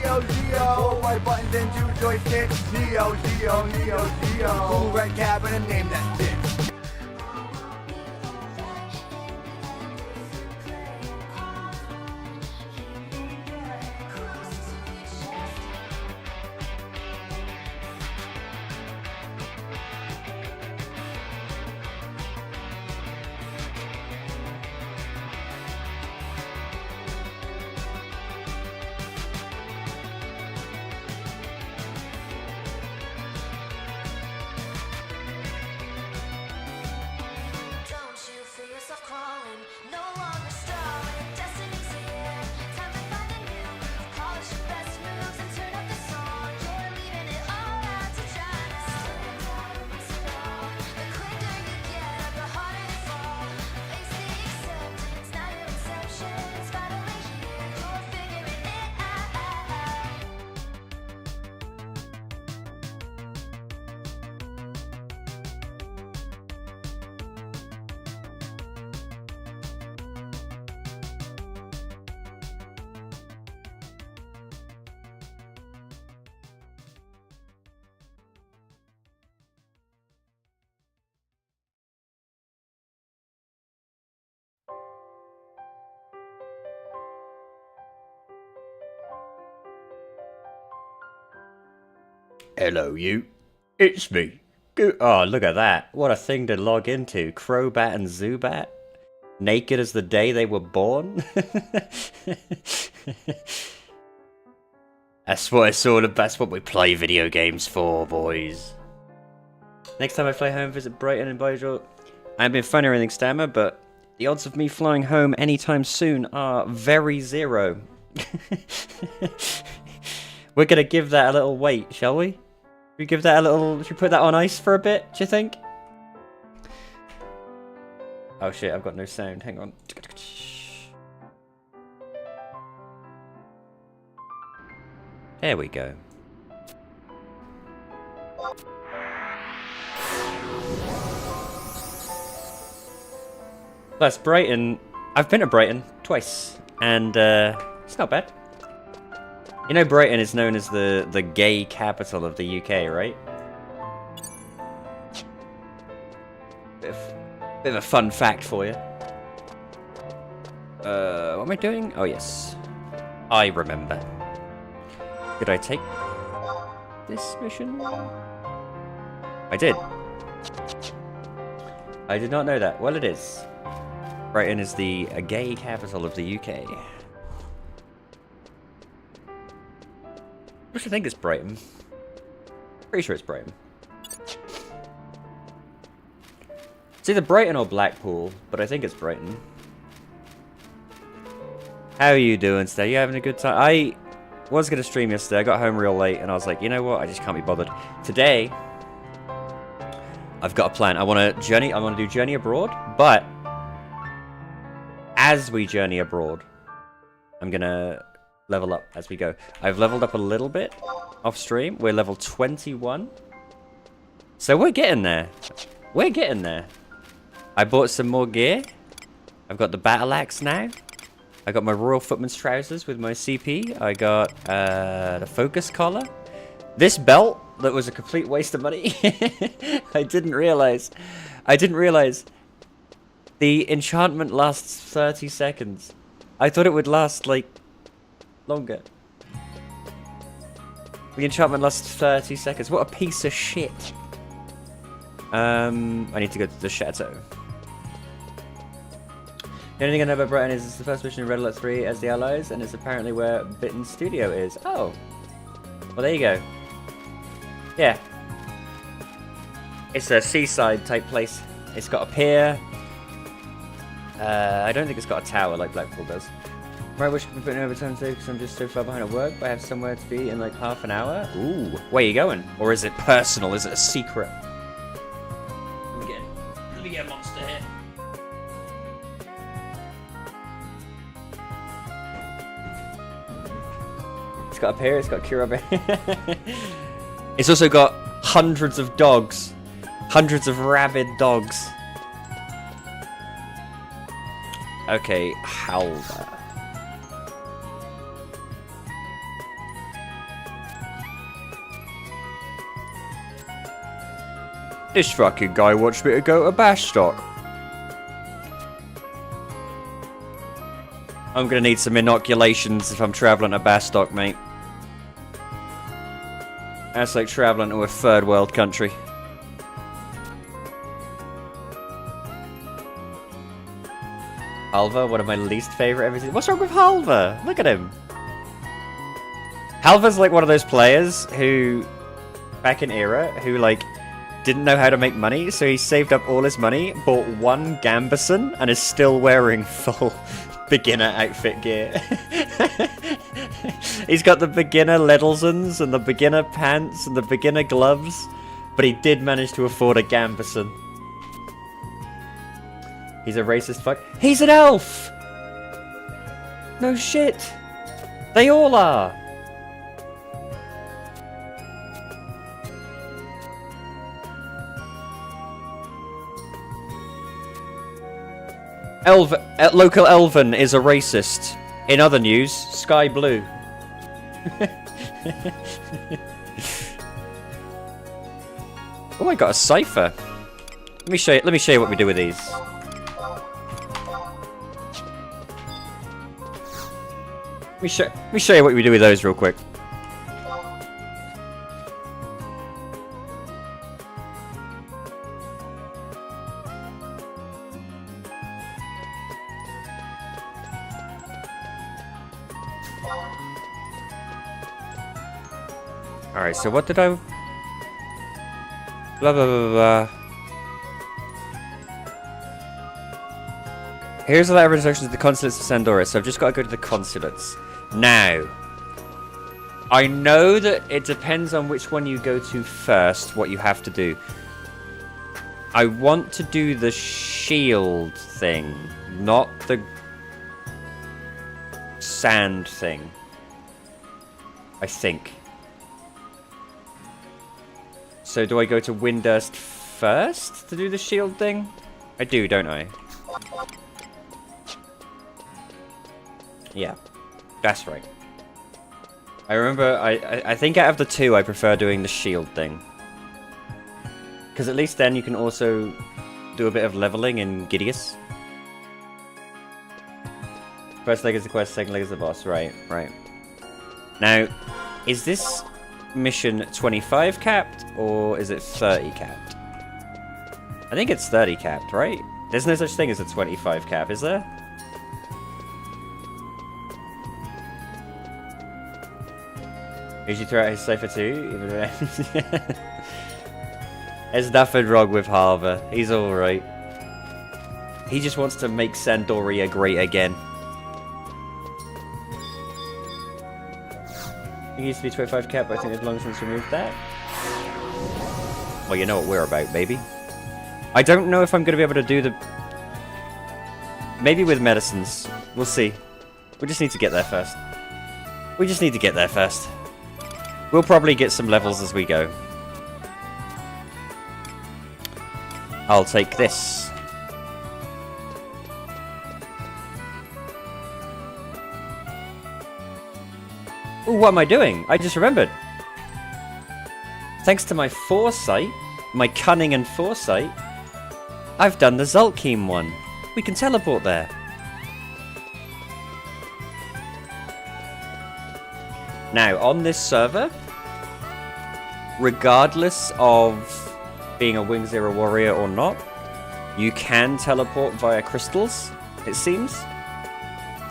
Neo, 4 white buttons and 2 joysticks. Neo, cool red cap and a name that fits. Hello, you. It's me. Oh, look at that. What a thing to log into. Crobat and Zubat. Naked as the day they were born. That's what it's all about. That's what we play video games for, boys. Next time I fly home, visit Brighton and Bajor. I haven't been funny or anything, Stammer, but the odds of me flying home anytime soon are very zero. We're gonna give that a little wait, shall we? Should we give that a little... Should we put that on ice for a bit, do you think? Oh shit, I've got no sound. Hang on. There we go. That's Brighton. I've been to Brighton twice, and it's not bad. You know, Brighton is known as the gay capital of the UK, right? Bit of a fun fact for you. What am I doing? Oh yes, I remember. Did I take this mission? I did. I did not know that. Well, it is. Brighton is the gay capital of the UK. I think it's Brighton. Pretty sure it's Brighton. It's either Brighton or Blackpool, but I think it's Brighton. How are you doing today? You having a good time? I was going to stream yesterday. I got home real late and I was like, you know what? I just can't be bothered. Today, I've got a plan. I want to do Journey Abroad, but as we journey abroad, I'm going to level up as we go. I've leveled up a little bit off stream. We're level 21. So we're getting there. We're getting there. I bought some more gear. I've got the battle axe now. I got my Royal Footman's trousers with my CP. I got the focus collar. This belt that was a complete waste of money. I didn't realize. The enchantment lasts 30 seconds. I thought it would last like longer. The enchantment lasts 30 seconds. What a piece of shit. I need to go to the chateau. The only thing I know about Brighton is it's the first mission in Red Alert 3 as the Allies, and it's apparently where Bitten's studio is. Oh. Well, there you go. Yeah. It's a seaside type place. It's got a pier. I don't think it's got a tower like Blackpool does. Right, wish I could be putting overtime today because I'm just so far behind at work, but I have somewhere to be in like half an hour. Ooh. Where are you going? Or is it personal? Is it a secret? Let me get a monster here. It's got a pier, it's got Kira. It's also got hundreds of dogs. Hundreds of rabid dogs. Okay, Halva. This fucking guy wants me to go to Bastock. I'm gonna need some inoculations if I'm travelling to Bastock, mate. That's like travelling to a third world country. Halva, one of my least favourite ever seen. What's wrong with Halva? Look at him. Halva's like one of those players who, back in era, who like didn't know how to make money, so he saved up all his money, bought one Gambison, and is still wearing full beginner outfit gear. He's got the beginner Ledelsons and the beginner pants and the beginner gloves, but he did manage to afford a Gambison. He's a racist fuck. He's an elf! No shit! They all are! Local Elven is a racist. In other news, Sky Blue. Oh, I got a cipher. Let me show you what we do with these. Let me show you what we do with those real quick. Alright, so what did I... Blah, blah, blah, blah. Here's a letter of instructions to the consulates of Sandora, so I've just got to go to the consulates. Now, I know that it depends on which one you go to first, what you have to do. I want to do the shield thing, not the sand thing. I think. So do I go to Windurst first to do the shield thing? I do, don't I? Yeah, that's right. I remember, I think out of the two, I prefer doing the shield thing. Because at least then you can also do a bit of leveling in Gideus. First leg is the quest, second leg is the boss. Right, right. Now, is this mission 25 capped, or is it 30 capped? I think it's 30 capped, right? There's no such thing as a 25 cap, is there? Usually throw out his cipher too, even There's nothing wrong with Halva. He's alright. He just wants to make Sandoria great again. It used to be 25 cap, but I think they've long since removed that. Well, you know what we're about, baby. I don't know if I'm going to be able to do the... Maybe with medicines. We'll see. We just need to get there first. We just need to get there first. We'll probably get some levels as we go. I'll take this. Ooh, what am I doing? I just remembered. Thanks to my foresight, my cunning and foresight, I've done the Zulkheim one. We can teleport there. Now, on this server, regardless of being a Wing Zero warrior or not, you can teleport via crystals, it seems.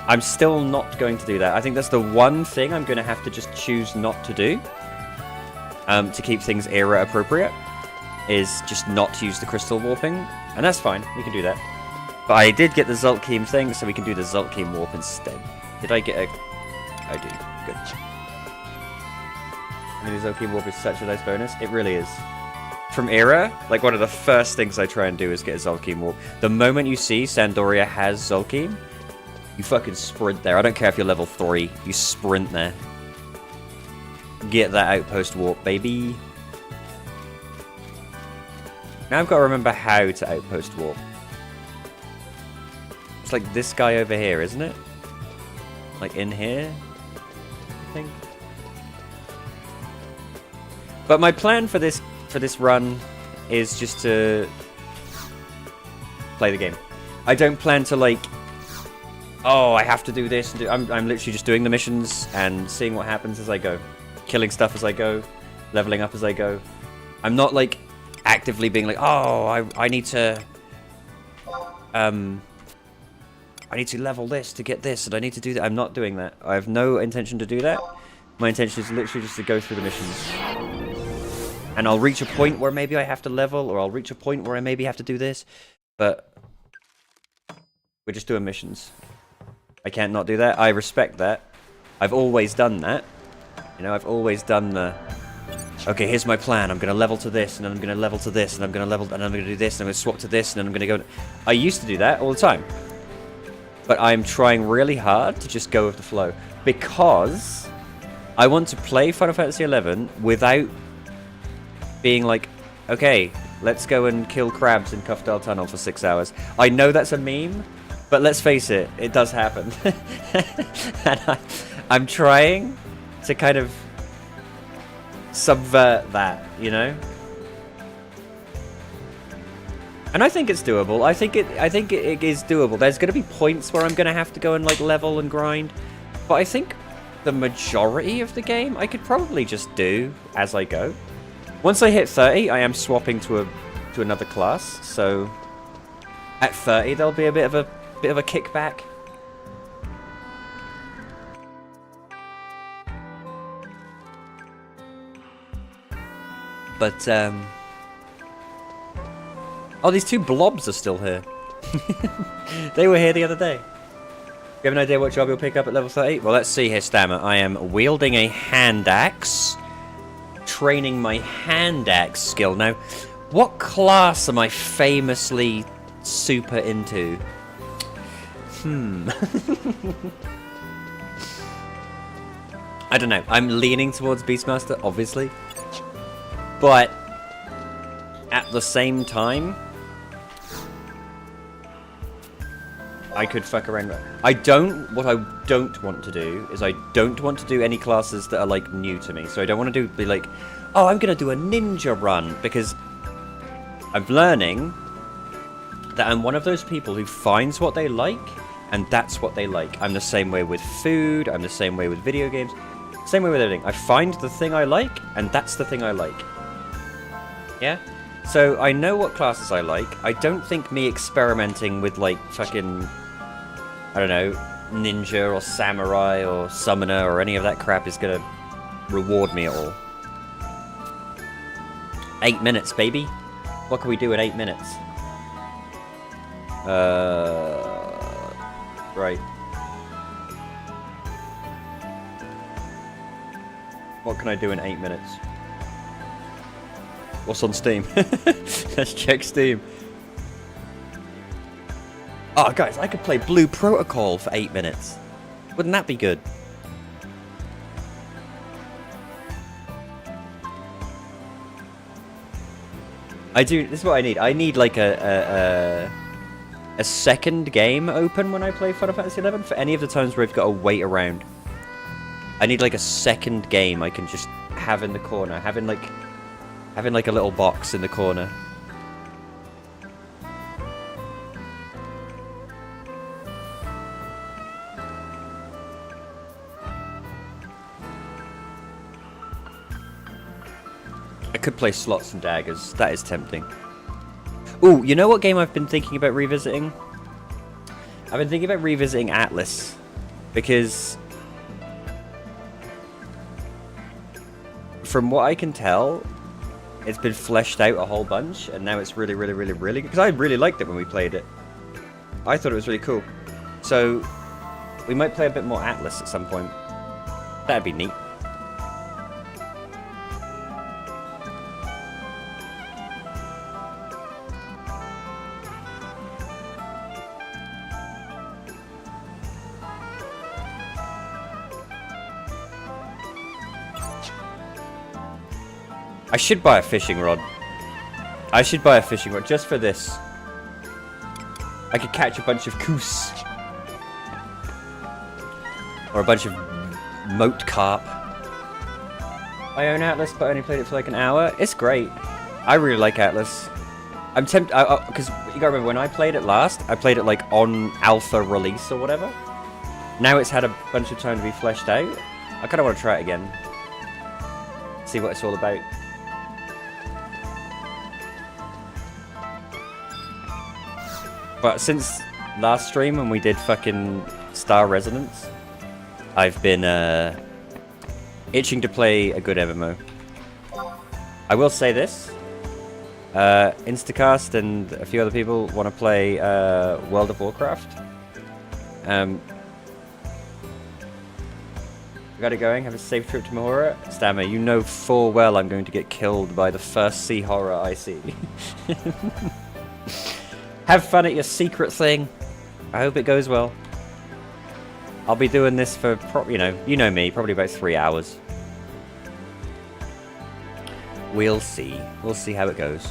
I'm still not going to do that. I think that's the one thing I'm going to have to just choose not to do. To keep things era appropriate. Is just not use the crystal warping. And that's fine. We can do that. But I did get the Zultkeem thing, so we can do the Zultkeem warp instead. Did I get a... I do. Good. I mean, the Zultkeem warp is such a nice bonus. It really is. From era, like one of the first things I try and do is get a Zultkeem warp. The moment you see Sandoria has Zultkeem, you fucking sprint there. I don't care if you're level 3. You sprint there. Get that outpost warp, baby. Now I've got to remember how to outpost warp. It's like this guy over here, isn't it? Like in here, I think. But my plan for this run is just to play the game. I don't plan to like, oh, I have to do this. And I'm literally just doing the missions and seeing what happens as I go. Killing stuff as I go. Leveling up as I go. I'm not like actively being like, oh, I need to level this to get this, and I need to do that. I'm not doing that. I have no intention to do that. My intention is literally just to go through the missions. And I'll reach a point where maybe I have to level, or I'll reach a point where I maybe have to do this. But we're just doing missions. I can't not do that. I respect that. I've always done that. You know, I've always done the... Okay, here's my plan. I'm going to level to this, and then I'm going to level to this, and I'm going to level, and I'm going to do this, and I'm going to swap to this, and then I'm going to go... I used to do that all the time. But I'm trying really hard to just go with the flow. Because I want to play Final Fantasy XI without being like, okay, let's go and kill crabs in Kufdal Tunnel for 6 hours. I know that's a meme, but let's face it, it does happen. And I'm trying to kind of subvert that, you know? And I think it's doable. I think it is doable. There's going to be points where I'm going to have to go and like level and grind, but I think the majority of the game I could probably just do as I go. Once I hit 30, I am swapping to another class. So at 30, there'll be a bit of a kickback. But oh, these two blobs are still here. They were here the other day. You have an idea what job you'll pick up at level 30? Well, let's see here, Stammer. I am wielding a hand axe. Training my hand axe skill. Now, what class am I famously super into? I don't know. I'm leaning towards Beastmaster, obviously. But at the same time, I could fuck around. What I don't want to do is I don't want to do any classes that are like new to me. So I don't want to be like, oh, I'm gonna do a ninja run, because I'm learning that I'm one of those people who finds what they like, and that's what they like. I'm the same way with food. I'm the same way with video games. Same way with everything. I find the thing I like, and that's the thing I like. Yeah? So I know what classes I like. I don't think me experimenting with like fucking, I don't know, ninja or samurai or summoner or any of that crap is gonna reward me at all. 8 minutes, baby. What can we do in 8 minutes? Right. What can I do in 8 minutes? What's on Steam? Let's check Steam. Oh, guys, I could play Blue Protocol for 8 minutes. Wouldn't that be good? This is what I need. I need like a second game open when I play Final Fantasy XI for any of the times where I've got to wait around. I need like a second game I can just have in the corner, having like a little box in the corner. I could play Slots and Daggers. That is tempting. Ooh, you know what game I've been thinking about revisiting? I've been thinking about revisiting Atlas. Because from what I can tell, it's been fleshed out a whole bunch, and now it's really good. Because I really liked it when we played it. I thought it was really cool. So, we might play a bit more Atlas at some point. That'd be neat. I should buy a fishing rod. I should buy a fishing rod just for this. I could catch a bunch of goose. Or a bunch of moat carp. I own Atlas, but I only played it for like an hour. It's great. I really like Atlas. I'm tempted, because you gotta remember, when I played it last, I played it like on alpha release or whatever. Now it's had a bunch of time to be fleshed out. I kinda want to try it again. See what it's all about. But since last stream when we did fucking Star Resonance, I've been itching to play a good MMO. I will say this. Instacast and a few other people want to play World of Warcraft. Got it going. Have a safe trip to Mahora. Stammer, you know full well I'm going to get killed by the first sea horror I see. Have fun at your secret thing. I hope it goes well. I'll be doing this for, you know me, probably about 3 hours. We'll see. We'll see how it goes.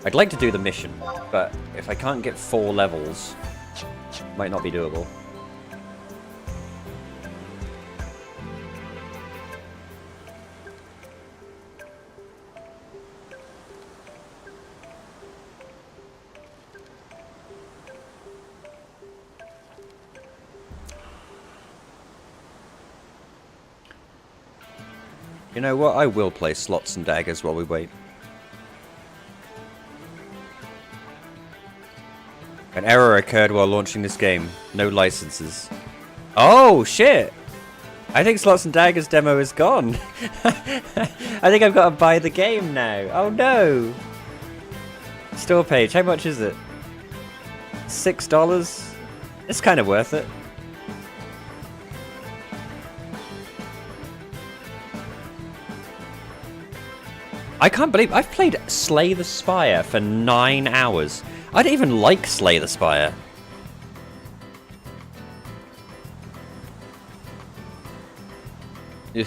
I'd like to do the mission, but if I can't get 4 levels, it might not be doable. You know what? I will play Slots and Daggers while we wait. An error occurred while launching this game. No licenses. Oh, shit! I think Slots and Daggers demo is gone. I think I've got to buy the game now. Oh, no! Store page. How much is it? $6? It's kind of worth it. I can't believe I've played Slay the Spire for 9 hours. I don't even like Slay the Spire. Ugh.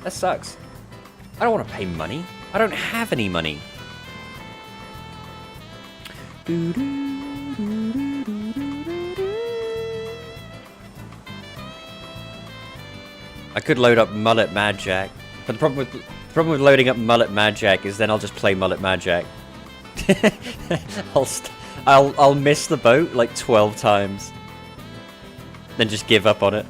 That sucks. I don't want to pay money. I don't have any money. I could load up Mullet Mad Jack, but the problem with loading up Mullet Mad Jack is then I'll just play Mullet Mad Jack. I'll miss the boat like 12 times, then just give up on it.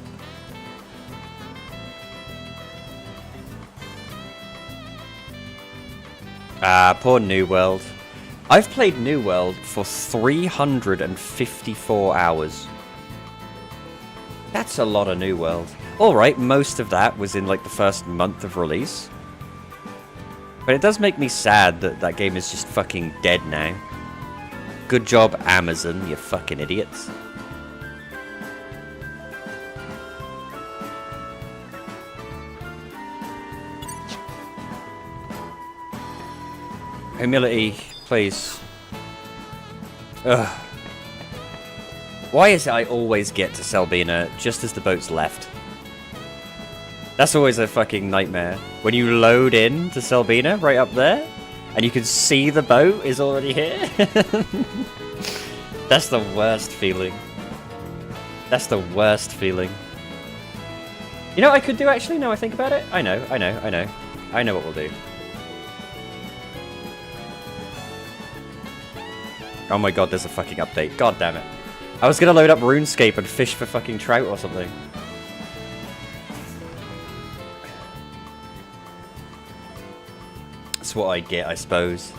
Ah, poor New World. I've played New World for 354 hours. That's a lot of New World. Alright, most of that was in like the first month of release. But it does make me sad that that game is just fucking dead now. Good job, Amazon, you fucking idiots. Humility, please. Ugh. Why is it I always get to Selbina just as the boat's left? That's always a fucking nightmare. When you load in to Selbina, right up there, and you can see the boat is already here. That's the worst feeling. That's the worst feeling. You know what I could do actually, now I think about it? I know what we'll do. Oh my god, there's a fucking update. God damn it. I was gonna load up RuneScape and fish for fucking trout or something. That's what I get, I suppose.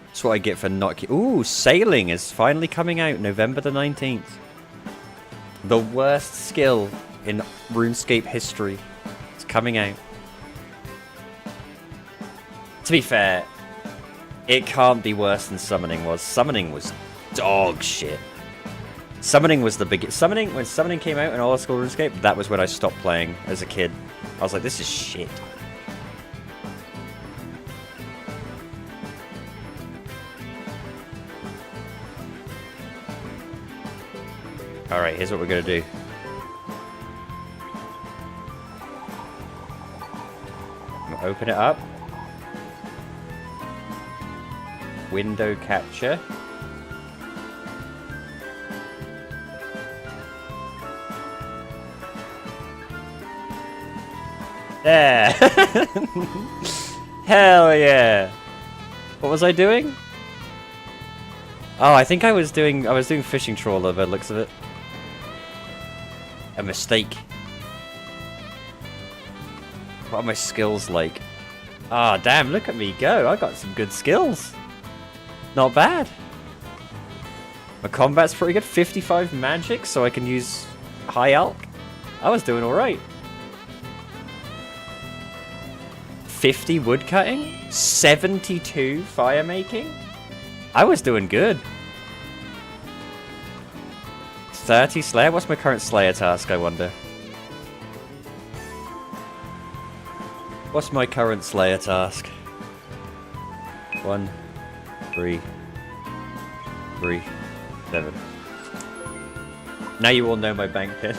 That's what I get for not... Ooh, sailing is finally coming out November the 19th. The worst skill in RuneScape history. It's coming out. To be fair, it can't be worse than summoning was. Summoning was dog shit. Summoning was the biggest... Summoning, when summoning came out in old school RuneScape, that was when I stopped playing as a kid. I was like, this is shit. Alright, here's what we're gonna do. I'm gonna open it up. Window capture. There! Hell yeah! What was I doing? Oh, I think I was doing fishing trawler by the looks of it. A mistake. What are my skills like? Ah, oh, damn, look at me go. I got some good skills. Not bad. My combat's pretty good. 55 magic, so I can use high alch. I was doing alright. 50 woodcutting? 72 fire making? I was doing good. 30 Slayer? What's my current Slayer task, I wonder? What's my current Slayer task? 1, 3, 3, 7. Now you all know my bank pin.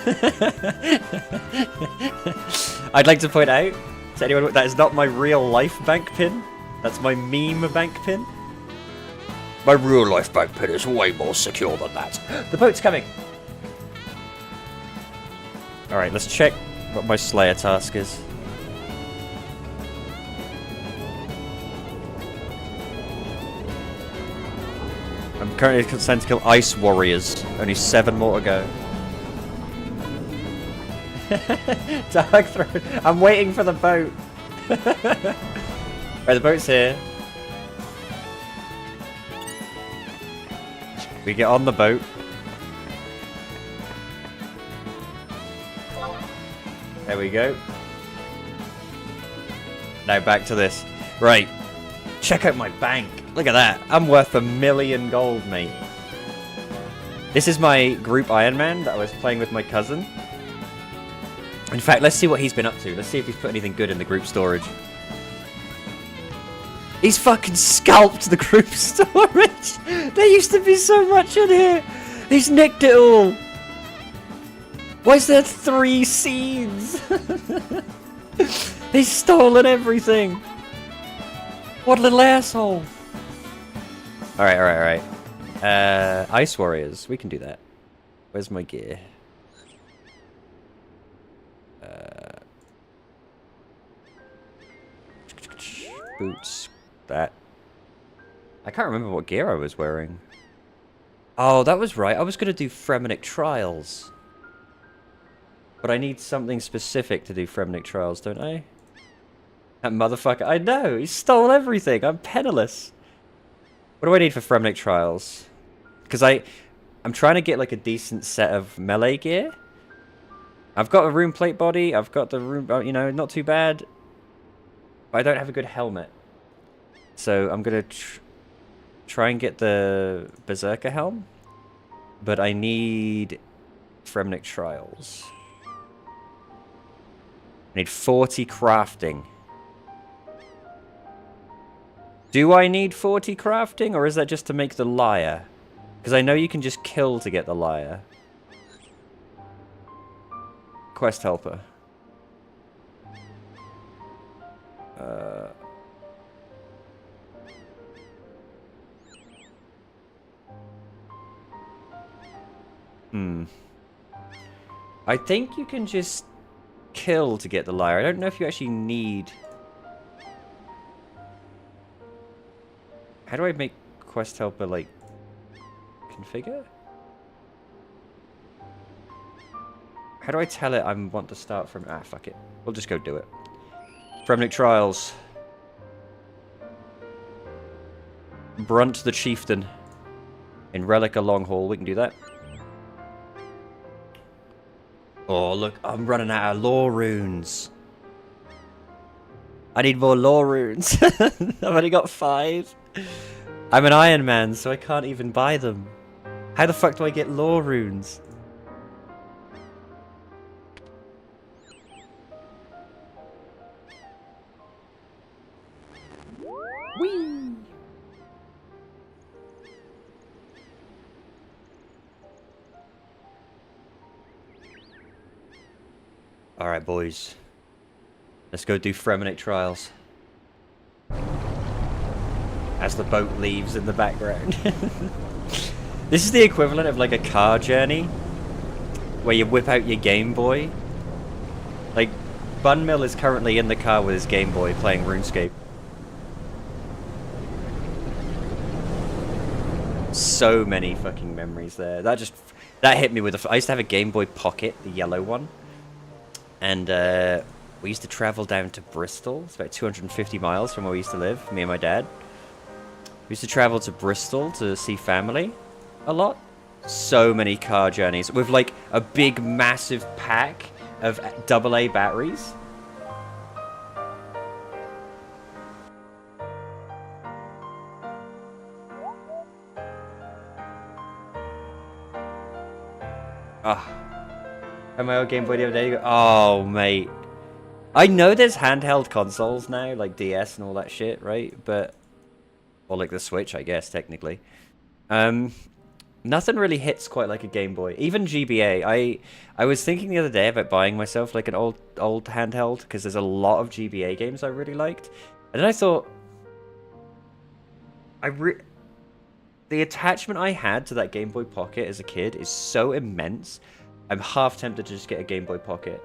I'd like to point out to anyone that is not my real life bank pin. That's my meme bank pin. My real life bank pin is way more secure than that. The boat's coming! Alright, let's check what my Slayer task is. I'm currently concerned to kill Ice Warriors. Only 7 more to go. Dark Throne. I'm waiting for the boat. Right, the boat's here. We get on the boat. There we go. Now back to this. Right. Check out my bank. Look at that. I'm worth 1 million gold, mate. This is my group Iron Man that I was playing with my cousin. In fact, let's see what he's been up to. Let's see if he's put anything good in the group storage. He's fucking scalped the group storage. There used to be so much in here. He's nicked it all. Why is there 3 seeds? He's stolen everything. What a little asshole. Alright. Ice Warriors. We can do that. Where's my gear? Boots. That. I can't remember what gear I was wearing. Oh, that was right. I was going to do Fremenic Trials. But I need something specific to do Fremenic Trials, don't I? That motherfucker. I know. He stole everything. I'm penniless. What do I need for Fremenic Trials? Because I'm trying to get like a decent set of melee gear. I've got a rune plate body. I've got the rune, you know, not too bad. But I don't have a good helmet. So I'm going to try and get the Berserker helm. But I need Fremenic Trials. I need 40 crafting. Do I need 40 crafting, or is that just to make the lyre? Because I know you can just kill to get the lyre. Quest helper. I think you can just kill to get the lyre. I don't know if you actually need... How do I make quest helper, like, configure? How do I tell it I want to start from... Ah, fuck it. We'll just go do it. Fremnik Trials. Brunt the Chieftain. In Relica Longhall. We can do that. Oh, look. I'm running out of lore runes. I need more lore runes. I've only got 5. I'm an Iron Man, so I can't even buy them. How the fuck do I get lore runes? Whee! Alright, boys. Let's go do Fremnik Trials. As the boat leaves in the background. This is the equivalent of like a car journey. Where you whip out your Game Boy. Like, Bunmill is currently in the car with his Game Boy playing RuneScape. So many fucking memories there. That hit me with I used to have a Game Boy Pocket, the yellow one. And we used to travel down to Bristol. It's about 250 miles from where we used to live, me and my dad. We used to travel to Bristol to see family a lot. So many car journeys with like a big massive pack of AA batteries. Ah. And my old Game Boy the other day, oh mate. I know there's handheld consoles now, like DS and all that shit, right? But, or like the Switch, I guess, technically. Nothing really hits quite like a Game Boy. Even GBA. I was thinking the other day about buying myself like an old handheld, because there's a lot of GBA games I really liked. And then I thought, the attachment I had to that Game Boy Pocket as a kid is so immense. I'm half tempted to just get a Game Boy Pocket.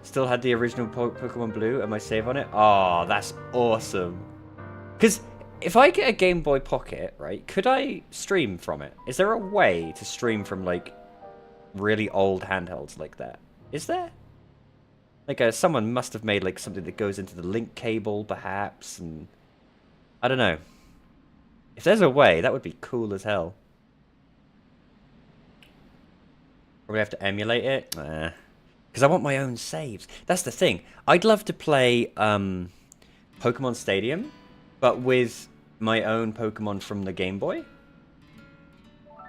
Still had the original Pokemon Blue and my save on it. Oh, that's awesome. Because if I get a Game Boy Pocket, right, could I stream from it? Is there a way to stream from, like, really old handhelds like that? Is there? Like, someone must have made, like, something that goes into the link cable, perhaps, and... I don't know. If there's a way, that would be cool as hell. Probably have to emulate it. Nah. Because I want my own saves. That's the thing. I'd love to play Pokemon Stadium, but with my own Pokemon from the Game Boy.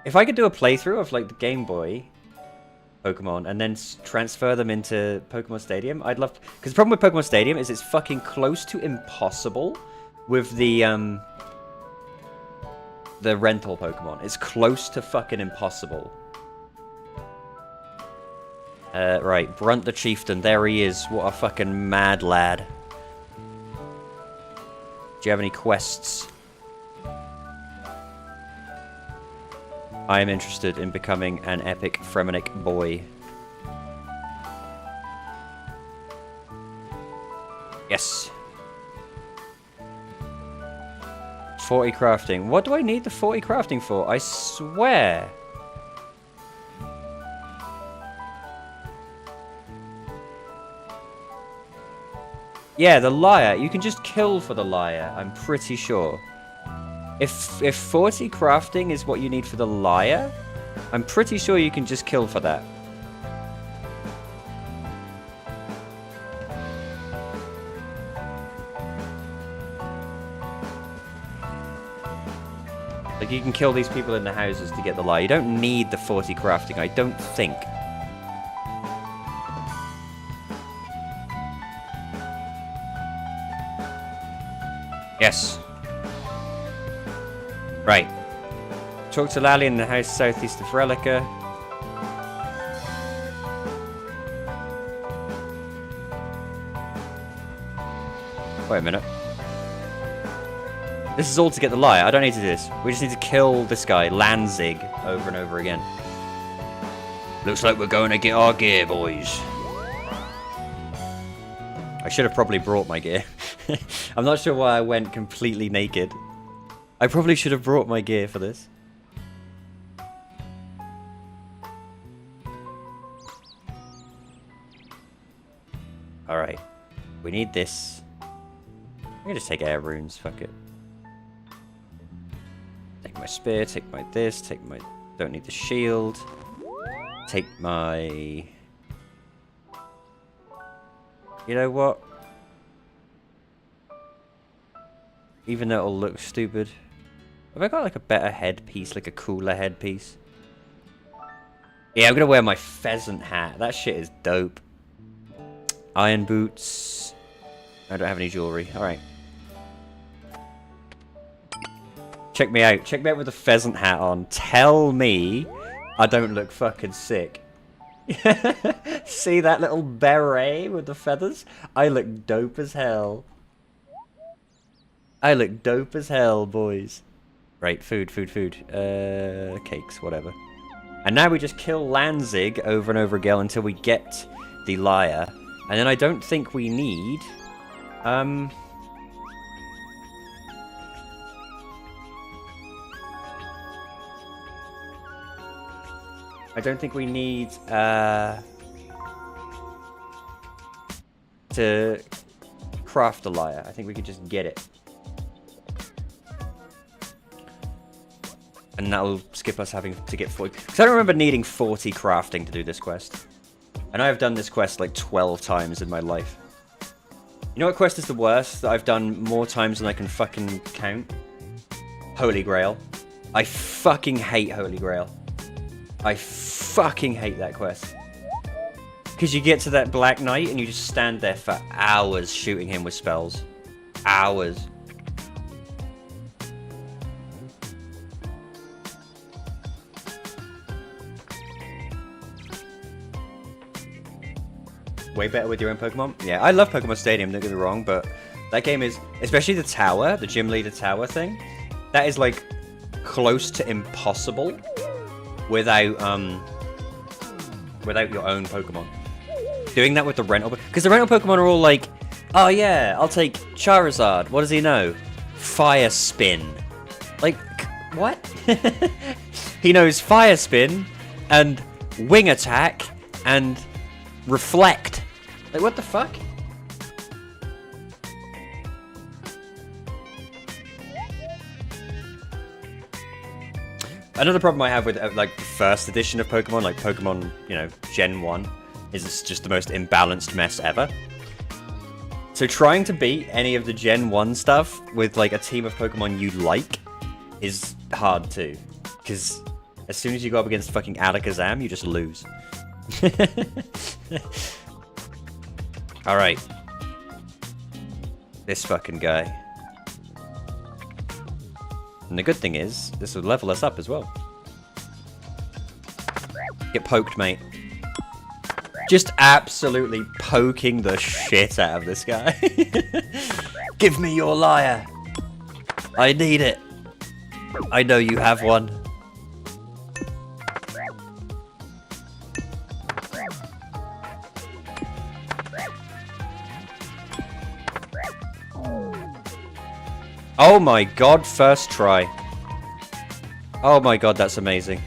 If I could do a playthrough of like the Game Boy Pokemon and then transfer them into Pokemon Stadium, I'd love to. Because the problem with Pokemon Stadium is it's fucking close to impossible with the rental Pokemon. It's close to fucking impossible. Right, Brunt the Chieftain. There he is. What a fucking mad lad. Do you have any quests? I am interested in becoming an epic Fremnik boy. Yes. 40 crafting. What do I need the 40 crafting for? I swear. Yeah, the lyre. You can just kill for the lyre, I'm pretty sure. If 40 crafting is what you need for the lyre, I'm pretty sure you can just kill for that. Like, you can kill these people in the houses to get the lyre. You don't need the 40 crafting, I don't think. Yes. Right. Talk to Lally in the house southeast of Relica. Wait a minute. This is all to get the lyre. I don't need to do this. We just need to kill this guy, Lanzig, over and over again. Looks like we're going to get our gear, boys. I should have probably brought my gear. I'm not sure why I went completely naked. I probably should have brought my gear for this. Alright. We need this. I'm gonna just take air runes, fuck it. Take my spear, take my this, take my... Don't need the shield. Take my... You know what? Even though it'll look stupid. Have I got like a better headpiece, like a cooler headpiece? Yeah, I'm gonna wear my pheasant hat. That shit is dope. Iron boots. I don't have any jewelry. Alright. Check me out. Check me out with the pheasant hat on. Tell me I don't look fucking sick. See that little beret with the feathers? I look dope as hell. I look dope as hell, boys. Right, food. Cakes, whatever. And now we just kill Lanzig over and over again until we get the lyre. And then I don't think we need... I don't think we need to craft a lyre. I think we could just get it. And that'll skip us having to get 40. Because I don't remember needing 40 crafting to do this quest. I know I've done this quest like 12 times in my life. You know what quest is the worst that I've done more times than I can fucking count? Holy Grail. I fucking hate Holy Grail. I fucking hate that quest. Because you get to that Black Knight and you just stand there for hours shooting him with spells. Hours. Way better with your own Pokemon? Yeah, I love Pokemon Stadium, don't get me wrong, but that game is, especially the tower, the gym leader tower thing, that is like close to impossible without your own Pokemon. Doing that with the rental, because the rental Pokemon are all like, oh yeah, I'll take Charizard. What does he know? Fire Spin. Like, what? He knows Fire Spin and Wing Attack and Reflect. Like, what the fuck? Another problem I have with like the first edition of Pokemon, like Pokemon, you know, Gen 1, is it's just the most imbalanced mess ever. So trying to beat any of the Gen 1 stuff with like a team of Pokemon you like is hard too. Because as soon as you go up against fucking Alakazam, you just lose. Alright. This fucking guy. And the good thing is, this will level us up as well. Get poked, mate. Just absolutely poking the shit out of this guy. Give me your lyre. I need it. I know you have one. Oh my god, first try. Oh my god, that's amazing.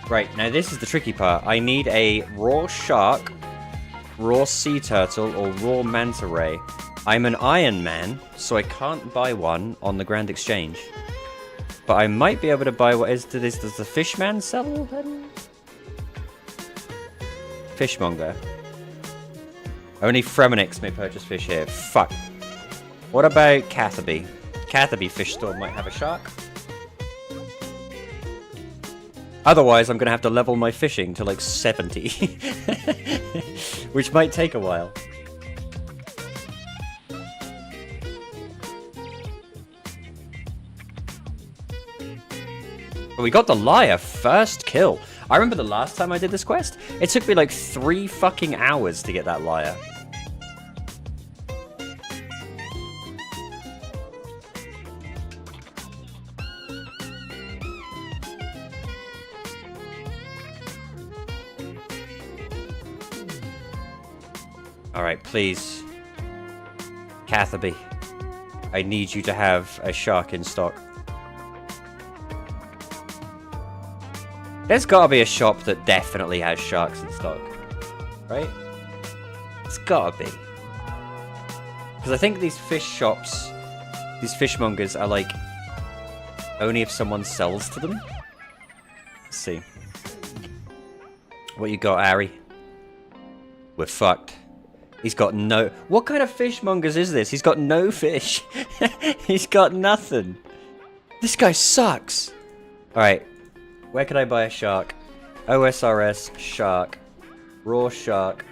Right, now this is the tricky part. I need a raw shark, raw sea turtle, or raw manta ray. I'm an Iron Man, so I can't buy one on the Grand Exchange. But I might be able to buy what is to this. Does the Fishman sell them? Fishmonger. Only Fremonix may purchase fish here. Fuck. What about Catherby? Catherby Fish Store might have a shark. Otherwise, I'm going to have to level my fishing to like 70. Which might take a while. But we got the lyre first kill. I remember the last time I did this quest, it took me like 3 fucking hours to get that lyre. Alright, please. Catherby. I need you to have a shark in stock. There's gotta be a shop that definitely has sharks in stock. Right? It's gotta be. Because I think these fish shops, these fishmongers are like, only if someone sells to them. Let's see. What you got, Harry? We're fucked. He's got no... What kind of fishmongers is this? He's got no fish. He's got nothing. This guy sucks. Alright. Where can I buy a shark? OSRS shark. Raw shark.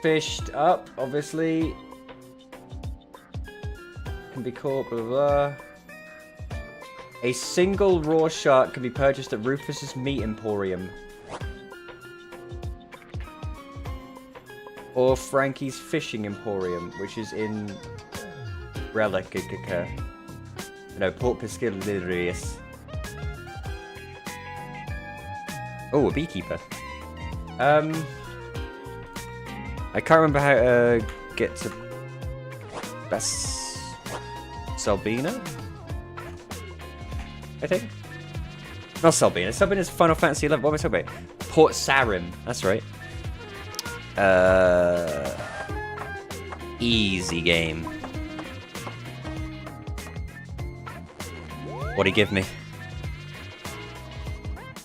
Fished up, obviously. Can be caught, blah, blah, blah. A single raw shark can be purchased at Rufus's Meat Emporium. Or Frankie's Fishing Emporium, which is in Relica. No, Port Piscatarius. Oh, a beekeeper. I can't remember how to get to Selbina, I think. Not Selbina. Selbina's Final Fantasy 11. What am I talking about? Port Sarim. That's right. Easy game. What'd he give me?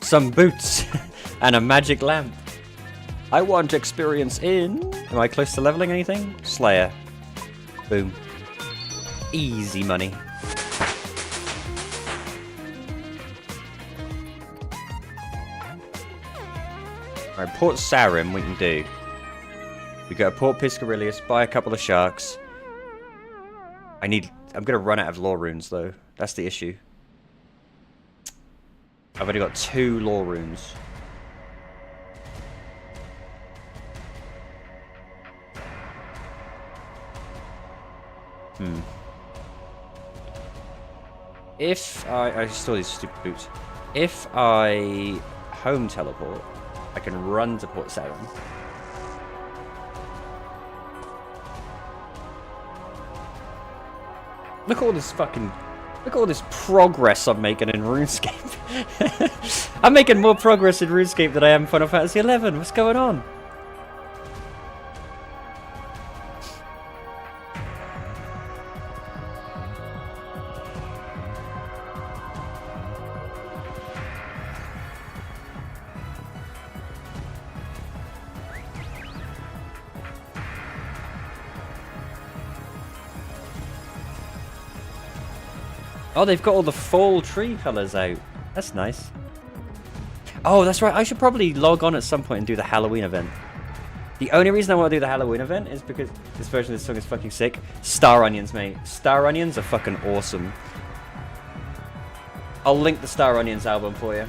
Some boots and a magic lamp. I want experience in... Am I close to leveling anything? Slayer. Boom. Easy money. Alright, Port Sarim we can do. We go to Port Piscatarius, buy a couple of sharks. I'm gonna run out of lore runes though. That's the issue. I've only got 2 lore runes. If I still these stupid boots. If I home teleport, I can run to Port Sarim. Look at all this fucking... Look at all this progress I'm making in RuneScape. I'm making more progress in RuneScape than I am in Final Fantasy 11. What's going on? Oh, they've got all the fall tree colours out. That's nice. Oh, that's right. I should probably log on at some point and do the Halloween event. The only reason I want to do the Halloween event is because this version of this song is fucking sick. Star Onions, mate. Star Onions are fucking awesome. I'll link the Star Onions album for you.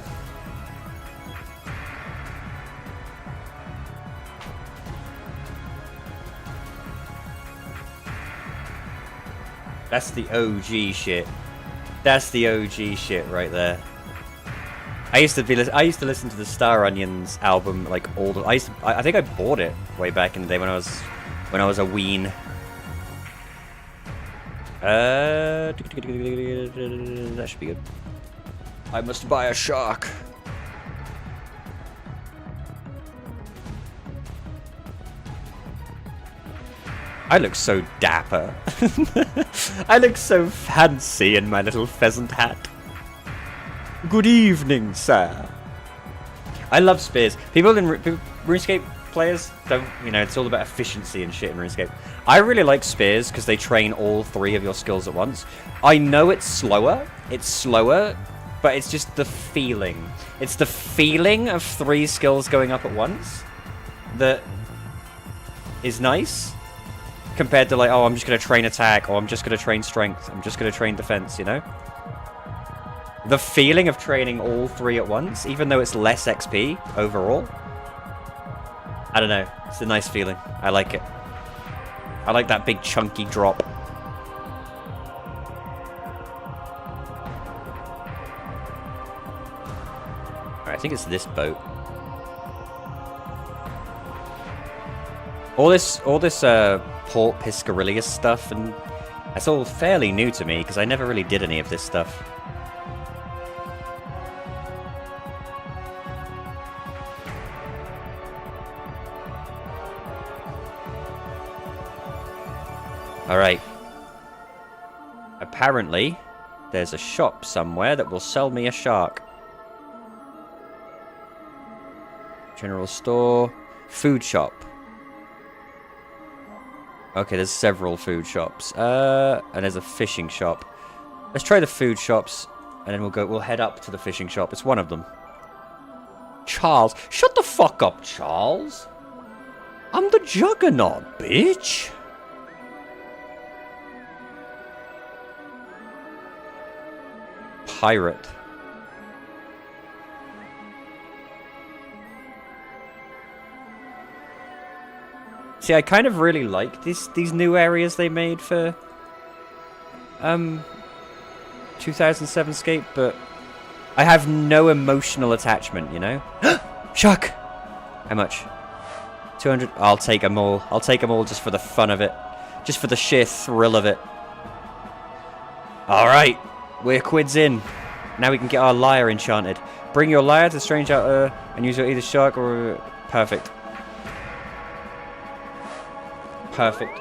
That's the OG shit. That's the OG shit right there. I used to listen to the Star Onions album like all the. I think I bought it way back in the day when I was a ween. That should be good. I must buy a shark. I look so dapper. I look so fancy in my little pheasant hat. Good evening, sir. I love spears. People in RuneScape players don't, you know, it's all about efficiency and shit in RuneScape. I really like spears because they train all 3 of your skills at once. I know it's slower, but it's just the feeling. It's the feeling of 3 skills going up at once that is nice. Compared to like, oh, I'm just going to train attack, or I'm just going to train strength, I'm just going to train defense, you know? The feeling of training all 3 at once, even though it's less XP overall, I don't know, it's a nice feeling. I like it. I like that big chunky drop. Alright, I think it's this boat. All this Port Piscatarius stuff, and that's all fairly new to me because I never really did any of this stuff. Alright. Apparently, there's a shop somewhere that will sell me a shark. General store. Food shop. Okay, there's several food shops. And there's a fishing shop. Let's try the food shops, and then we'll head up to the fishing shop. It's one of them. Charles. Shut the fuck up, Charles. I'm the Juggernaut, bitch. Pirate. See, I kind of really like these new areas they made for 2007 Skate, but I have no emotional attachment, you know? Shark! How much? 200? I'll take them all. I'll take them all just for the fun of it. Just for the sheer thrill of it. Alright. We're quids in. Now we can get our lyre enchanted. Bring your lyre to the strange outer and use your either shark or... Perfect. Perfect.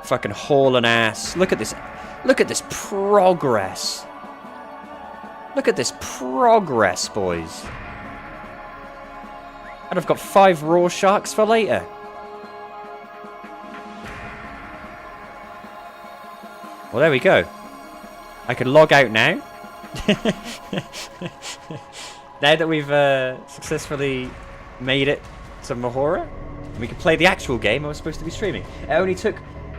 Fucking hauling ass. Look at this. Look at this progress. Look at this progress, boys. And I've got 5 raw sharks for later. Well, there we go. I can log out now. Now that we've successfully made it to Mahora, we can play the actual game I was supposed to be streaming.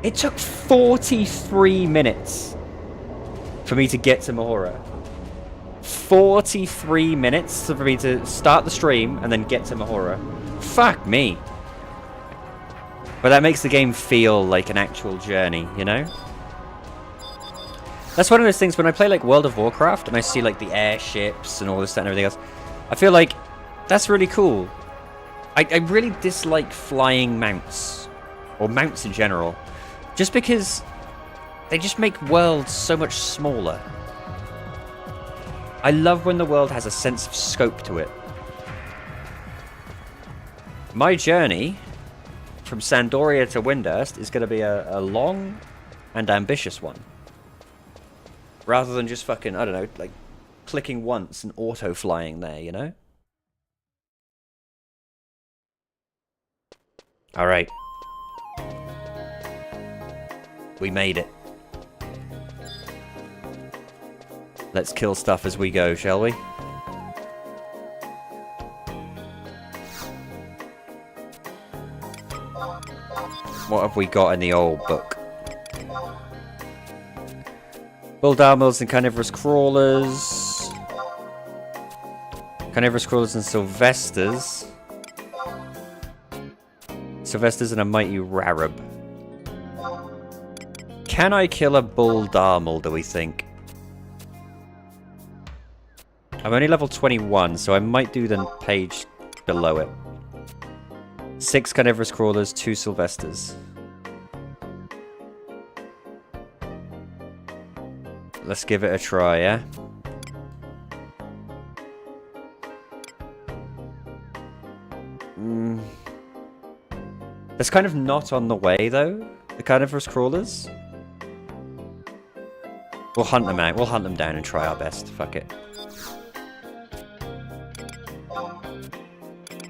It took 43 minutes for me to get to Mahora. 43 minutes for me to start the stream and then get to Mahora. Fuck me. But that makes the game feel like an actual journey, you know? That's one of those things when I play like World of Warcraft and I see like the airships and all this stuff and everything else. I feel like that's really cool. I really dislike flying mounts. Or mounts in general. Just because they just make worlds so much smaller. I love when the world has a sense of scope to it. My journey from Sandoria to Windurst is going to be a long and ambitious one. Rather than just fucking, I don't know, like clicking once and auto-flying there, you know? Alright. We made it. Let's kill stuff as we go, shall we? What have we got in the old book? Bulldalmills and carnivorous crawlers. Carnivorous crawlers and Sylvesters. Sylvesters and a mighty Rarab. Can I kill a Bulldalmill, do we think? I'm only level 21, so I might do the page below it. 6 carnivorous crawlers, 2 Sylvesters. Let's give it a try, yeah? That's kind of not on the way, though. The carnivorous crawlers. We'll hunt them out. We'll hunt them down and try our best. Fuck it.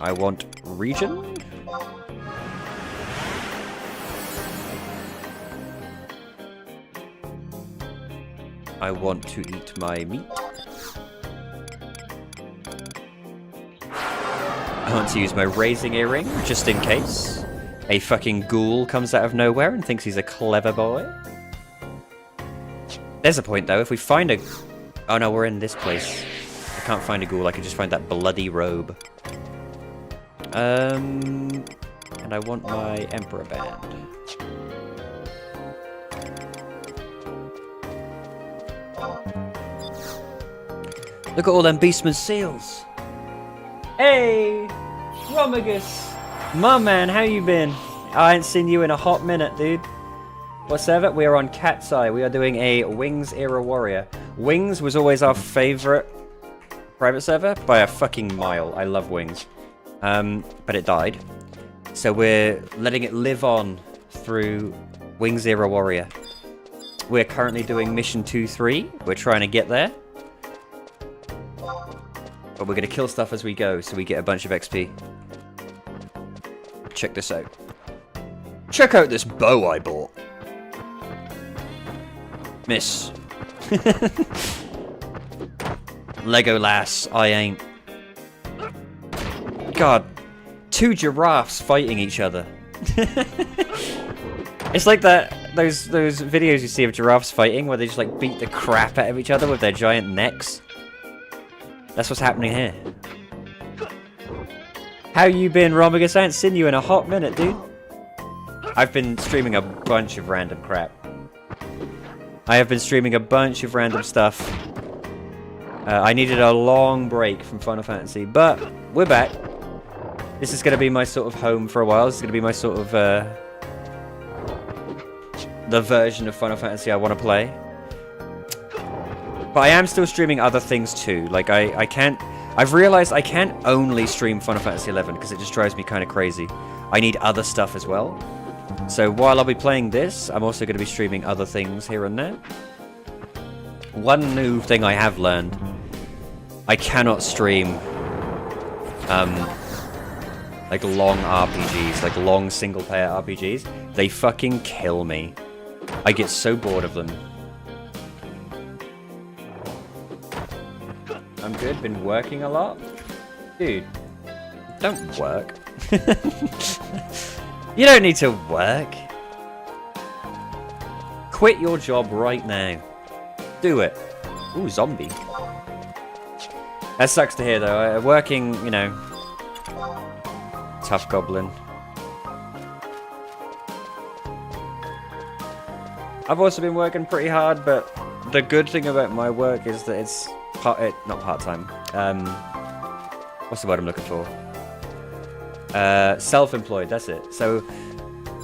I want region. I want to eat my meat. I want to use my raising earring, just in case a fucking ghoul comes out of nowhere and thinks he's a clever boy. There's a point, though. If we find a... Oh, no, we're in this place. I can't find a ghoul. I can just find that bloody robe. And I want my Emperor Band. Look at all them Beastman seals. Hey! Romagus! My man, how you been? I ain't seen you in a hot minute, dude. What server? We are on Cat's Eye. We are doing a Wings era warrior. Wings was always our favorite private server by a fucking mile. I love Wings. But it died. So we're letting it live on through Wing Zero Warrior. We're currently doing Mission 2-3. We're trying to get there. But we're going to kill stuff as we go, so we get a bunch of XP. Check this out. Check out this bow I bought. Miss. Legolas, I ain't. God. 2 giraffes fighting each other. It's like those videos you see of giraffes fighting where they just like beat the crap out of each other with their giant necks. That's what's happening here. How you been, Romigus? I ain't seen you in a hot minute, dude. I've been streaming a bunch of random crap. I have been streaming a bunch of random stuff. I needed a long break from Final Fantasy, but we're back. This is going to be my sort of home for a while. This is going to be my sort of the version of Final Fantasy I want to play. But I am still streaming other things too. Like I can't. I've realized I can't only stream Final Fantasy 11 because it just drives me kind of crazy. I need other stuff as well. So while I'll be playing this, I'm also going to be streaming other things here and there. One new thing I have learned: I cannot stream like long RPGs, like long single-player RPGs. They fucking kill me. I get so bored of them. I'm good, been working a lot. Dude, don't work. You don't need to work. Quit your job right now. Do it. Ooh, zombie. That sucks to hear though. Working, you know, tough goblin. I've also been working pretty hard, but the good thing about my work is that it's not part-time. What's the word I'm looking for? Self-employed, that's it. So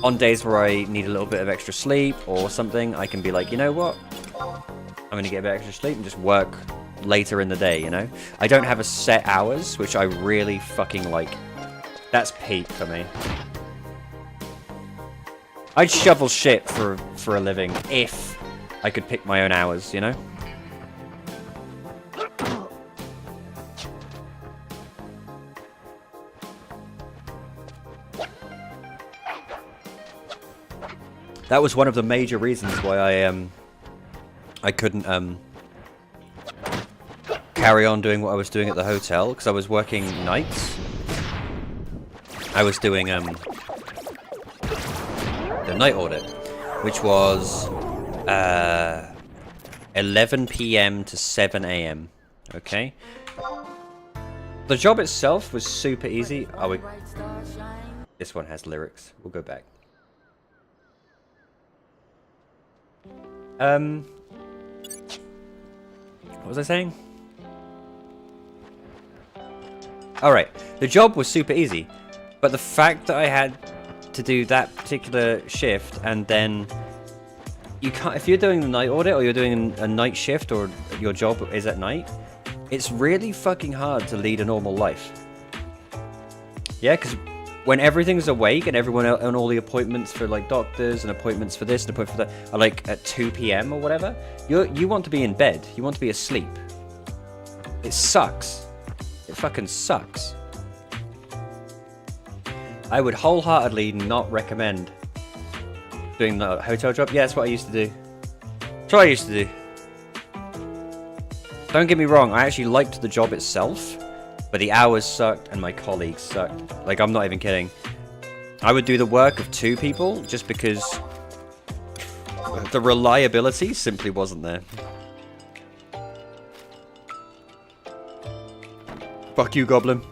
on days where I need a little bit of extra sleep or something, I can be like, you know what? I'm going to get a bit extra sleep and just work later in the day, you know? I don't have a set hours, which I really fucking like. That's peak for me. I'd shovel shit for a living if I could pick my own hours, you know? That was one of the major reasons why I couldn't carry on doing what I was doing at the hotel, because I was working nights. I was doing the night audit, which was 11 PM to 7 AM. Okay. The job itself was super easy. This one has lyrics. We'll go back. What was I saying? Alright, the job was super easy, but the fact that I had to do that particular shift, and then you can't, if you're doing the night audit or you're doing a night shift or your job is at night, it's really fucking hard to lead a normal life. Yeah, because when everything's awake and everyone and all the appointments for like doctors and appointments for this and appointments for that are like at 2 PM or whatever, you want to be in bed. You want to be asleep. It sucks. It fucking sucks. I would wholeheartedly not recommend doing the hotel job. Yeah, that's what I used to do. That's what I used to do. Don't get me wrong, I actually liked the job itself, but the hours sucked and my colleagues sucked. Like, I'm not even kidding. I would do the work of 2 people just because the reliability simply wasn't there. Fuck you, Goblin.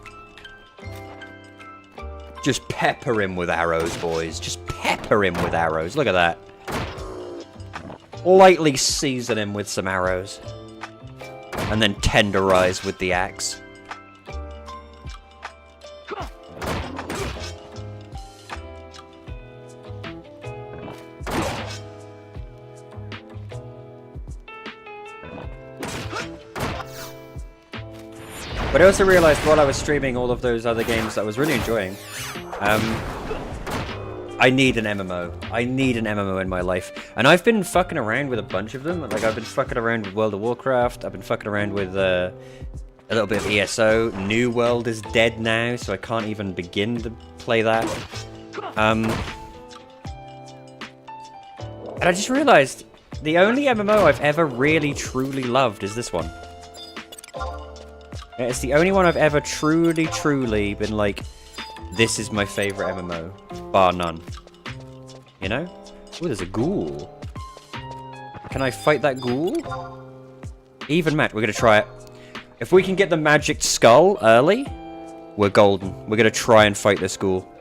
Just pepper him with arrows, boys. Just pepper him with arrows. Look at that. Lightly season him with some arrows. And then tenderize with the axe. But I also realized while I was streaming all of those other games that I was really enjoying, I need an MMO. I need an MMO in my life. And I've been fucking around with a bunch of them. Like, I've been fucking around with World of Warcraft. I've been fucking around with a little bit of ESO. New World is dead now, so I can't even begin to play that. And I just realized the only MMO I've ever really, truly loved is this one. Yeah, it's the only one I've ever truly, truly been like, this is my favorite MMO, bar none. You know? Ooh, there's a ghoul. Can I fight that ghoul? Even Matt, we're gonna try it. If we can get the magic skull early, we're golden. We're gonna try and fight this ghoul.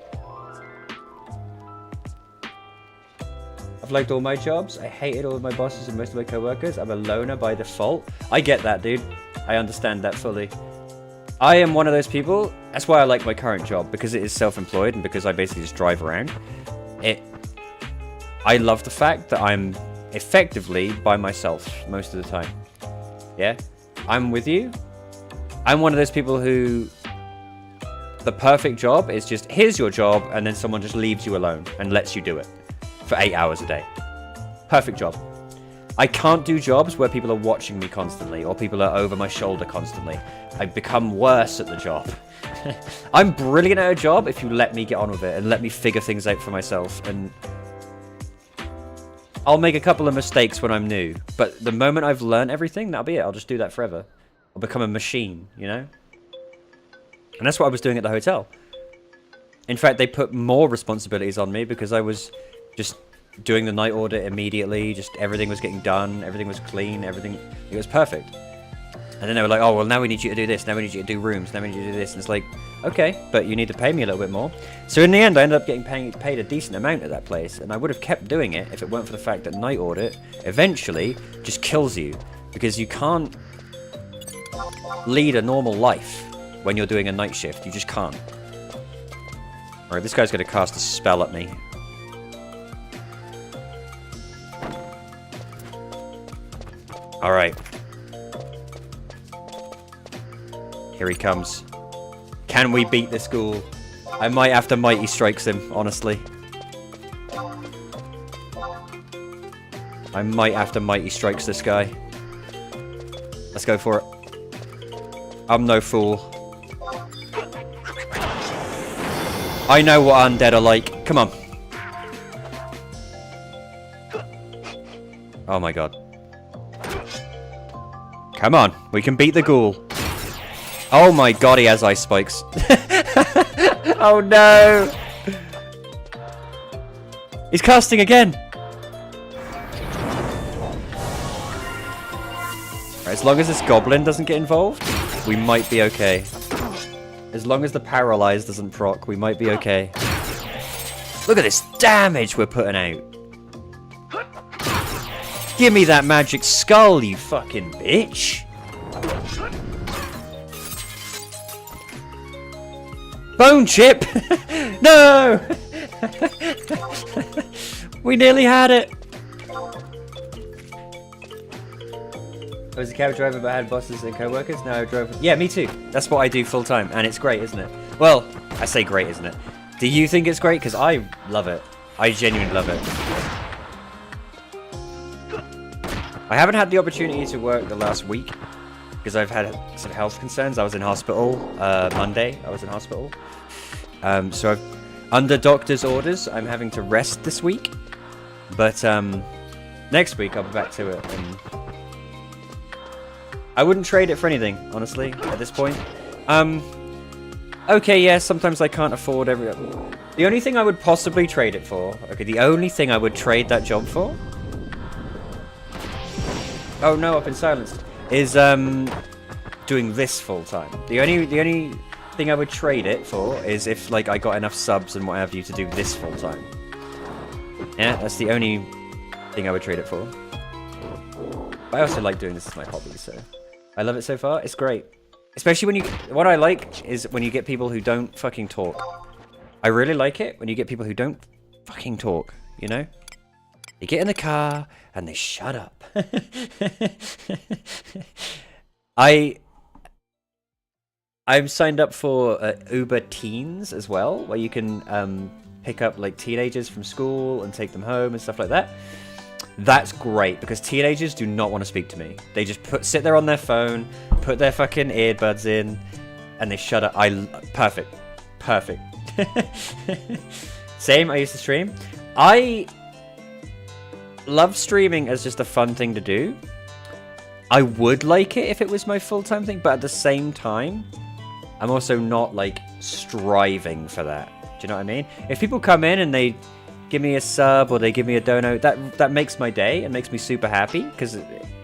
I've liked all my jobs. I hated all of my bosses and most of my co-workers. I'm a loner by default. I get that, dude. I understand that fully. I am one of those people. That's why I like my current job, because it is self-employed and because I basically just drive around. I love the fact that I'm effectively by myself most of the time. Yeah? I'm with you. I'm one of those people who the perfect job is just, here's your job, and then someone just leaves you alone and lets you do it for 8 hours a day. Perfect job. I can't do jobs where people are watching me constantly or people are over my shoulder constantly. I become worse at the job. I'm brilliant at a job if you let me get on with it and let me figure things out for myself. And I'll make a couple of mistakes when I'm new, but the moment I've learned everything, that'll be it. I'll just do that forever. I'll become a machine, you know? And that's what I was doing at the hotel. In fact, they put more responsibilities on me because I was just doing the night audit immediately. Just everything was getting done. Everything was clean. Everything, it was perfect. And then they were like, oh, well, now we need you to do this. Now we need you to do rooms. Now we need you to do this. And it's like, okay, but you need to pay me a little bit more. So in the end, I ended up getting paid a decent amount at that place. And I would have kept doing it if it weren't for the fact that night audit eventually just kills you. Because you can't lead a normal life when you're doing a night shift. You just can't. Alright, this guy's going to cast a spell at me. Alright. Here he comes. Can we beat this ghoul? I might have to Mighty Strikes him, honestly. I might have to Mighty Strikes this guy. Let's go for it. I'm no fool. I know what undead are like. Come on. Oh my god. Come on. We can beat the ghoul. Oh my god, he has ice spikes. Oh no. He's casting again. Right, as long as this goblin doesn't get involved, we might be okay. As long as the paralyze doesn't proc, we might be okay. Look at this damage we're putting out. Give me that magic skull, you fucking bitch. Bone chip! No! We nearly had it. I was a cab driver but I had bosses and co-workers. Now I drove... Yeah, me too. That's what I do full time. And it's great, isn't it? Well, I say great, isn't it? Do you think it's great? Because I love it. I genuinely love it. I haven't had the opportunity to work the last week because I've had some health concerns. I was in hospital Monday. I was in hospital. So under doctor's orders, I'm having to rest this week. But next week I'll be back to it. And I wouldn't trade it for anything, honestly, at this point. Okay, yeah, sometimes I can't afford every... The only thing I would possibly trade it for... Okay, the only thing I would trade that job for... Oh no, I've been silenced. Is doing this full time. The only thing I would trade it for is if like I got enough subs and what have you to do this full time. Yeah, that's the only thing I would trade it for. But I also like doing this as my hobby, so I love it so far. It's great. Especially when you... What I like is when you get people who don't fucking talk. I really like it when you get people who don't fucking talk, you know? They get in the car and they shut up. I'm signed up for Uber Teens as well, where you can pick up like teenagers from school and take them home and stuff like that. That's great because teenagers do not want to speak to me. They just sit there on their phone, put their fucking earbuds in, and they shut up. Perfect. Same, I used to stream. I love streaming as just a fun thing to do. I would like it if it was my full-time thing, but at the same time, I'm also not like striving for that. Do you know what I mean? If people come in and they give me a sub or they give me a dono, that makes my day and makes me super happy because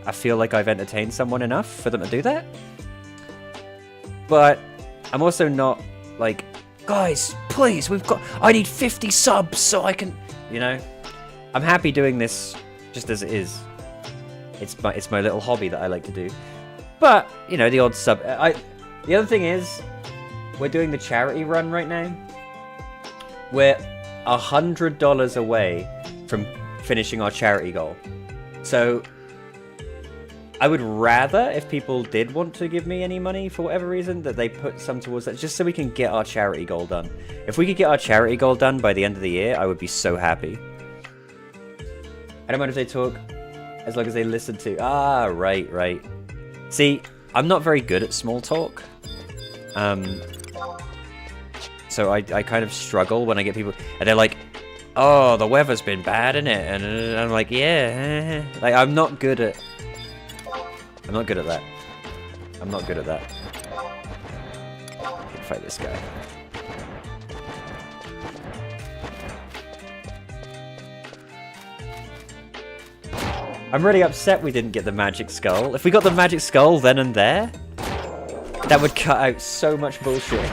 I feel like I've entertained someone enough for them to do that. But I'm also not like, guys, please, I need 50 subs so I can, you know. I'm happy doing this just as it is. It's my little hobby that I like to do. But, you know, the odd sub. The other thing is, we're doing the charity run right now. We're $100 away from finishing our charity goal. So, I would rather, if people did want to give me any money for whatever reason, that they put some towards that, just so we can get our charity goal done. If we could get our charity goal done by the end of the year, I would be so happy. I don't mind if they talk, as long as they listen to... Ah, right. See, I'm not very good at small talk. So I kind of struggle when I get people... And they're like, oh, the weather's been bad, innit? And I'm like, yeah. Like, I'm not good at that. I'm not good at that. I can fight this guy. I'm really upset we didn't get the magic skull. If we got the magic skull then and there, that would cut out so much bullshit.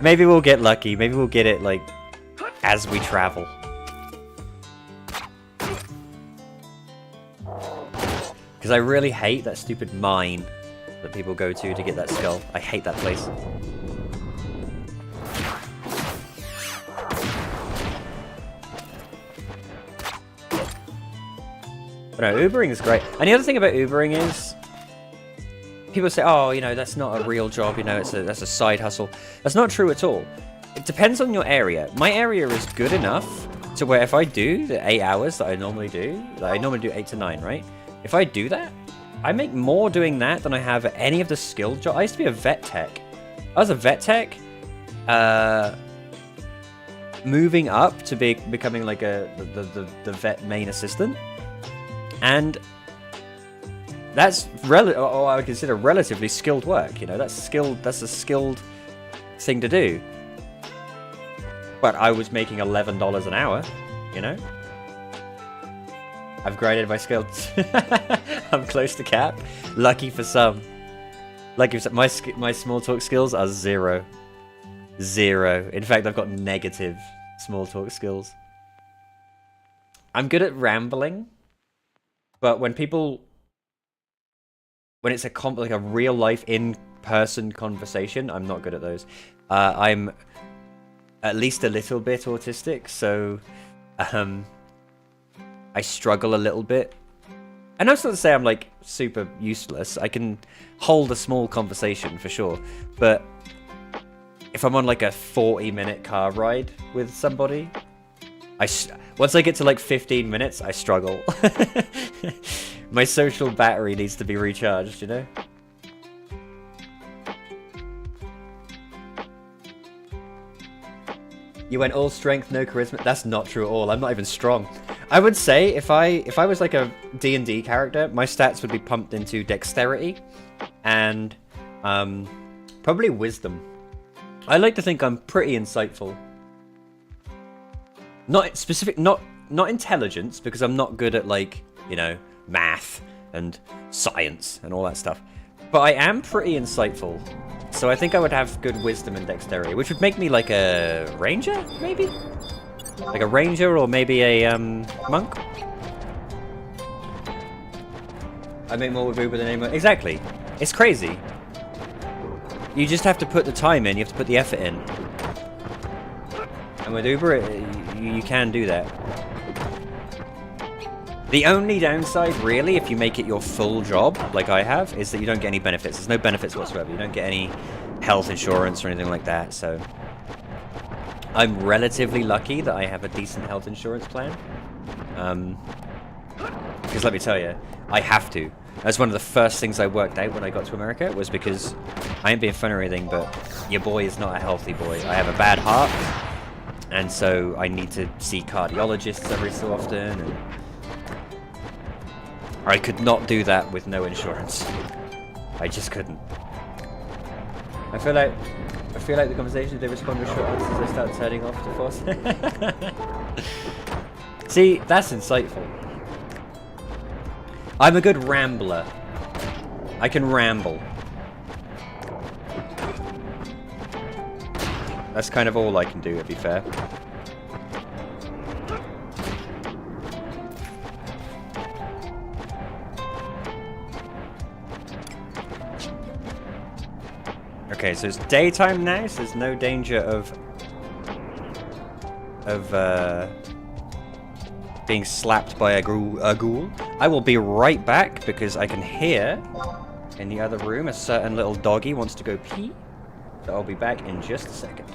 Maybe we'll get lucky. Maybe we'll get it, like, as we travel. Because I really hate that stupid mine that people go to get that skull. I hate that place. But no, Ubering is great. And the other thing about Ubering is, people say, oh, you know, that's not a real job, you know, that's a side hustle. That's not true at all. It depends on your area. My area is good enough to where if I do the 8 hours that I normally do 8 to 9, right? If I do that, I make more doing that than I have at any of the skilled jobs. I used to be a vet tech. I was a vet tech, moving up to becoming like the vet main assistant. And that's I would consider relatively skilled work, you know, that's a skilled thing to do. But I was making $11 an hour, you know. I've graded my skills. I'm close to cap. Lucky for some. My small talk skills are 0. In fact, I've got negative small talk skills. I'm good at rambling. But when it's like a real life in-person conversation, I'm not good at those. I'm at least a little bit autistic, so I struggle a little bit. And that's not to say I'm like super useless. I can hold a small conversation for sure. But if I'm on like a 40-minute car ride with somebody, once I get to like 15 minutes, I struggle. My social battery needs to be recharged, you know? You went all strength, no charisma. That's not true at all. I'm not even strong. I would say if I was like a D&D character, my stats would be pumped into dexterity and probably wisdom. I like to think I'm pretty insightful. Not specific, not intelligence, because I'm not good at, like, you know, math and science and all that stuff. But I am pretty insightful. So I think I would have good wisdom and dexterity, which would make me like a ranger, maybe? Like a ranger or maybe a monk? I make more with Uber than anyone. Exactly. It's crazy. You just have to put the time in, you have to put the effort in. And with Uber, you can do that. The only downside, really, if you make it your full job, like I have, is that you don't get any benefits. There's no benefits whatsoever. You don't get any health insurance or anything like that, so... I'm relatively lucky that I have a decent health insurance plan. Because let me tell you, I have to. That's one of the first things I worked out when I got to America, was because I ain't being funny or anything, but your boy is not a healthy boy. I have a bad heart, and so I need to see cardiologists every so often, and I could not do that with no insurance. I just couldn't. I feel like the conversations they respond with short answers, they start turning off the force. See, that's insightful. I'm a good rambler. I can ramble. That's kind of all I can do, to be fair. Okay, so it's daytime now, so there's no danger of being slapped by a ghoul. I will be right back because I can hear in the other room a certain little doggy wants to go pee. So I'll be back in just a second.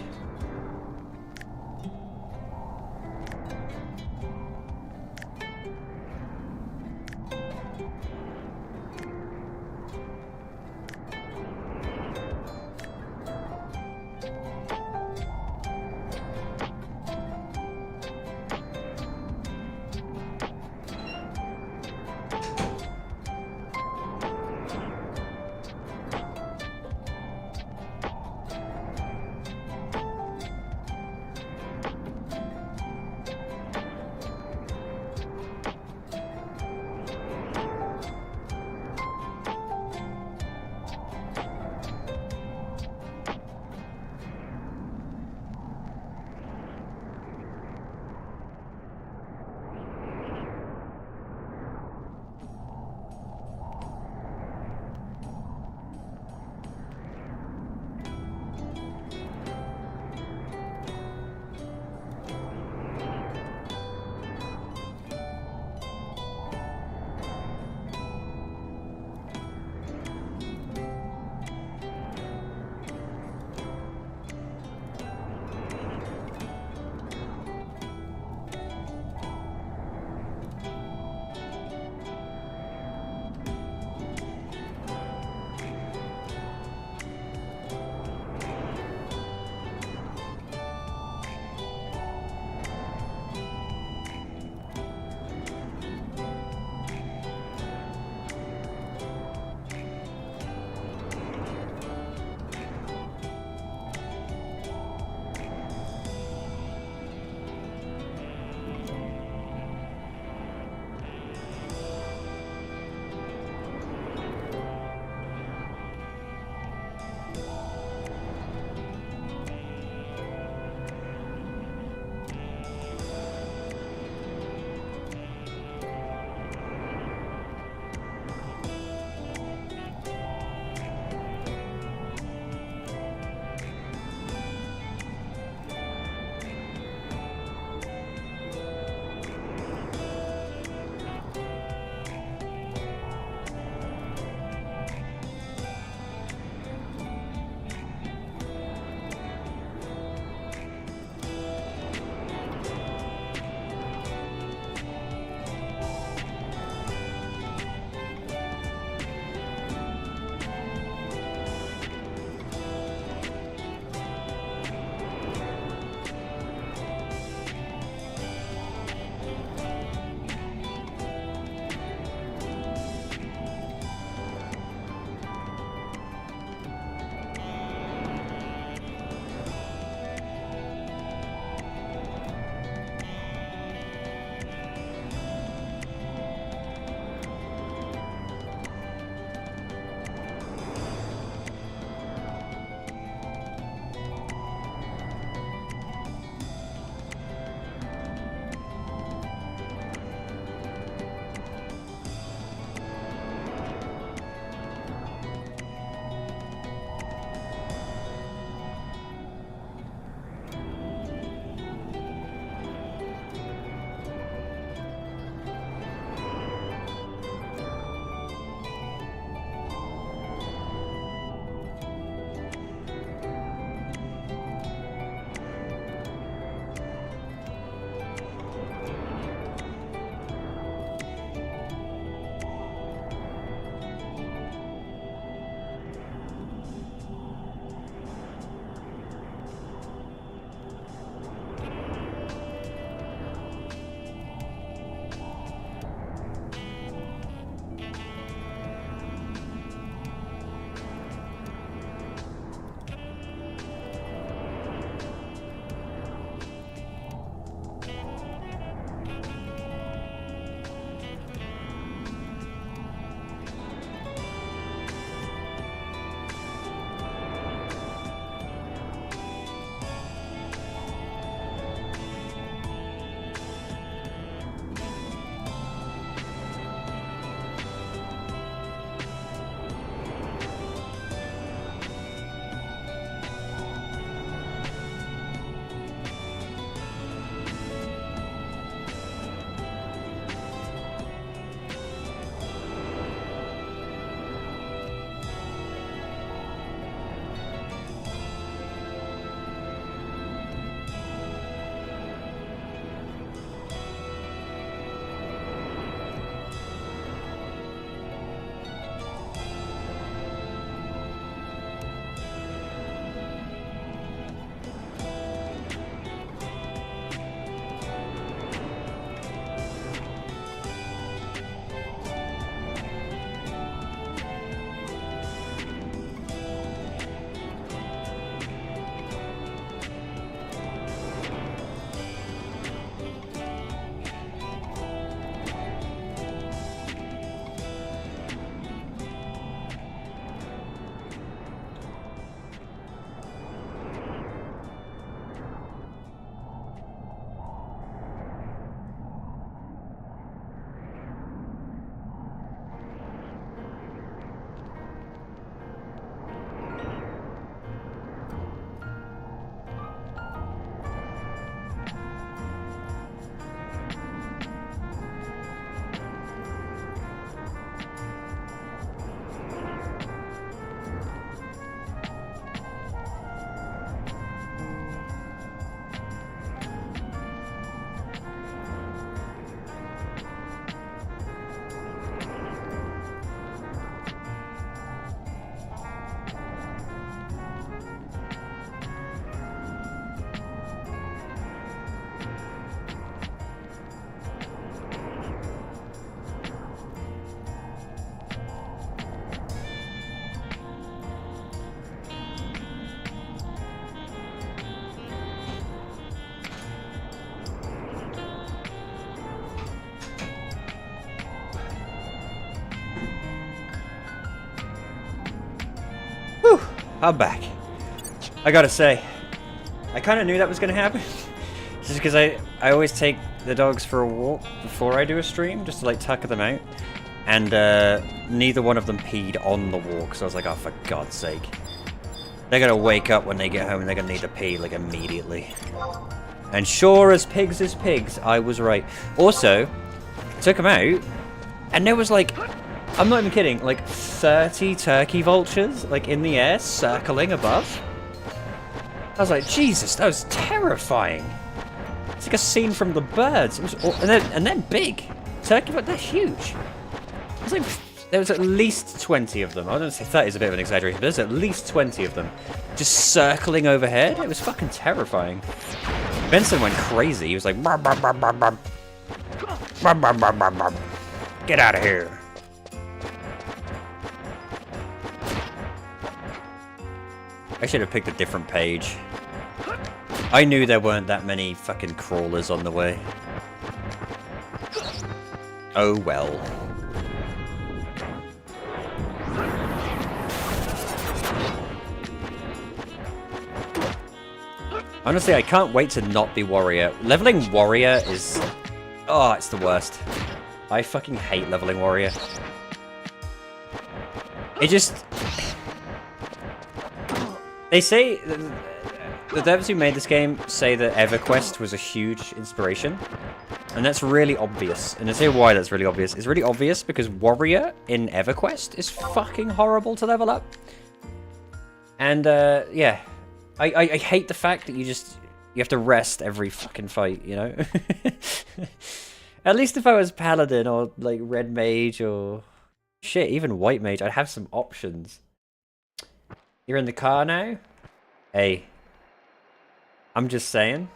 I'm back. I gotta say, I kind of knew that was gonna happen. Just because I always take the dogs for a walk before I do a stream, just to like tuck them out. And neither one of them peed on the walk, so I was like, oh, for God's sake. They're gonna wake up when they get home and they're gonna need to pee like immediately. And sure as pigs, I was right. Also, took them out, and there was like, I'm not even kidding, like 30 turkey vultures like in the air circling above. I was like, Jesus, that was terrifying. It's like a scene from The Birds. It was, and they're big. Turkey, but they're huge. It was like, there was at least 20 of them. I don't say 30 is a bit of an exaggeration, but there's at least 20 of them just circling overhead. It was fucking terrifying. Benson went crazy. He was like, "Bah, bah, bah, bah, bah. Bah, bah, bah, bah, bah. Get out of here." I should have picked a different page. I knew there weren't that many fucking crawlers on the way. Oh well. Honestly, I can't wait to not be warrior. Leveling warrior is... oh, it's the worst. I fucking hate leveling warrior. It just... They say... the devs who made this game say that EverQuest was a huge inspiration. And that's really obvious. And I say why that's really obvious. It's really obvious because warrior in EverQuest is fucking horrible to level up. And, yeah. I hate the fact that you have to rest every fucking fight, you know? At least if I was Paladin or, like, Red Mage or... shit, even White Mage, I'd have some options. You're in the car now? Hey. I'm just saying.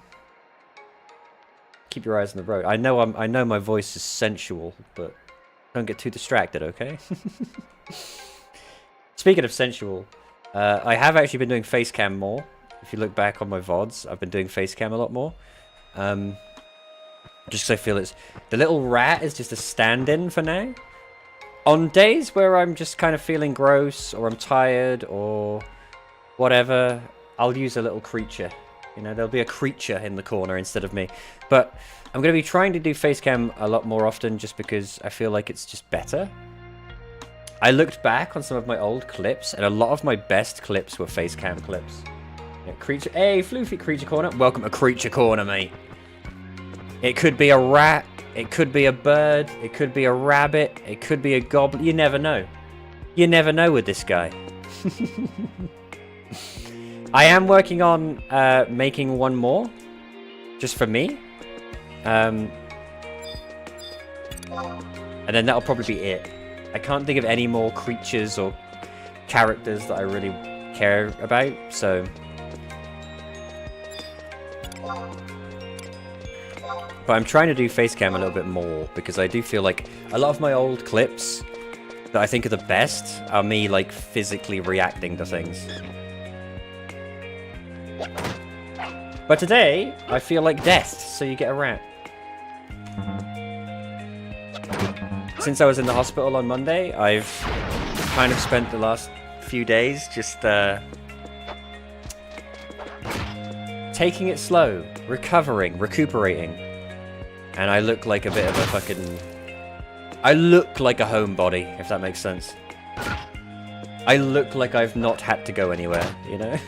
Keep your eyes on the road. I know my voice is sensual, but don't get too distracted, okay? Speaking of sensual, I have actually been doing face cam more. If you look back on my VODs, I've been doing face cam a lot more. Just because I feel it's... the little rat is just a stand-in for now. On days where I'm just kind of feeling gross, or I'm tired, or whatever, I'll use a little creature. You know, there'll be a creature in the corner instead of me. But I'm going to be trying to do face cam a lot more often just because I feel like it's just better. I looked back on some of my old clips, and a lot of my best clips were face cam clips. Yeah, creature. Hey, Floofy Creature Corner. Welcome to Creature Corner, mate. It could be a rat. It could be a bird. It could be a rabbit. It could be a goblin. You never know. You never know with this guy. I am working on making one more. Just for me. And then that'll probably be it. I can't think of any more creatures or characters that I really care about, so... But I'm trying to do face cam a little bit more, because I do feel like a lot of my old clips that I think are the best are me, like, physically reacting to things. But today, I feel like death, so you get a rat. Since I was in the hospital on Monday, I've kind of spent the last few days just taking it slow, recuperating. And I look like a bit of a fucking... I look like a homebody, if that makes sense. I look like I've not had to go anywhere, you know?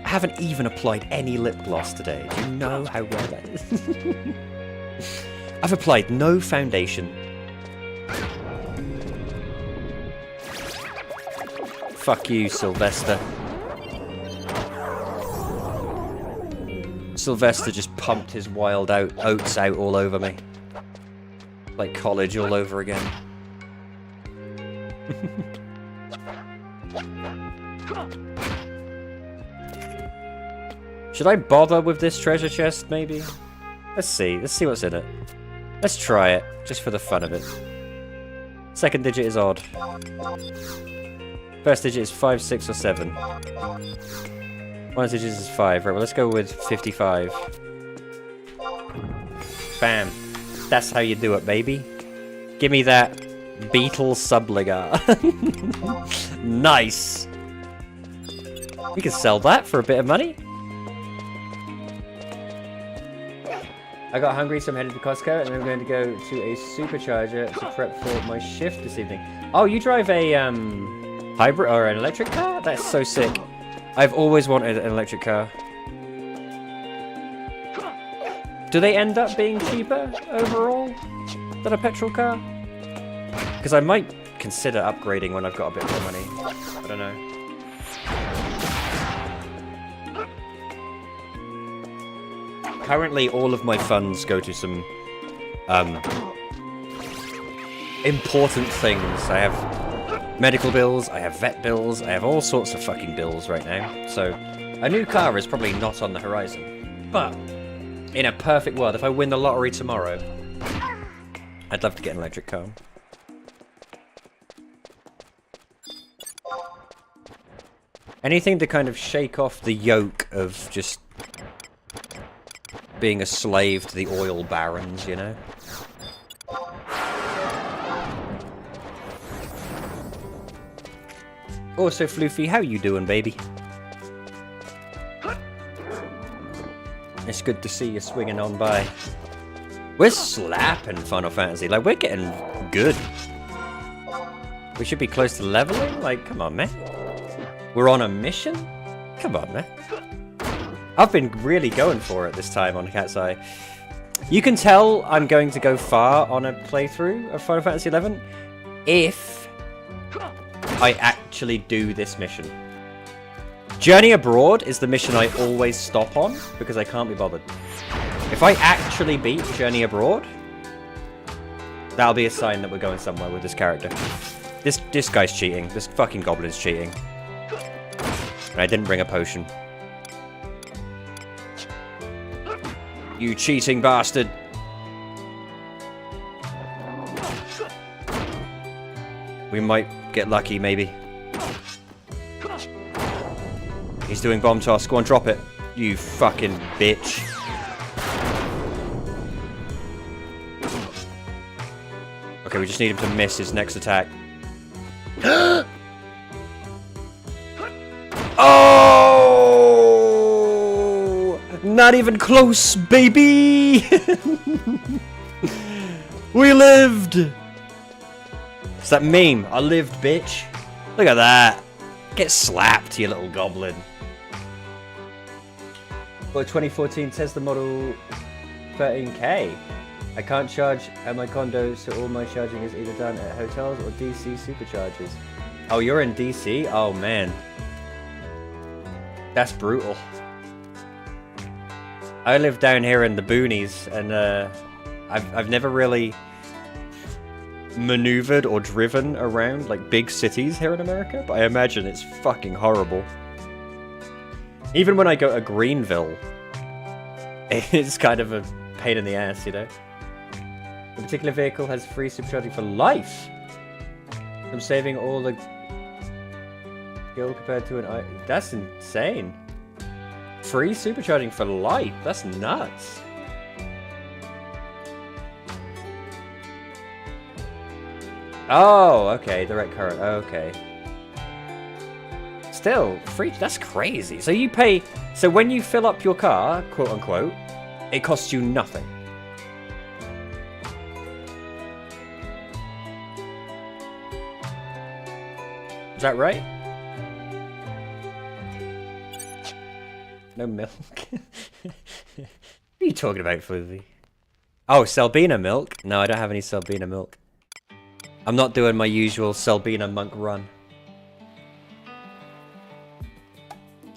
I haven't even applied any lip gloss today. Do you know how rare that is? I've applied no foundation. Fuck you, Sylvester. Sylvester just pumped his wild oats out all over me. Like college all over again. Should I bother with this treasure chest, maybe? Let's see what's in it. Let's try it, just for the fun of it. Second digit is odd. First digit is 5, 6, or 7. One digit is 5. Right, well, let's go with 55. Bam. That's how you do it, baby. Give me that Beetle Subligar. Nice. We can sell that for a bit of money. I got hungry, so I'm headed to Costco, and I'm going to go to a supercharger to prep for my shift this evening. Oh, you drive a hybrid or an electric car? That's so sick. I've always wanted an electric car. Do they end up being cheaper overall than a petrol car? Because I might consider upgrading when I've got a bit more money. I don't know. Currently, all of my funds go to some important things. I have medical bills, I have vet bills, I have all sorts of fucking bills right now. So, a new car is probably not on the horizon. But, in a perfect world, if I win the lottery tomorrow, I'd love to get an electric car. Anything to kind of shake off the yoke of just being a slave to the oil barons, you know? Also, Floofy, how you doing, baby? It's good to see you swinging on by. We're slapping Final Fantasy. Like, we're getting good. We should be close to leveling? Like, come on, man. We're on a mission? Come on, man. I've been really going for it this time on Cat's Eye. You can tell I'm going to go far on a playthrough of Final Fantasy XI if I actually do this mission. Journey Abroad is the mission I always stop on because I can't be bothered. If I actually beat Journey Abroad, that'll be a sign that we're going somewhere with this character. This guy's cheating. This fucking goblin's cheating. And I didn't bring a potion. You cheating bastard. We might get lucky, maybe. He's doing bomb toss. Go on, drop it. You fucking bitch. Okay, we just need him to miss his next attack. Oh! Not even close, baby! We lived! It's that meme. I lived, bitch. Look at that. Get slapped, you little goblin. Well, 2014 Tesla Model 13K. I can't charge at my condo, so all my charging is either done at hotels or DC superchargers. Oh, you're in DC? Oh, man. That's brutal. I live down here in the boonies, and I've never really maneuvered or driven around like big cities here in America, but I imagine it's fucking horrible. Even when I go to Greenville, it's kind of a pain in the ass, you know? A particular vehicle has free supercharging for life. I'm saving all the skill compared to an... That's insane. Free supercharging for life? That's nuts. Oh, okay. Direct current. Okay. Still, free... That's crazy. So you pay... So when you fill up your car, quote unquote, it costs you nothing. Is that right? No milk. What are you talking about, Floofy? Oh, Selbina milk? No, I don't have any Selbina milk. I'm not doing my usual Selbina monk run.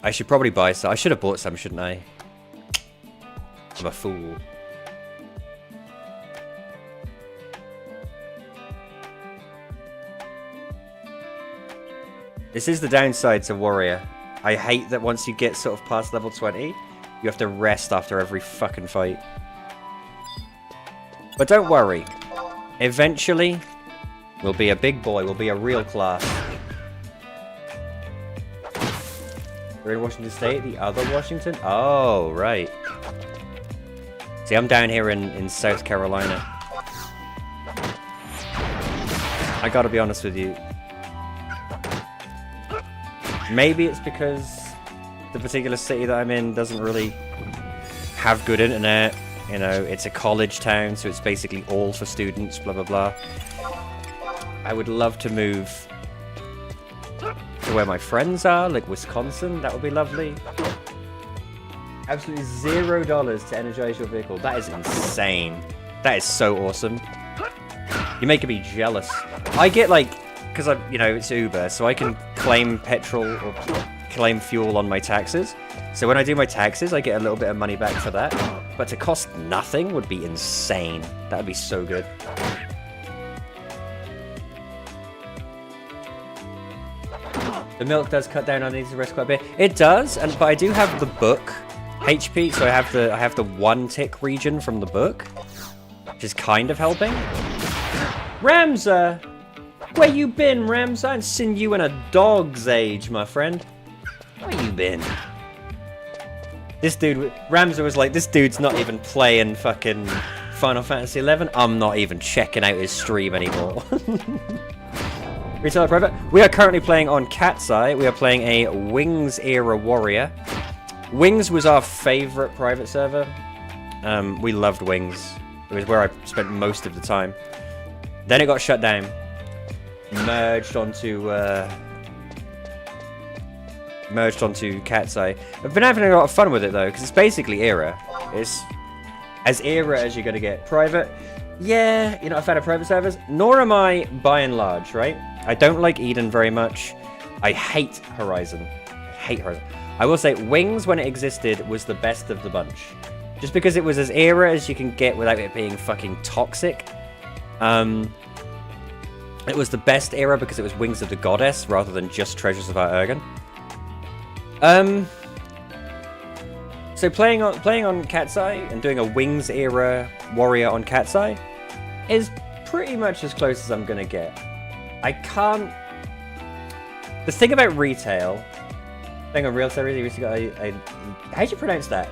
I should probably buy some. I should have bought some, shouldn't I? I'm a fool. This is the downside to Warrior. I hate that once you get sort of past level 20, you have to rest after every fucking fight. But don't worry. Eventually, we'll be a big boy. We'll be a real class. We're in Washington State, the other Washington? Oh, right. See, I'm down here in South Carolina. I gotta be honest with you. Maybe it's because the particular city that I'm in doesn't really have good internet. You know, it's a college town, so it's basically all for students, blah, blah, blah. I would love to move to where my friends are, like Wisconsin. That would be lovely. Absolutely $0 to energize your vehicle. That is insane. That is so awesome. You're making me jealous. I get like, because you know, it's Uber, so I can claim petrol or claim fuel on my taxes. So when I do my taxes, I get a little bit of money back for that. But to cost nothing would be insane. That would be so good. The milk does cut down on needs to rest quite a bit. It does, but I do have the book HP, so I have the 1 tick region from the book, which is kind of helping. Ramza! Where you been, Ramza? I ain't seen you in a dog's age, my friend. Where you been? This dude, Ramza was like, this dude's not even playing fucking Final Fantasy XI. I'm not even checking out his stream anymore. Retail private. We are currently playing on Cat's Eye. We are playing a Wings era warrior. Wings was our favorite private server. We loved Wings. It was where I spent most of the time. Then it got shut down. Merged onto Cat's Eye. I've been having a lot of fun with it though, because it's basically era. It's as era as you're gonna get. Private, yeah, you're not a fan of private servers. Nor am I, by and large, right? I don't like Eden very much. I hate Horizon. I will say Wings, when it existed, was the best of the bunch. Just because it was as era as you can get without it being fucking toxic. It was the best era because it was Wings of the Goddess rather than just Treasures of Our Ergen. So playing on Cat's Eye and doing a Wings era warrior on Cat's Eye is pretty much as close as I'm gonna get. I can't. The thing about retail, playing on real series, you got a how do you pronounce that?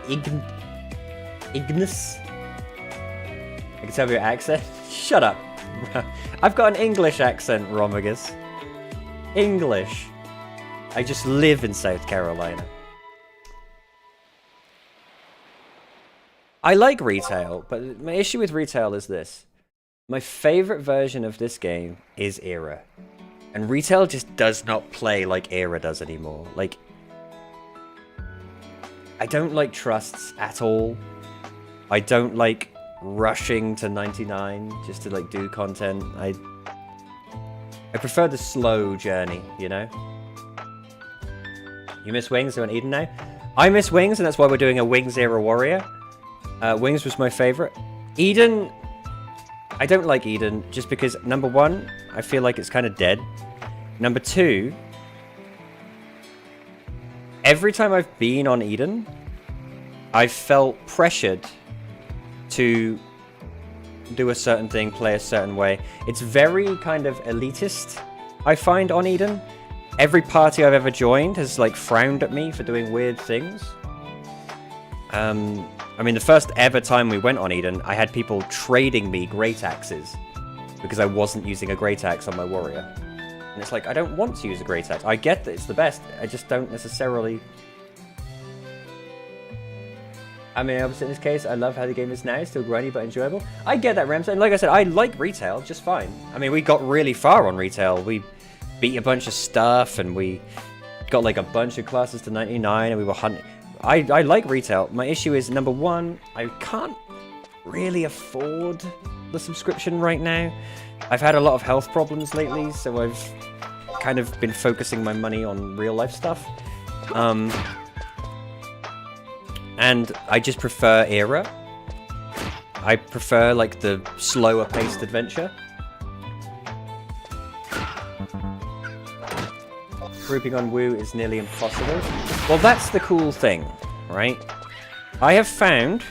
Ignis. I can tell your accent. Shut up. I've got an English accent, Romagus. English. I just live in South Carolina. I like retail, but my issue with retail is this. My favorite version of this game is era. And retail just does not play like era does anymore. Like, I don't like trusts at all. I don't like rushing to 99 just to like do content. I prefer the slow journey, you know? You miss Wings, so in Eden now? I miss Wings, and that's why we're doing a Wings era warrior. Wings was my favorite. Eden, I don't like Eden just because, number one, I feel like it's kind of dead. Number two, every time I've been on Eden, I've felt pressured to do a certain thing, play a certain way. It's very kind of elitist, I find, on Eden. Every party I've ever joined has like frowned at me for doing weird things. I mean, the first ever time we went on Eden, I had people trading me great axes because I wasn't using a great axe on my warrior. And it's like, I don't want to use a great axe. I get that it's the best. I just don't necessarily... I mean, obviously in this case, I love how the game is now. It's still grindy but enjoyable. I get that, Ramsay. And like I said, I like retail just fine. I mean, we got really far on retail. We beat a bunch of stuff and we got like a bunch of classes to 99 and we were hunting. I like retail. My issue is, number one, I can't really afford the subscription right now. I've had a lot of health problems lately, so I've kind of been focusing my money on real life stuff. And I just prefer era. I prefer like the slower paced adventure. Grouping on Woo is nearly impossible. Well, that's the cool thing, right? I have found,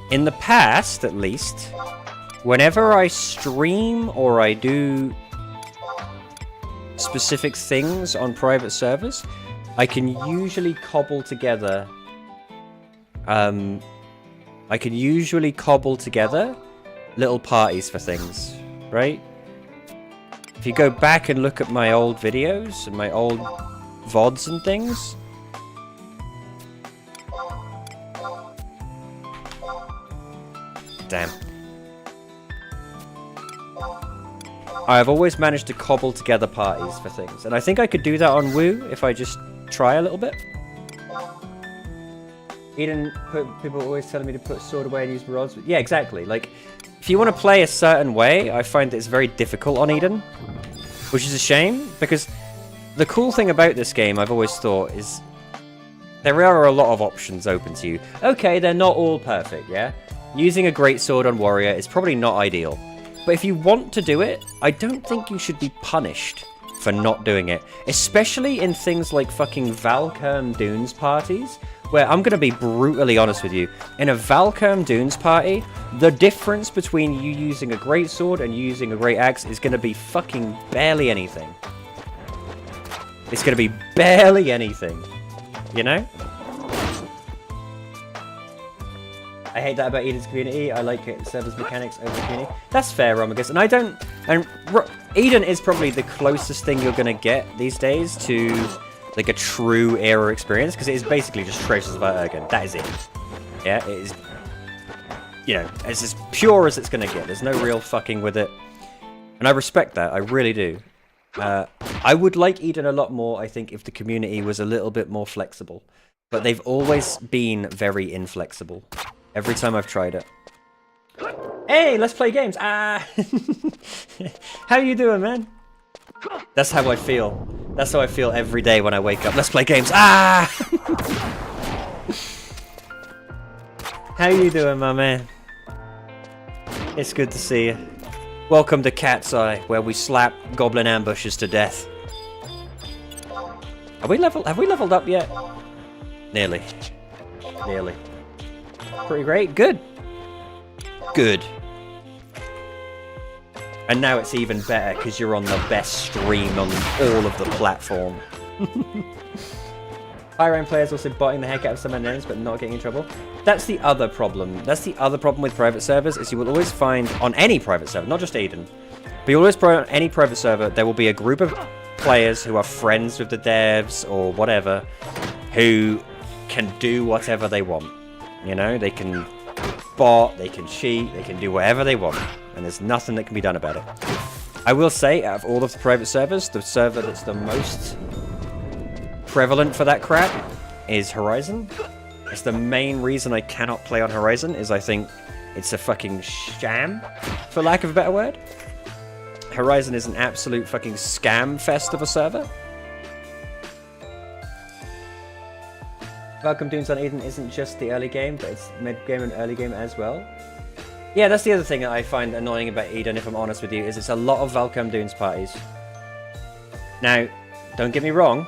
in the past at least, whenever I stream or I do specific things on private servers, I can usually cobble together little parties for things, right? If you go back and look at my old videos and my old VODs and things... Damn. I've always managed to cobble together parties for things. And I think I could do that on Woo if I just try a little bit. People are always telling me to put sword away and use rods. Yeah, exactly. Like, if you want to play a certain way, I find it's very difficult on Eden. Which is a shame, because the cool thing about this game, I've always thought, is there are a lot of options open to you. Okay, they're not all perfect, yeah? Using a greatsword on warrior is probably not ideal. But if you want to do it, I don't think you should be punished for not doing it. Especially in things like fucking Valkurm Dunes parties, where I'm going to be brutally honest with you. In a Valkurm Dunes party, the difference between you using a greatsword and you using a great axe is going to be fucking barely anything. It's going to be barely anything. You know? I hate that about Eden's community. I like it servers mechanics over the community. That's fair, Romagus. And I don't... And Eden is probably the closest thing you're going to get these days to like a true era experience, because it is basically just Treasures of Ergen. That is it. Yeah, it is... You know, it's as pure as it's going to get. There's no real fucking with it. And I respect that. I really do. I would like Eden a lot more, I think, if the community was a little bit more flexible. But they've always been very inflexible. Every time I've tried it. Hey, let's play games. Ah! How you doing, man? That's how I feel. That's how I feel every day when I wake up. Let's play games. Ah! How you doing, my man? It's good to see you. Welcome to Cat's Eye, where we slap goblin ambushes to death. Have we leveled up yet? Nearly. Nearly. Pretty great. Good. Good. And now it's even better because you're on the best stream on all of the platform. High rank players also botting the heck out of some names but not getting in trouble. That's the other problem. That's the other problem with private servers, is you will always find on any private server, not just Eden, but you'll always find on any private server there will be a group of players who are friends with the devs or whatever, who can do whatever they want. You know, they can bot, they can cheat, they can do whatever they want, and there's nothing that can be done about it. I will say, out of all of the private servers, the server that's the most prevalent for that crap is Horizon. It's the main reason I cannot play on Horizon, is I think it's a fucking sham, for lack of a better word. Horizon is an absolute fucking scam fest of a server. Welcome Dunes on Eden isn't just the early game, but it's mid-game and early game as well. Yeah, that's the other thing that I find annoying about Eden, if I'm honest with you, is it's a lot of Valkurm Dunes parties. Now, don't get me wrong,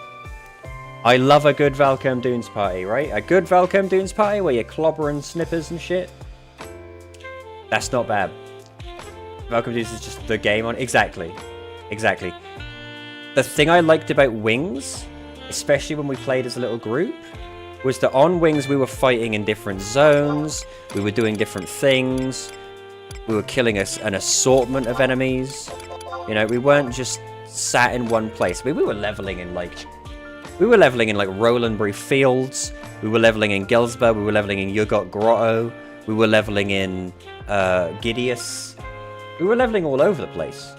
I love a good Valkurm Dunes party, right? A good Valkurm Dunes party where you're clobbering snippers and shit. That's not bad. Valkurm Dunes is just the game on... Exactly. Exactly. The thing I liked about Wings, especially when we played as a little group, was that on Wings we were fighting in different zones, we were doing different things, we were killing an assortment of enemies. You know, we weren't just sat in one place. I mean, we were leveling in like Rolandbury Fields, we were leveling in Gelsberg, we were leveling in Yugot Grotto, we were leveling in Gideus. We were leveling all over the place.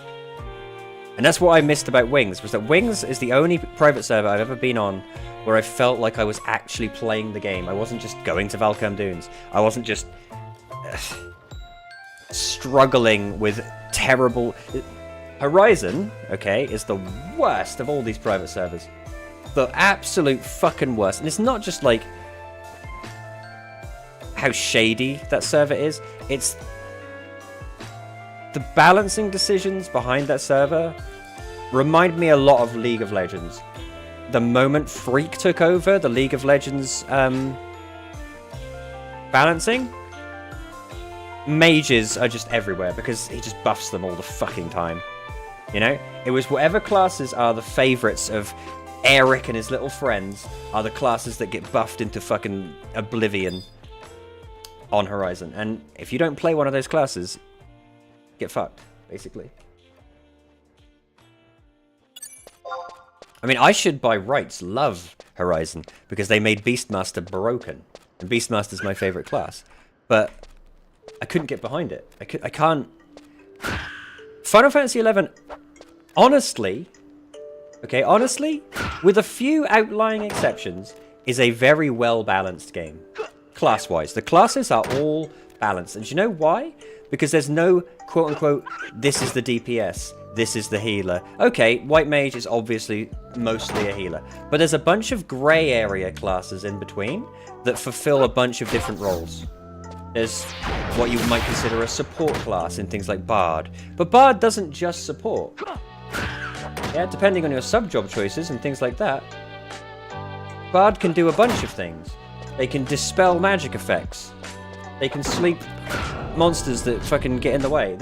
And that's what I missed about Wings, was that Wings is the only private server I've ever been on where I felt like I was actually playing the game. I wasn't just going to Valkurm Dunes. I wasn't just struggling with terrible... Horizon, okay, is the worst of all these private servers. The absolute fucking worst. And it's not just like how shady that server is. It's the balancing decisions behind that server remind me a lot of League of Legends. The moment Freak took over the League of Legends balancing, mages are just everywhere because he just buffs them all the fucking time. You know? It was whatever classes are the favourites of Eric and his little friends are the classes that get buffed into fucking oblivion on Horizon. And if you don't play one of those classes, get fucked, basically. I mean, I should by rights love Horizon because they made Beastmaster broken. And Beastmaster's my favorite class. But I couldn't get behind it. I can't... Final Fantasy XI, honestly, okay, honestly, with a few outlying exceptions, is a very well-balanced game. Class-wise. The classes are all balanced. And do you know why? Because there's no, quote-unquote, this is the DPS, this is the healer. Okay, White Mage is obviously mostly a healer. But there's a bunch of grey area classes in between that fulfill a bunch of different roles. There's what you might consider a support class in things like Bard. But Bard doesn't just support. Yeah, depending on your sub-job choices and things like that. Bard can do a bunch of things. They can dispel magic effects. They can sleep monsters that fucking get in the way.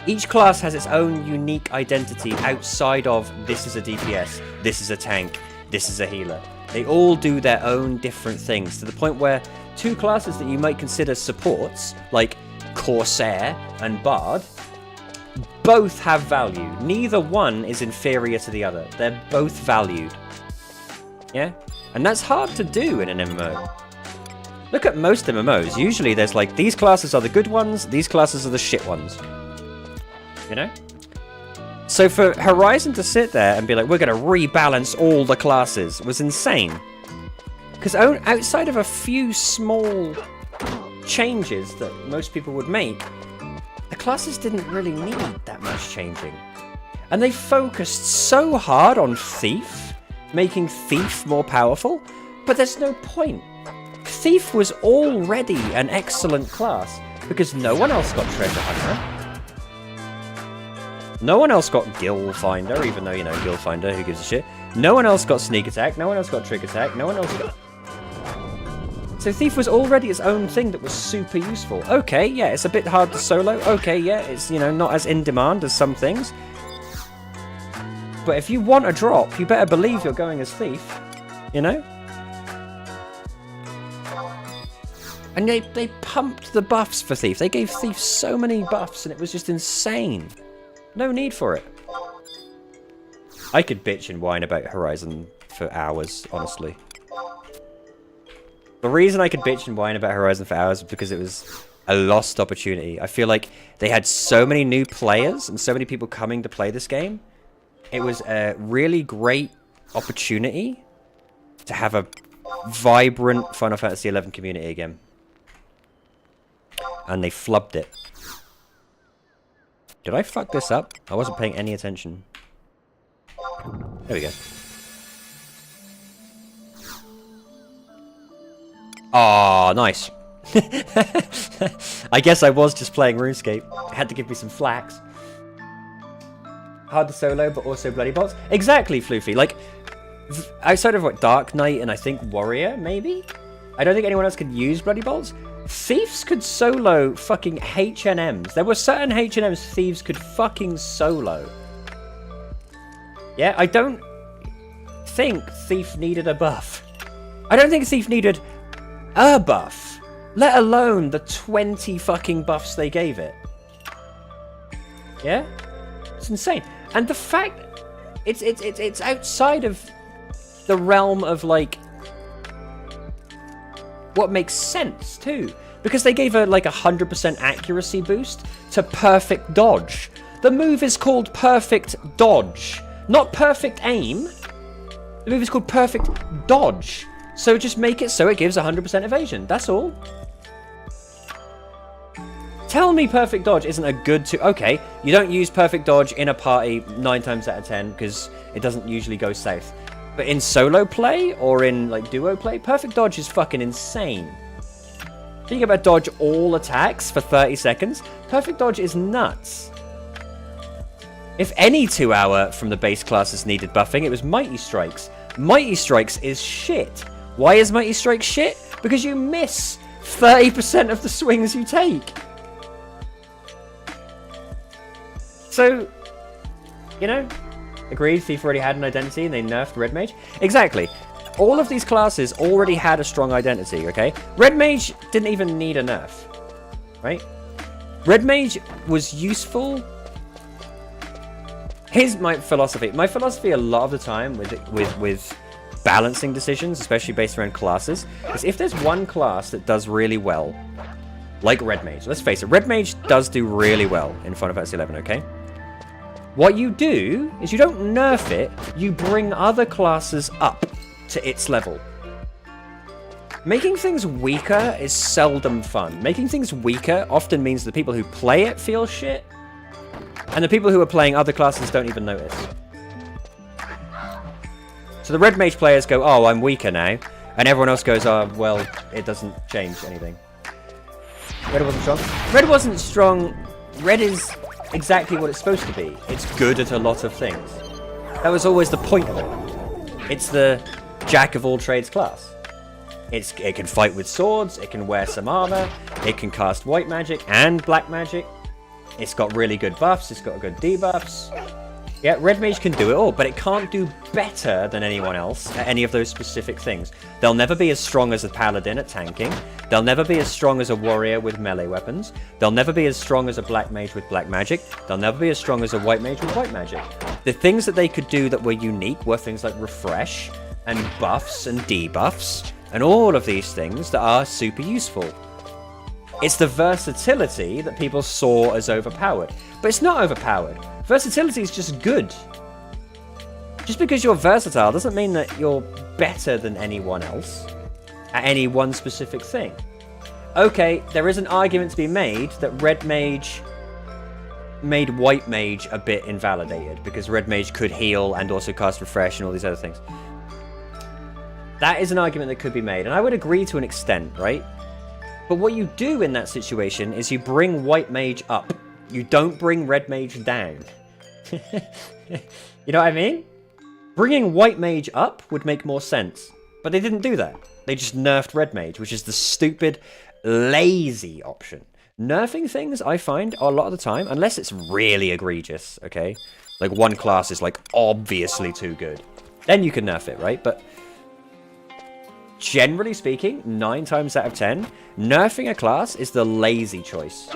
Each class has its own unique identity outside of this is a DPS, this is a tank, this is a healer. They all do their own different things, to the point where two classes that you might consider supports, like Corsair and Bard, both have value. Neither one is inferior to the other. They're both valued. Yeah? And that's hard to do in an MMO. Look at most MMOs. Usually there's like, these classes are the good ones, these classes are the shit ones. You know? So for Horizon to sit there and be like, we're going to rebalance all the classes was insane. Because outside of a few small changes that most people would make, the classes didn't really need that much changing. And they focused so hard on Thief, making Thief more powerful, but there's no point. Thief was already an excellent class, because no one else got Treasure Hunter. No one else got Gill Finder, even though, you know, Gill Finder, who gives a shit? No one else got Sneak Attack, no one else got Trick Attack, no one else got... So Thief was already its own thing that was super useful. Okay, yeah, it's a bit hard to solo. Okay, yeah, it's, you know, not as in demand as some things. But if you want a drop, you better believe you're going as Thief. You know? And they pumped the buffs for Thief. They gave Thief so many buffs and it was just insane. No need for it. I could bitch and whine about Horizon for hours, honestly. The reason I could bitch and whine about Horizon for hours is because it was a lost opportunity. I feel like they had so many new players and so many people coming to play this game. It was a really great opportunity to have a vibrant Final Fantasy XI community again. And they flubbed it. Did I fuck this up? I wasn't paying any attention. There we go. Oh, nice. I guess I was just playing RuneScape. It had to give me some flax. Hard to solo, but also bloody bots. Exactly, Floofy. Like, outside of what, Dark Knight and I think Warrior, maybe? I don't think anyone else could use bloody bolts. Thieves could solo fucking H&Ms. There were certain H&Ms Thieves could fucking solo. Yeah, I don't think Thief needed a buff. I don't think Thief needed a buff. Let alone the 20 fucking buffs they gave it. Yeah? It's insane. And the fact it's outside of the realm of like what makes sense too, because they gave her like 100% accuracy boost to perfect dodge. The move is called perfect dodge, not perfect aim. The move is called perfect dodge. So just make it so it gives 100% evasion. That's all. Tell me perfect dodge isn't a good to... Okay, you don't use perfect dodge in a party 9 times out of 10 because it doesn't usually go south. But in solo play or in like duo play, perfect dodge is fucking insane. Think about dodge all attacks for 30 seconds. Perfect dodge is nuts. If any 2-hour from the base classes needed buffing, it was Mighty Strikes. Mighty Strikes is shit. Why is Mighty Strikes shit? Because you miss 30% of the swings you take. So, you know, agreed, Thief already had an identity and they nerfed Red Mage. Exactly. All of these classes already had a strong identity, okay? Red Mage didn't even need a nerf, right? Red Mage was useful Here's my philosophy. My philosophy a lot of the time with balancing decisions, especially based around classes, is if there's one class that does really well, like Red Mage. Let's face it, Red Mage does do really well in Final Fantasy XI, okay? What you do is you don't nerf it, you bring other classes up to its level. Making things weaker is seldom fun. Making things weaker often means the people who play it feel shit, and the people who are playing other classes don't even notice. So the Red Mage players go, oh, I'm weaker now, and everyone else goes, oh, well, it doesn't change anything. Red wasn't strong. Red wasn't strong. Red is exactly what it's supposed to be. It's good at a lot of things. That was always the point of it. It's the jack of all trades class. It can fight with swords, it can wear some armor, it can cast white magic and black magic. It's got really good buffs, it's got good debuffs. Yeah, Red Mage can do it all, but it can't do better than anyone else at any of those specific things. They'll never be as strong as a paladin at tanking. They'll never be as strong as a warrior with melee weapons. They'll never be as strong as a black mage with black magic. They'll never be as strong as a white mage with white magic. The things that they could do that were unique were things like refresh and buffs and debuffs and all of these things that are super useful. It's the versatility that people saw as overpowered. But it's not overpowered. Versatility is just good. Just because you're versatile doesn't mean that you're better than anyone else at any one specific thing. Okay, there is an argument to be made that Red Mage made White Mage a bit invalidated because Red Mage could heal and also cast Refresh and all these other things. That is an argument that could be made, and I would agree to an extent, right? But what you do in that situation is you bring White Mage up. You don't bring Red Mage down. You know what I mean? Bringing White Mage up would make more sense. But they didn't do that. They just nerfed Red Mage, which is the stupid, lazy option. Nerfing things, I find, a lot of the time, unless it's really egregious, okay? Like one class is like obviously too good. Then you can nerf it, right? But generally speaking, 9 times out of 10, nerfing a class is the lazy choice.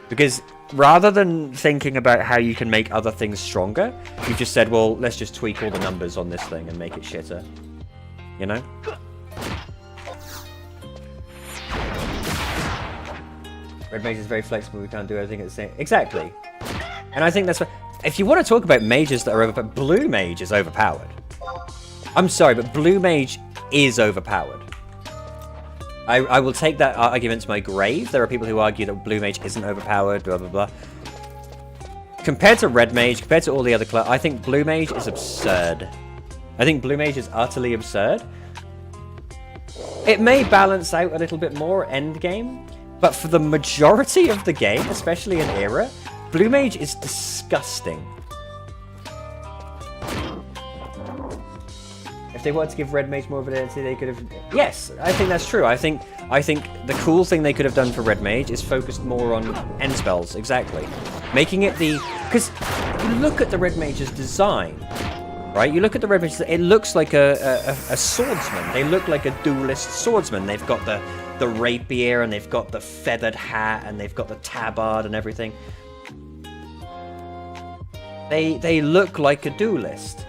Because rather than thinking about how you can make other things stronger, you've just said, well, let's just tweak all the numbers on this thing and make it shitter. You know? Red Mage is very flexible, we can't do everything at the same... Exactly. And I think that's what... If you want to talk about mages that are overpowered, Blue Mage is overpowered. I'm sorry, but Blue Mage is overpowered. I will take that argument to my grave. There are people who argue that Blue Mage isn't overpowered, blah, blah, blah. Compared to Red Mage, compared to all the other classes, I think Blue Mage is absurd. I think Blue Mage is utterly absurd. It may balance out a little bit more endgame, but for the majority of the game, especially in Era, Blue Mage is disgusting. If they wanted to give Red Mage more validity, they could have... Yes, I think that's true. I think the cool thing they could have done for Red Mage is focused more on end spells, exactly. Making it the... Because you look at the Red Mage's design, right? You look at the Red Mage, it looks like a swordsman. They look like a duelist swordsman. They've got the rapier, and they've got the feathered hat, and they've got the tabard and everything. They look like a duelist.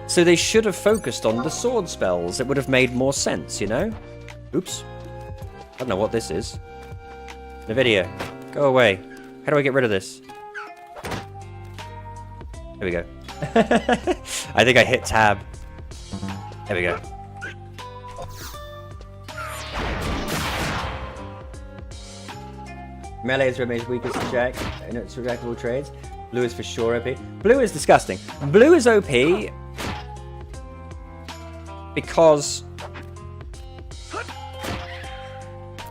So they should have focused on the sword spells. It would have made more sense, you know? Oops. I don't know what this is. NVIDIA, go away. How do I get rid of this? There we go. I think I hit tab. There we go. Melee is Red Mage's weakest attack, and it's for jack of all trades. Blue is for sure OP. Blue is disgusting. Blue is OP because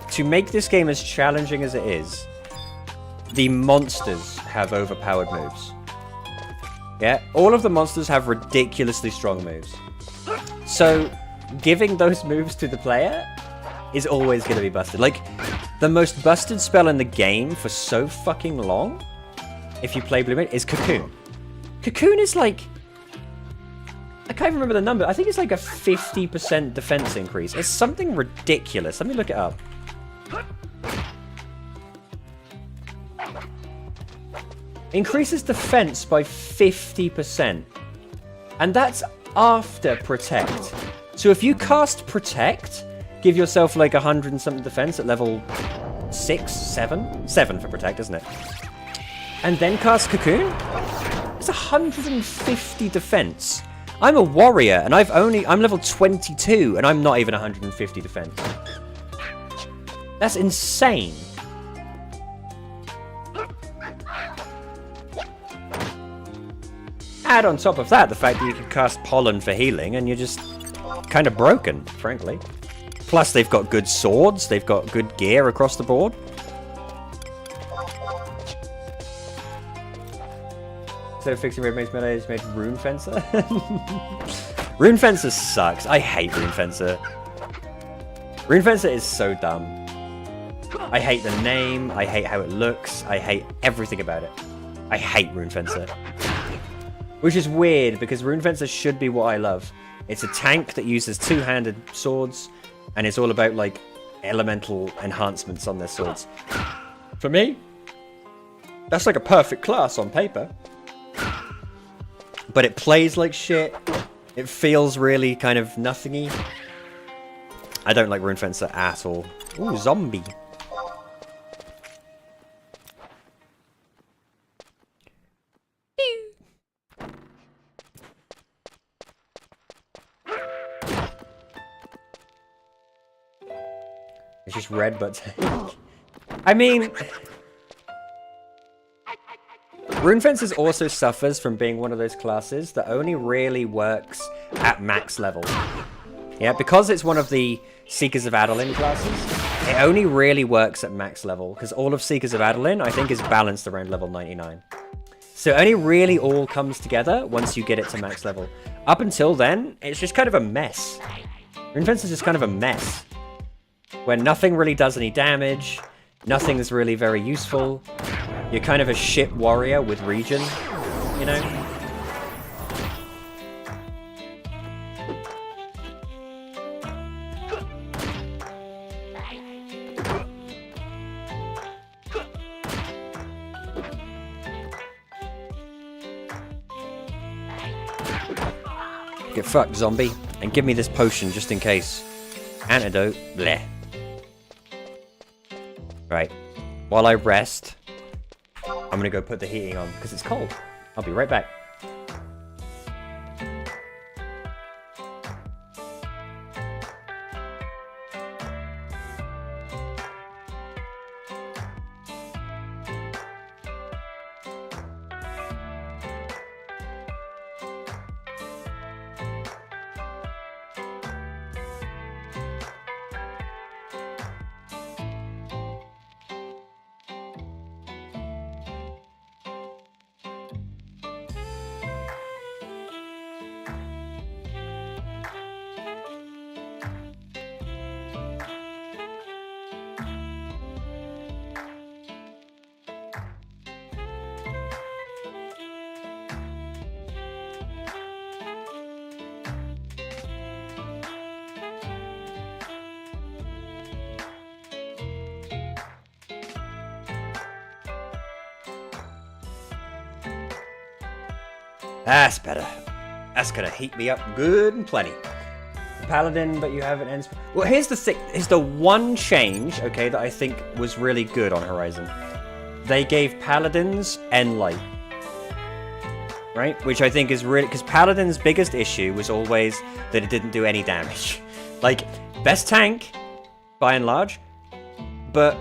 to make this game as challenging as it is, the monsters have overpowered moves. Yeah, all of the monsters have ridiculously strong moves. So giving those moves to the player is always going to be busted. Like, the most busted spell in the game for so fucking long, if you play Blue Mage, is Cocoon. Cocoon is like... I can't remember the number. I think it's like a 50% defense increase. It's something ridiculous. Let me look it up. Increases defense by 50%. And that's after Protect. So if you cast Protect, give yourself like 100 and something defense at level 6, 7? 7 for Protect, isn't it? And then cast Cocoon? It's 150 defense. I'm a warrior, and I'm level 22, and I'm not even 150 defense. That's insane. Add on top of that the fact that you can cast Pollen for healing, and you're just kind of broken, frankly. Plus, they've got good swords, they've got good gear across the board. Instead of fixing Red Mage's melee, it's made Rune Fencer. Rune Fencer sucks. I hate Rune Fencer. Rune Fencer is so dumb. I hate the name, I hate how it looks, I hate everything about it. I hate Rune Fencer. Which is weird, because Rune Fencer should be what I love. It's a tank that uses two-handed swords, and it's all about, like, elemental enhancements on their swords. For me, that's like a perfect class on paper. But it plays like shit. It feels really kind of nothingy. I don't like Rune Fencer at all. Ooh, zombie. It's just red, but I mean, Rune Fencer also suffers from being one of those classes that only really works at max level. Yeah, because it's one of the Seekers of Adolin classes, it only really works at max level, because all of Seekers of Adolin, I think, is balanced around level 99. So it only really all comes together once you get it to max level. Up until then, it's just kind of a mess. Rune Fencer is just kind of a mess, where nothing really does any damage, nothing is really very useful. You're kind of a shit warrior with regen, you know? Get fucked, zombie, and give me this potion just in case. Antidote, bleh. Right, while I rest, I'm gonna go put the heating on, because it's cold. I'll be right back. That's better. That's gonna heat me up good and plenty. Paladin, but you have an end spell. Well, here's the thing. Here's the one change, okay, that I think was really good on Horizon. They gave Paladins end light. Right? Which I think is really... Because Paladin's biggest issue was always that it didn't do any damage. Like, best tank, by and large. But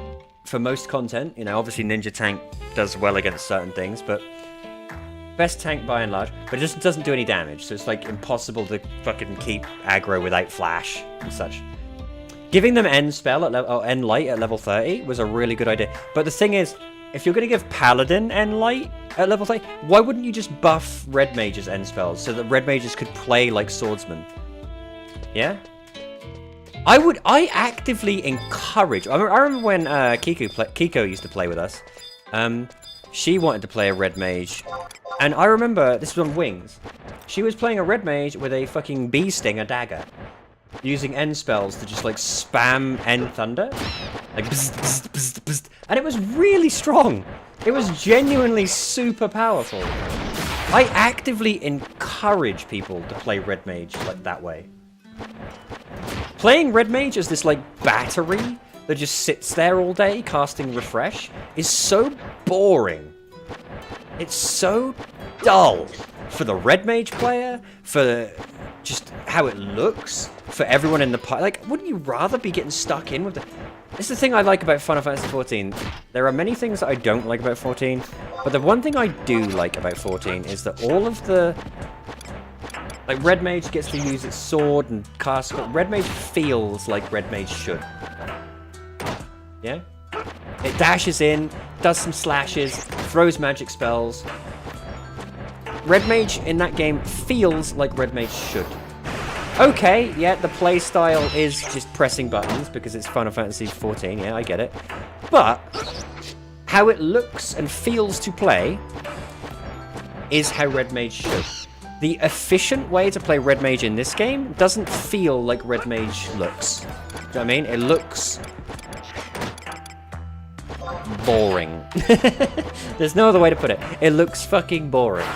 for most content, you know, obviously Ninja Tank does well against certain things, but... Best tank by and large, but it just doesn't do any damage, so it's like impossible to fucking keep aggro without flash and such. Giving them end spell at level, end light at level 30 was a really good idea. But the thing is, if you're going to give Paladin end light at level 30, why wouldn't you just buff Red Mage's end spells so that Red Mages could play like swordsmen? Yeah? I actively encourage... I remember when Kiko used to play with us. She wanted to play a Red Mage. And I remember, this was on Wings, she was playing a Red Mage with a fucking Bee Stinger dagger. Using end spells to just like spam end thunder. Like bzz, bzz, bzz, bzz. And it was really strong. It was genuinely super powerful. I actively encourage people to play Red Mage like that way. Playing Red Mage as this like battery that just sits there all day casting refresh is so boring. It's so dull for the Red Mage player, for just how it looks, for everyone in the party. Like, wouldn't you rather be getting stuck in with the... It's the thing I like about Final Fantasy XIV. There are many things that I don't like about 14, but the one thing I do like about 14 is that all of the... Like, Red Mage gets to use its sword and cast... But Red Mage feels like Red Mage should. Yeah? It dashes in, does some slashes, throws magic spells. Red Mage in that game feels like Red Mage should. Okay, yeah, the playstyle is just pressing buttons because it's Final Fantasy XIV, yeah, I get it. But how it looks and feels to play is how Red Mage should. The efficient way to play Red Mage in this game doesn't feel like Red Mage looks. Do you know what I mean? It looks... boring. There's no other way to put it. It looks fucking boring.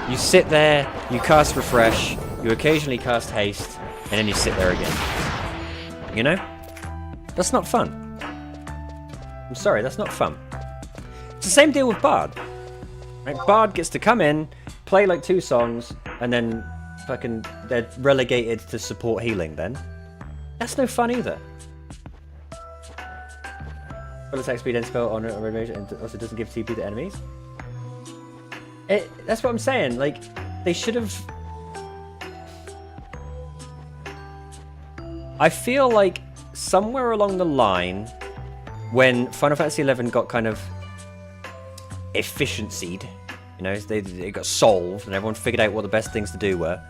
You sit there, you cast refresh, you occasionally cast haste, and then you sit there again. You know? That's not fun. I'm sorry, that's not fun. It's the same deal with Bard. Right? Bard gets to come in, play like 2 songs, and then fucking they're relegated to support healing then. That's no fun either. Full attack speed and spell on a Red Mage, and also doesn't give TP to enemies. That's what I'm saying. Like, they should have... I feel like somewhere along the line, when Final Fantasy XI got kind of efficiencyed, you know, it got solved, and everyone figured out what the best things to do were,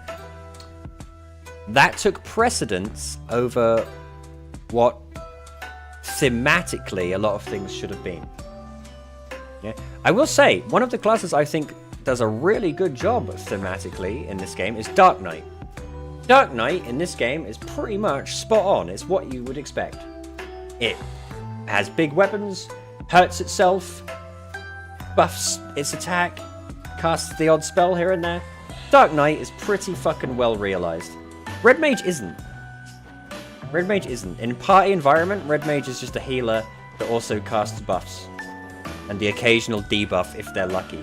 that took precedence over what thematically a lot of things should have been. Yeah, I will say one of the classes I think does a really good job thematically in this game is Dark Knight. Dark Knight in this game is pretty much spot on. It's what you would expect. It has big weapons, hurts itself, buffs its attack, casts the odd spell here and there. Dark Knight is pretty fucking well realized. Red Mage isn't. Red Mage isn't. In party environment, Red Mage is just a healer that also casts buffs. And the occasional debuff if they're lucky.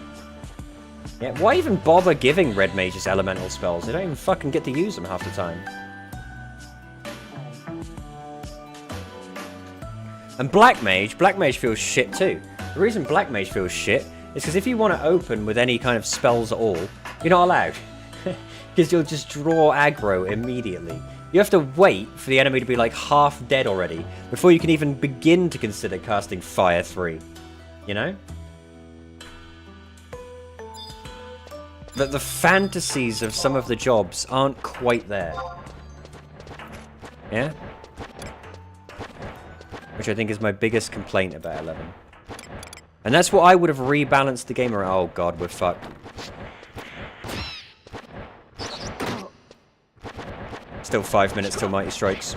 Yeah, why even bother giving Red Mages elemental spells? They don't even fucking get to use them half the time. And Black Mage feels shit too. The reason Black Mage feels shit is because if you want to open with any kind of spells at all, you're not allowed. Because you'll just draw aggro immediately. You have to wait for the enemy to be like half dead already before you can even begin to consider casting Fire 3. You know? That the fantasies of some of the jobs aren't quite there. Yeah? Which I think is my biggest complaint about 11. And that's what I would have rebalanced the game around. Oh god, we're fucked. Still 5 minutes till Mighty Strikes.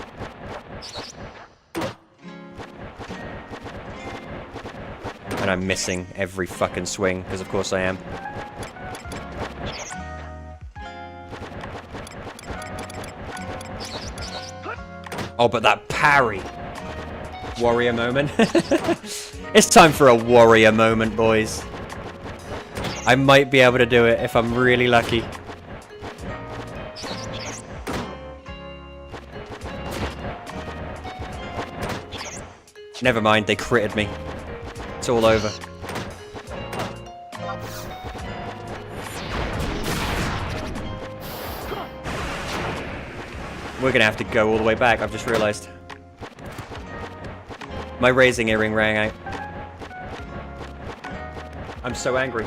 And I'm missing every fucking swing, because of course I am. Oh, but that parry! Warrior moment. It's time for a warrior moment, boys. I might be able to do it if I'm really lucky. Never mind, they critted me. It's all over. We're gonna have to go all the way back, I've just realised. My raising earring rang out. I'm so angry.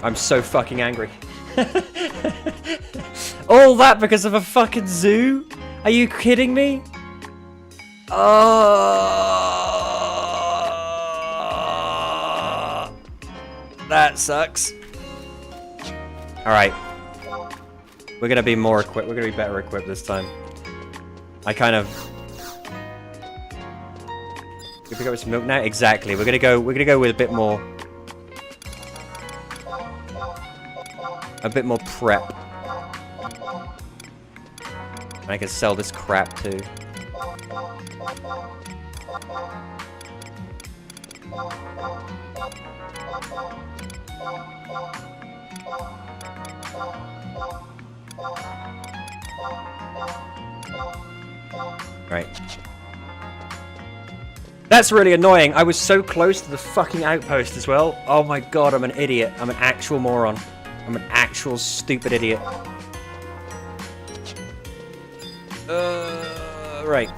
I'm so fucking angry. All that because of a fucking zoo? Are you kidding me? Oh, that sucks. Alright. We're gonna be more equipped. We're gonna be better equipped this time. I kind of... If we go with some milk now, exactly. We're gonna go with a bit more prep. And I can sell this crap too. Right. That's really annoying. I was so close to the fucking outpost as well. Oh my god, I'm an idiot. I'm an actual moron. I'm an actual stupid idiot. Right.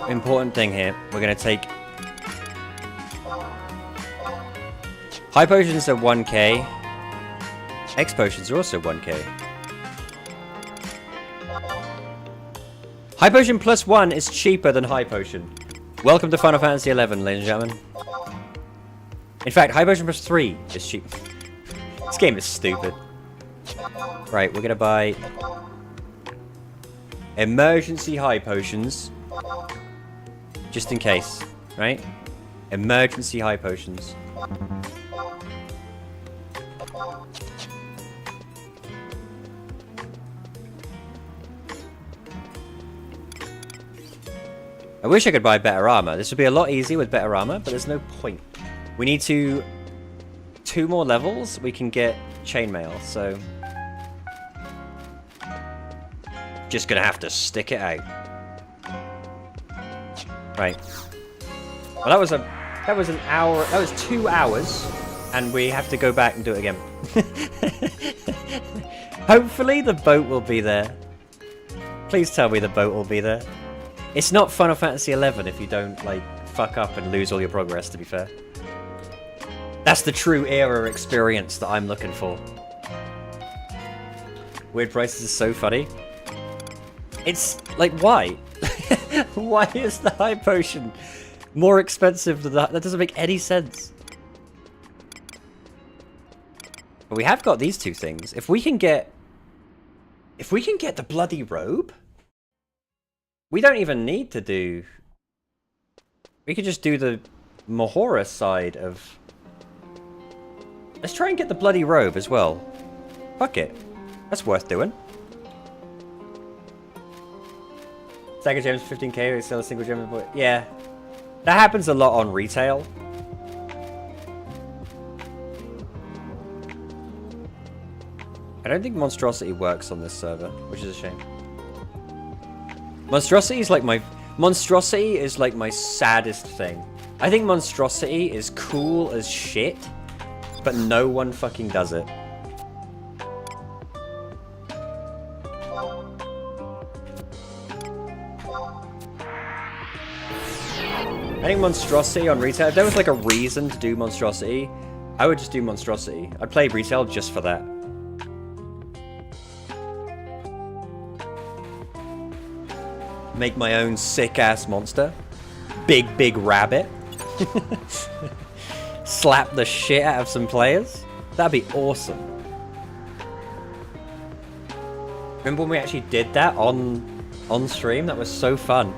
Important thing here. We're gonna take... High potions are 1k. X potions are also 1k. High potion plus 1 is cheaper than high potion. Welcome to Final Fantasy XI, ladies and gentlemen. In fact, high potion plus 3 is cheap. This game is stupid. Right, we're gonna buy emergency high potions. Just in case, right? Emergency high potions. I wish I could buy better armor. This would be a lot easier with better armor, but there's no point. We need 2 more levels, we can get chainmail, so... Just gonna have to stick it out. Right. Well, that was an hour, that was 2 hours, and we have to go back and do it again. Hopefully the boat will be there. Please tell me the boat will be there. It's not Final Fantasy XI if you don't, like, fuck up and lose all your progress, to be fair. That's the true era experience that I'm looking for. Weird prices is so funny. It's, like, why? Why is the high potion more expensive than that? That doesn't make any sense. But we have got these 2 things. If we can get the bloody robe... We don't even need to do... We could just do the Mahora side of... Let's try and get the bloody robe as well. Fuck it. That's worth doing. Stack of gems for 15k, we sell a single gem. Yeah. That happens a lot on retail. I don't think Monstrosity works on this server, which is a shame. Monstrosity is like my saddest thing. I think Monstrosity is cool as shit, but no one fucking does it. I think Monstrosity on retail, if there was like a reason to do Monstrosity, I would just do Monstrosity. I'd play retail just for that. Make my own sick-ass monster. Big rabbit. Slap the shit out of some players. That'd be awesome. Remember when we actually did that on stream? That was so fun.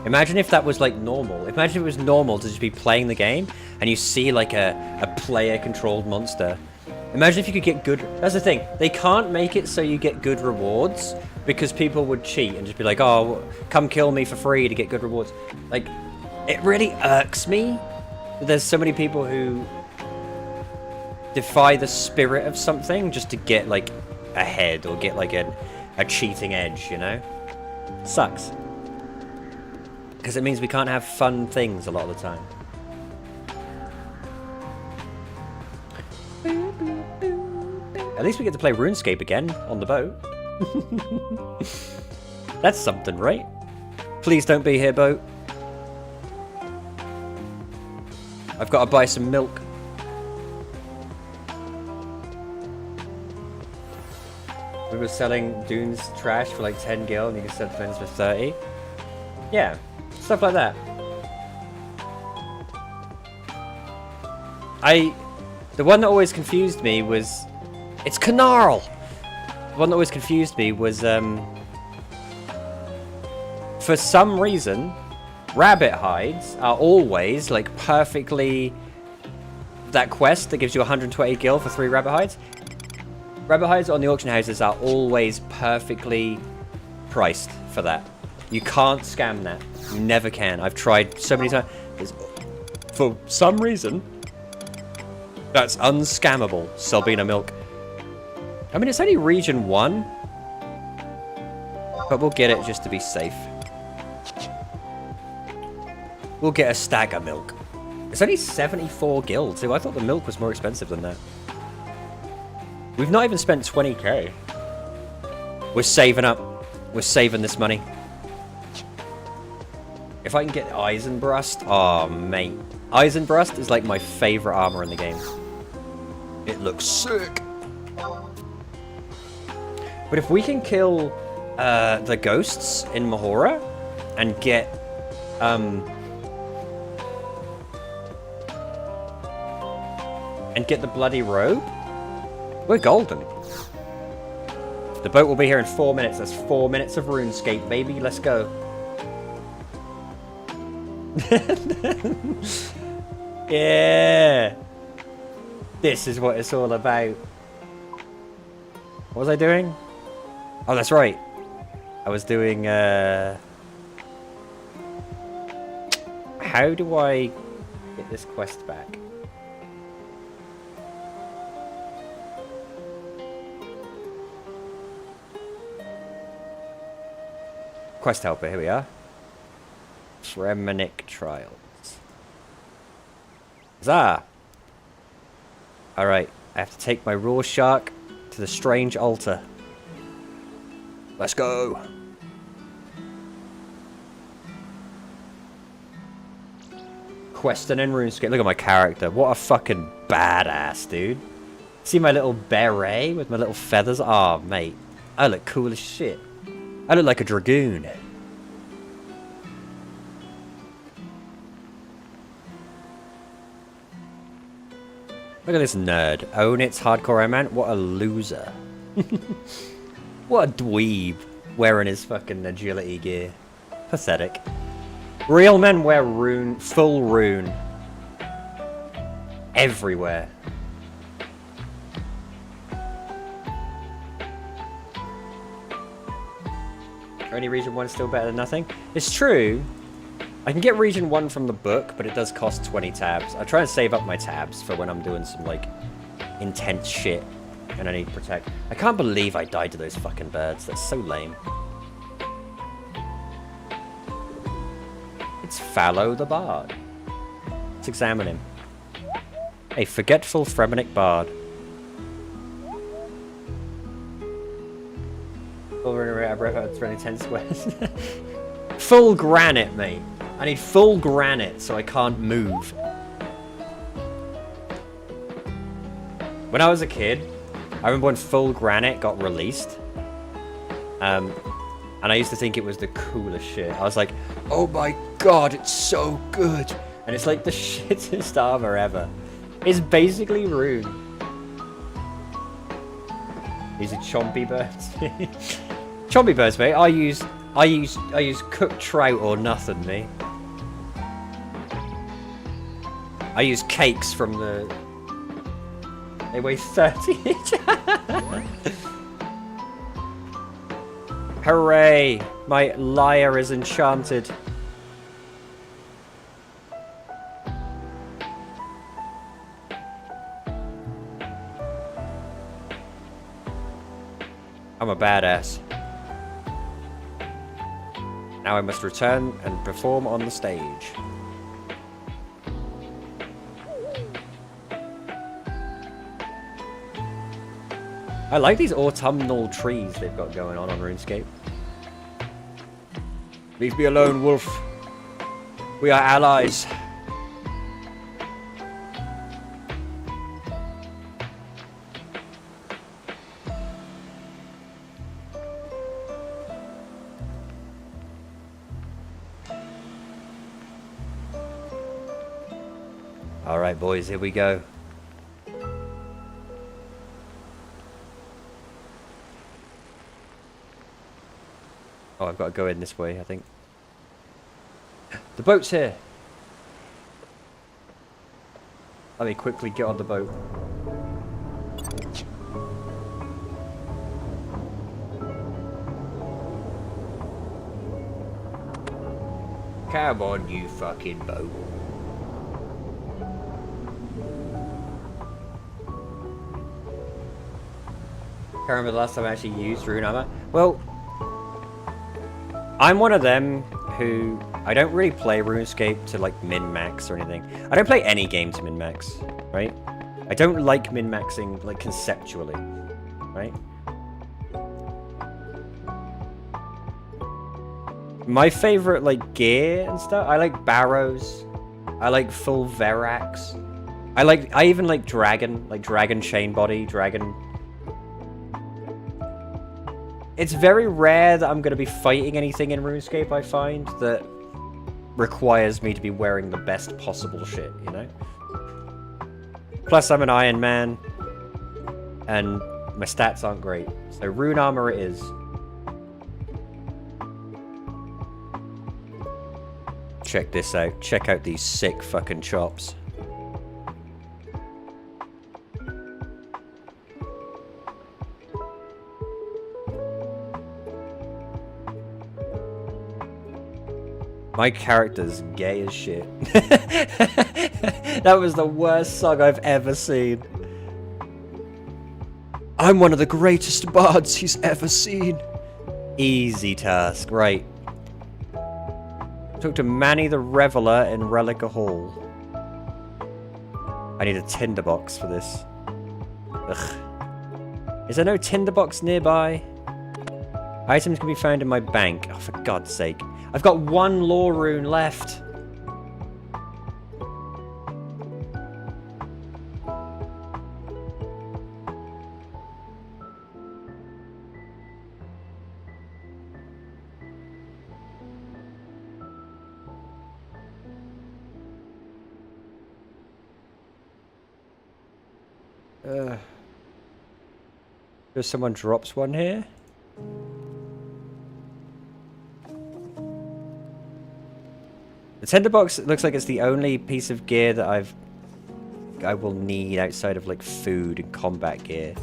Imagine if that was like normal. Imagine if it was normal to just be playing the game and you see like a player-controlled monster. Imagine if you could get good... That's the thing. They can't make it so you get good rewards because people would cheat and just be like, oh, come kill me for free to get good rewards. Like, it really irks me that there's so many people who defy the spirit of something just to get like ahead or get like a cheating edge, you know? Sucks. Because it means we can't have fun things a lot of the time. At least we get to play RuneScape again on the boat. That's something, right? Please don't be here, boat. I've got to buy some milk. We were selling Dunes trash for like 10 gil and you can sell defenders for 30. Yeah, stuff like that. The one that always confused me was... It's Canarl! The one that always confused me was, For some reason, rabbit hides are always like perfectly... That quest that gives you 120 gil for 3 rabbit hides. Rabbit hides on the auction houses are always perfectly priced for that. You can't scam that. You never can. I've tried so many times. For some reason, that's unscammable. Selbina milk. I mean, it's only region 1. But we'll get it just to be safe. We'll get a stagger milk. It's only 74 gil too. I thought the milk was more expensive than that. We've not even spent 20k. We're saving up. We're saving this money. If I can get Eisenbrust, oh mate. Eisenbrust is like my favorite armor in the game. It looks sick. But if we can kill the ghosts in Mahora and get the bloody robe, we're golden. The boat will be here in 4 minutes. That's 4 minutes of RuneScape, baby. Let's go. Yeah. This is what it's all about. What was I doing? Oh, that's right. I was doing, how do I get this quest back? Quest helper, here we are. Fremenic Trials. Huzzah! Alright, I have to take my raw shark to the strange altar. Let's go! Questing in RuneScape. Look at my character. What a fucking badass, dude. See my little beret with my little feathers? Oh, mate. I look cool as shit. I look like a dragoon. Look at this nerd. Own its hardcore man. What a loser. What a dweeb. Wearing his fucking agility gear. Pathetic. Real men wear rune. Full rune. Everywhere. Only region 1 is still better than nothing. It's true. I can get region 1 from the book, but it does cost 20 tabs. I try and save up my tabs for when I'm doing some, like, intense shit. And I need to protect. I can't believe I died to those fucking birds. That's so lame. It's Fallow the Bard. Let's examine him. A forgetful Fremenic Bard. It's running 10 squares. Full granite, mate. I need full granite so I can't move. When I was a kid, I remember when full granite got released. And I used to think it was the coolest shit. I was like, oh my god, it's so good. And it's like the shittest armor ever. It's basically rune. These are chompy birds. Chompy birds, mate. I use cooked trout or nothing, mate. I use cakes from the... They weigh 30 each. Hooray! My lyre is enchanted. I'm a badass. Now I must return and perform on the stage. I like these autumnal trees they've got going on RuneScape. Leave me alone, wolf. We are allies. Alright boys, here we go. Oh, I've got to go in this way, I think. The boat's here. Let me quickly get on the boat. Come on, you fucking boat. Can't remember the last time I actually used rune armor. Well, I'm one of them who I don't really play RuneScape to like min-max or anything. I don't play any game to min-max, right? I don't like min-maxing like conceptually, right? My favorite like gear and stuff, I like barrows. I like full Verax. I even like dragon chain body, dragon. It's very rare that I'm going to be fighting anything in RuneScape, I find, that requires me to be wearing the best possible shit, you know? Plus, I'm an Iron Man, and my stats aren't great. So, rune armor it is. Check this out. Check out these sick fucking chops. My character's gay as shit. That was the worst song I've ever seen. I'm one of the greatest bards he's ever seen. Easy task, right. Talk to Manny the Reveler in Relica Hall. I need a tinderbox for this. Ugh. Is there no tinderbox nearby? Items can be found in my bank. Oh, for God's sake. I've got one lore rune left. If someone drops one here. The tinderbox looks like it's the only piece of gear that I will need outside of like food and combat gear.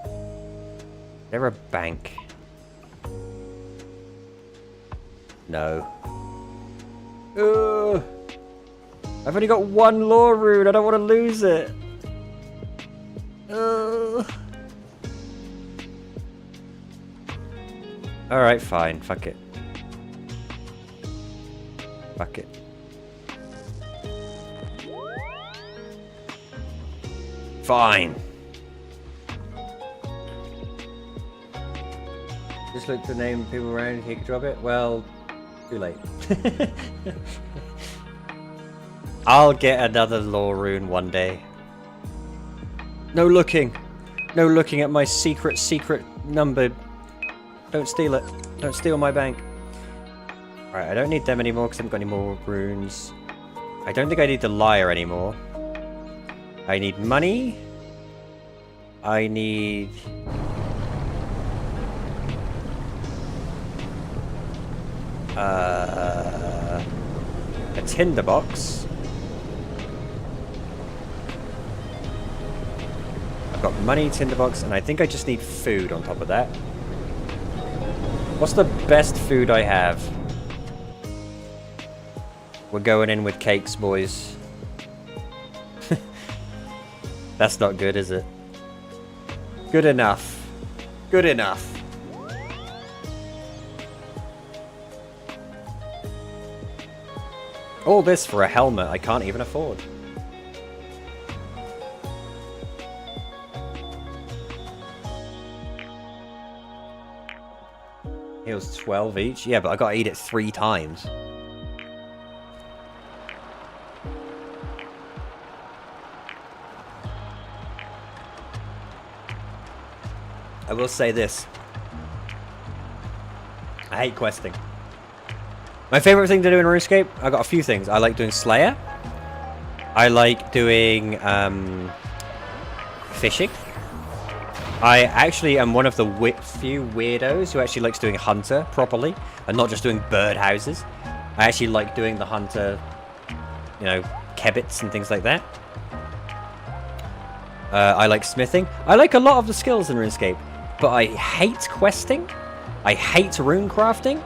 Is there a bank? No. Ugh. I've only got one lore rune. I don't want to lose it. Alright, fine. Fuck it. Fuck it. Fine. Just look to name people around and he could drop it. Well, too late. I'll get another lore rune one day. No looking. No looking at my secret number. Don't steal it. Don't steal my bank. Alright, I don't need them anymore because I haven't got any more runes. I don't think I need the lyre anymore. I need money. I need... a tinderbox. I've got money, tinderbox, and I think I just need food on top of that. What's the best food I have? We're going in with cakes, boys. That's not good, is it? Good enough. Good enough. All this for a helmet I can't even afford. Heals 12 each? Yeah, but I gotta eat it 3 times. I will say this. I hate questing. My favorite thing to do in RuneScape, I got a few things. I like doing Slayer. I like doing fishing. I actually am one of the few weirdos who actually likes doing hunter properly and not just doing bird houses. I actually like doing the hunter, you know, kebits and things like that. I like smithing. I like a lot of the skills in RuneScape, but I hate questing. I hate rune crafting.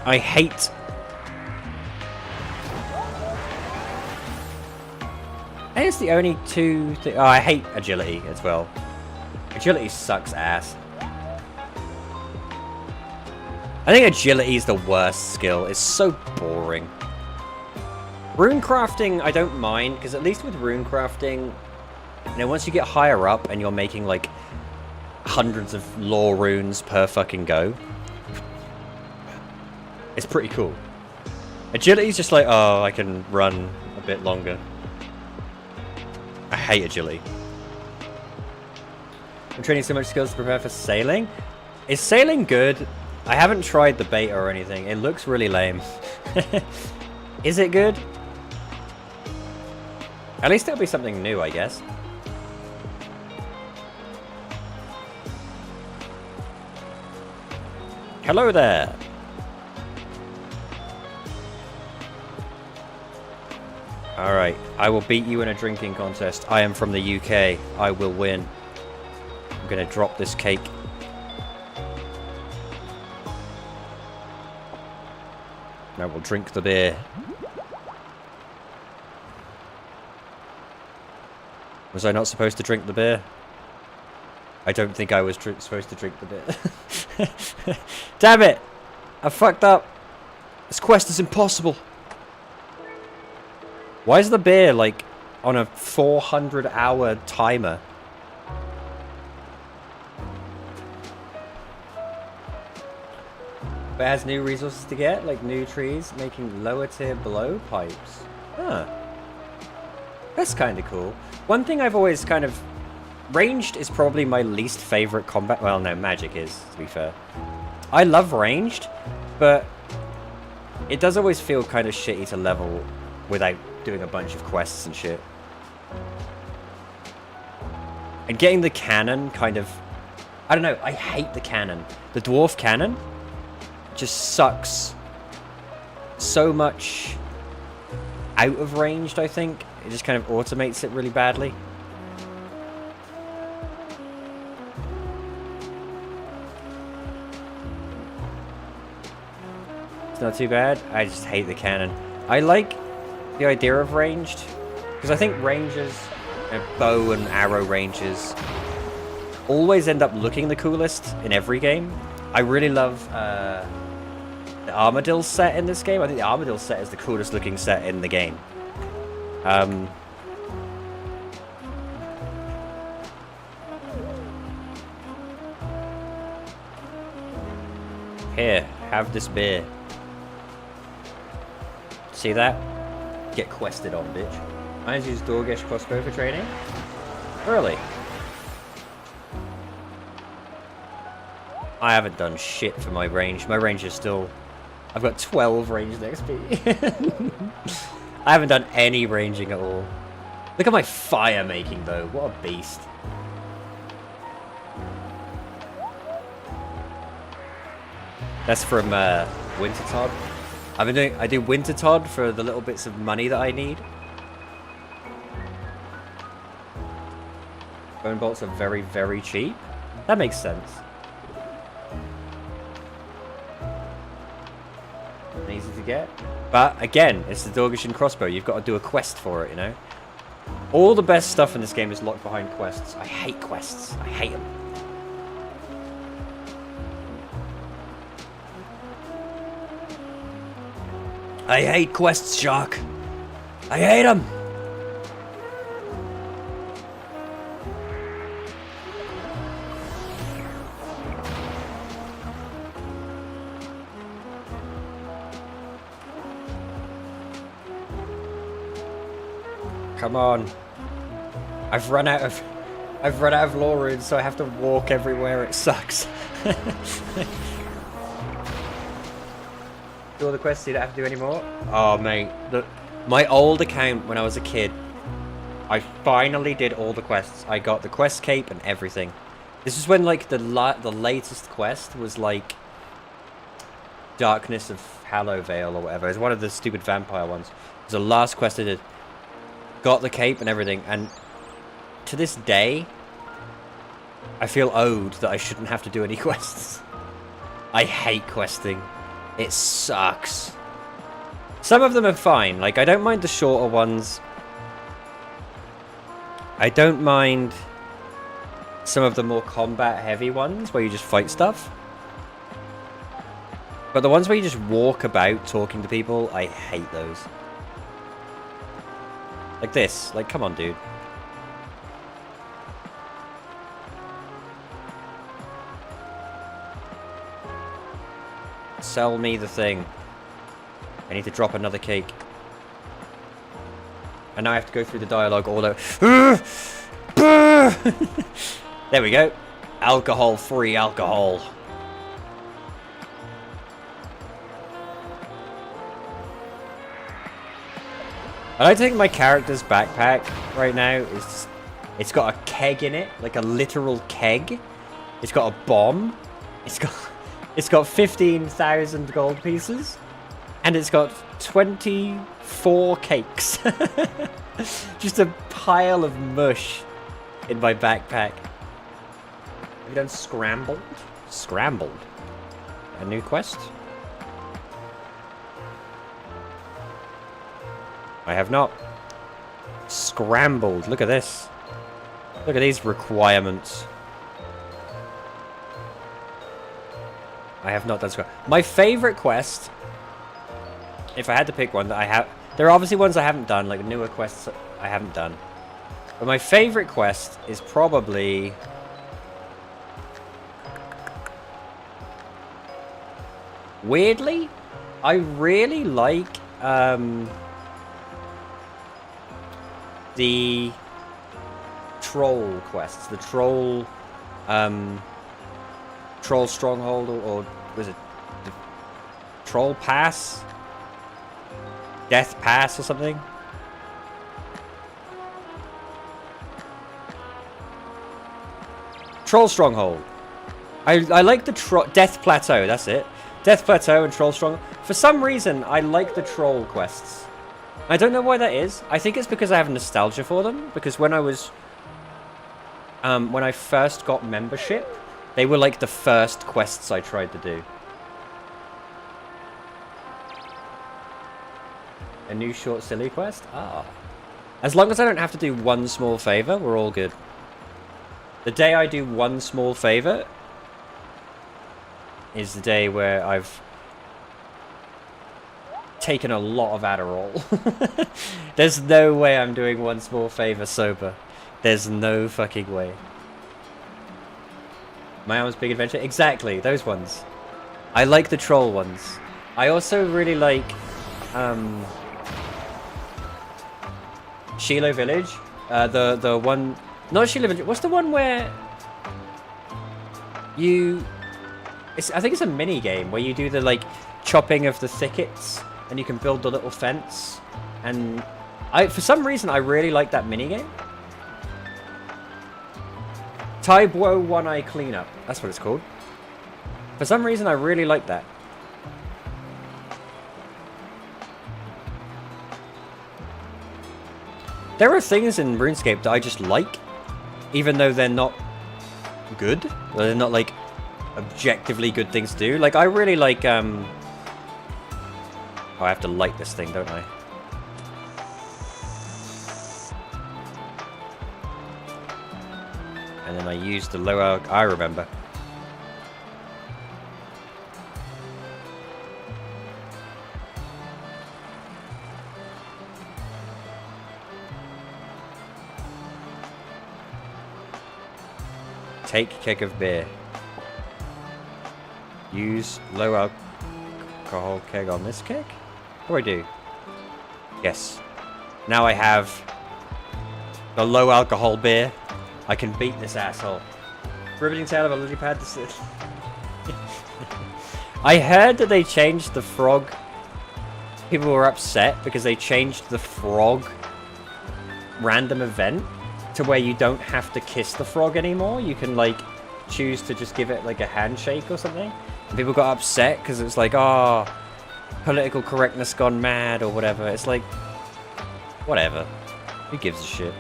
I hate... I think it's the only two things... Oh, I hate agility as well. Agility sucks ass. I think agility is the worst skill. It's so boring. Rune crafting, I don't mind, because at least with rune crafting, you know, once you get higher up and you're making like hundreds of lore runes per fucking go, it's pretty cool. Agility is just like, oh, I can run a bit longer. I hate agility. I'm training so much skills to prepare for sailing. Is sailing good? I haven't tried the beta or anything. It looks really lame. Is it good? At least it'll be something new, I guess. Hello there. Alright, I will beat you in a drinking contest. I am from the UK. I will win. I'm gonna drop this cake. Now we'll drink the beer. Was I not supposed to drink the beer? I don't think I was supposed to drink the beer. Damn it! I fucked up. This quest is impossible. Why is the beer, like, on a 400-hour timer? But it has new resources to get, like new trees, making lower-tier blowpipes. Huh. That's kind of cool. One thing I've always kind of... Ranged is probably my least favorite combat... Well, no, magic is, to be fair. I love ranged, but it does always feel kind of shitty to level without doing a bunch of quests and shit. And getting the cannon kind of... I don't know, I hate the cannon. The dwarf cannon just sucks so much out of ranged, I think. It just kind of automates it really badly. It's not too bad. I just hate the cannon. I like the idea of ranged, because I think rangers, you know, bow and arrow rangers, always end up looking the coolest in every game. I really love the Armadillo set in this game. I think the Armadillo set is the coolest looking set in the game. Here, have this beer. See that? Get quested on, bitch. I use Dorgesh crossbow for training. Really? I haven't done shit for my range. My range is still... I've got 12 ranged XP. I haven't done any ranging at all. Look at my fire making, though. What a beast. That's from Wintertod. I do Wintertod for the little bits of money that I need. Bone bolts are very, very cheap. That makes sense. And easy to get. But again, it's the Dorgeshian crossbow. You've got to do a quest for it, you know? All the best stuff in this game is locked behind quests. I hate quests. I hate them. I hate quests, Shark. I hate them. Come on. I've run out of lore runes, so I have to walk everywhere. It sucks. Do all the quests you don't have to do anymore? Oh, mate. Look, my old account when I was a kid, I finally did all the quests. I got the quest cape and everything. This is when, like, the latest quest was, like, Darkness of Hallowvale or whatever. It's one of the stupid vampire ones. It was the last quest I did. Got the cape and everything, and to this day, I feel owed that I shouldn't have to do any quests. I hate questing. It sucks. Some of them are fine. Like, I don't mind the shorter ones. I don't mind some of the more combat-heavy ones where you just fight stuff. But the ones where you just walk about talking to people, I hate those. Like this. Like, come on, dude. Sell me the thing. I need to drop another cake. And now I have to go through the dialogue all over. There we go. Alcohol-free alcohol. I don't think my character's backpack right now is just, it's got a keg in it, like a literal keg. It's got a bomb. It's got 15,000 gold pieces, and it's got 24 cakes. Just a pile of mush in my backpack. Have you done scrambled? Scrambled. A new quest? I have not. Scrambled. Look at this. Look at these requirements. I have not done scrambled. My favorite quest, if I had to pick one that I have, there are obviously ones I haven't done, like newer quests I haven't done. But my favorite quest is probably weirdly, I really like the troll quests, the troll stronghold, or was it the troll pass, death pass or something. Troll stronghold. I like the death plateau. That's it. Death plateau and troll stronghold. For some reason, I like the troll quests. I don't know why that is. I think it's because I have nostalgia for them. Because when I was, when I first got membership, they were like the first quests I tried to do. A new short silly quest? Ah. As long as I don't have to do one small favor, we're all good. The day I do one small favor is the day where I've taken a lot of Adderall. There's no way I'm doing one small favor sober. There's no fucking way. My Arm's Big Adventure? Exactly, those ones. I like the troll ones. I also really like Shiloh Village. The one, not Shiloh Village. What's the one where you? I think it's a mini game where you do the like chopping of the thickets, and you can build the little fence. And for some reason, I really like that mini game. Taibo One Eye Cleanup. That's what it's called. For some reason, I really like that. There are things in RuneScape that I just like, even though they're not good. They're not like objectively good things to do. Like, I really like oh, I have to light this thing, don't I? And then I use the lower... I remember. Take keg of beer. Use low alcohol keg on this keg? What do I do? Yes. Now I have the low alcohol beer. I can beat this asshole. Riveting tale of a lily pad. I heard that they changed the frog. People were upset because they changed the frog random event to where you don't have to kiss the frog anymore. You can like choose to just give it like a handshake or something. And people got upset because it was like, oh, political correctness gone mad or whatever. It's like, whatever. Who gives a shit?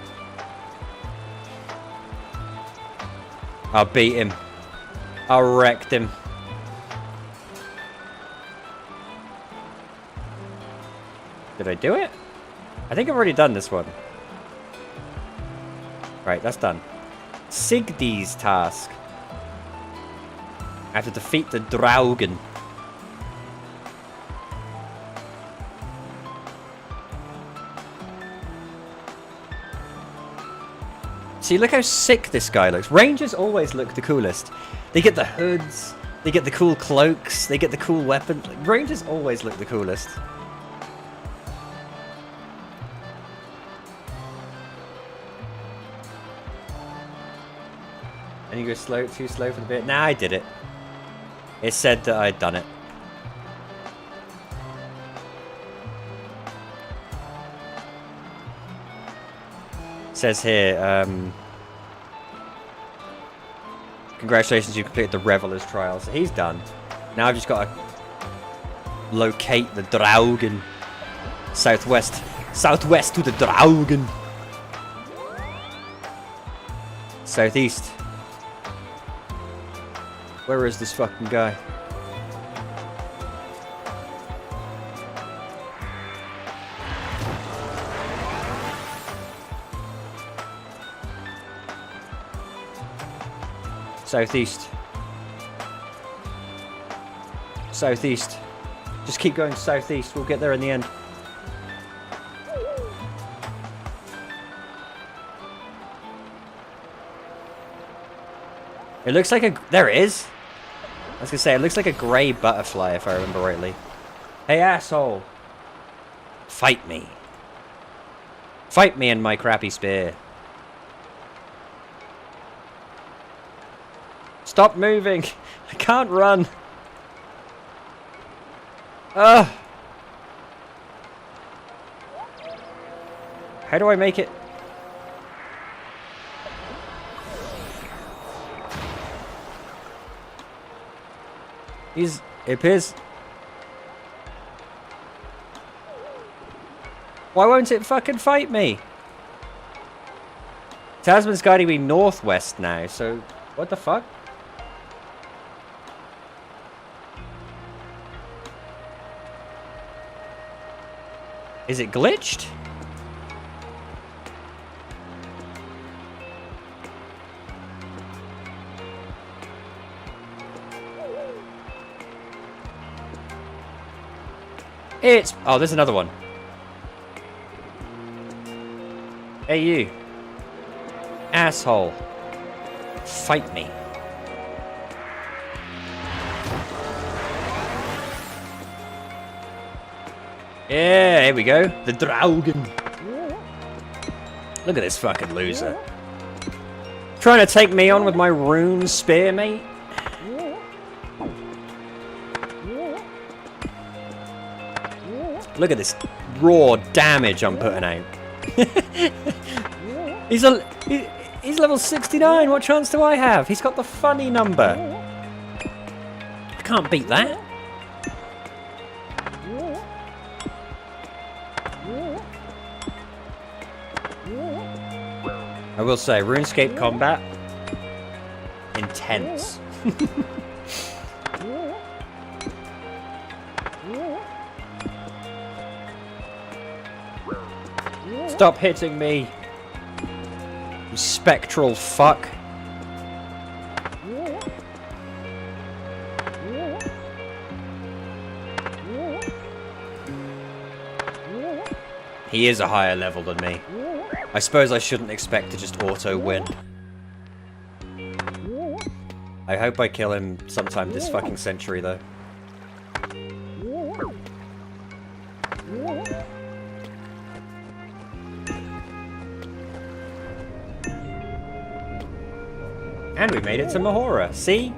I'll beat him. I wrecked him. Did I do it? I think I've already done this one. Right, that's done. Sigdy's task. I have to defeat the Draugen. See, look how sick this guy looks. Rangers always look the coolest. They get the hoods, they get the cool cloaks, they get the cool weapons. Rangers always look the coolest. And you go slow, too slow for the bit. Nah, I did it. It said that I'd done it. It says here, congratulations, you completed the Reveler's Trial. So he's done. Now I've just got to locate the Draugen. Southwest to the Draugen. Southeast. Where is this fucking guy? Southeast. Southeast. Just keep going southeast. We'll get there in the end. It looks like a... There it is. I was gonna say, it looks like a grey butterfly, if I remember rightly. Hey, asshole. Fight me. Fight me in my crappy spear. Stop moving. I can't run. Ugh. How do I make it? It appears... Why won't it fucking fight me? Tasman's guiding me northwest now, so... What the fuck? Is it glitched? It's... Oh, there's another one. Hey, you. Asshole. Fight me. Yeah, here we go. The Draugen. Look at this fucking loser. Trying to take me on with my rune spear, mate? Look at this raw damage I'm putting out. He's level 69. What chance do I have? He's got the funny number. I can't beat that. I will say, RuneScape combat, intense. Stop hitting me, you spectral fuck. He is a higher level than me. I suppose I shouldn't expect to just auto-win. I hope I kill him sometime this fucking century, though. And we made it to Mahora. See?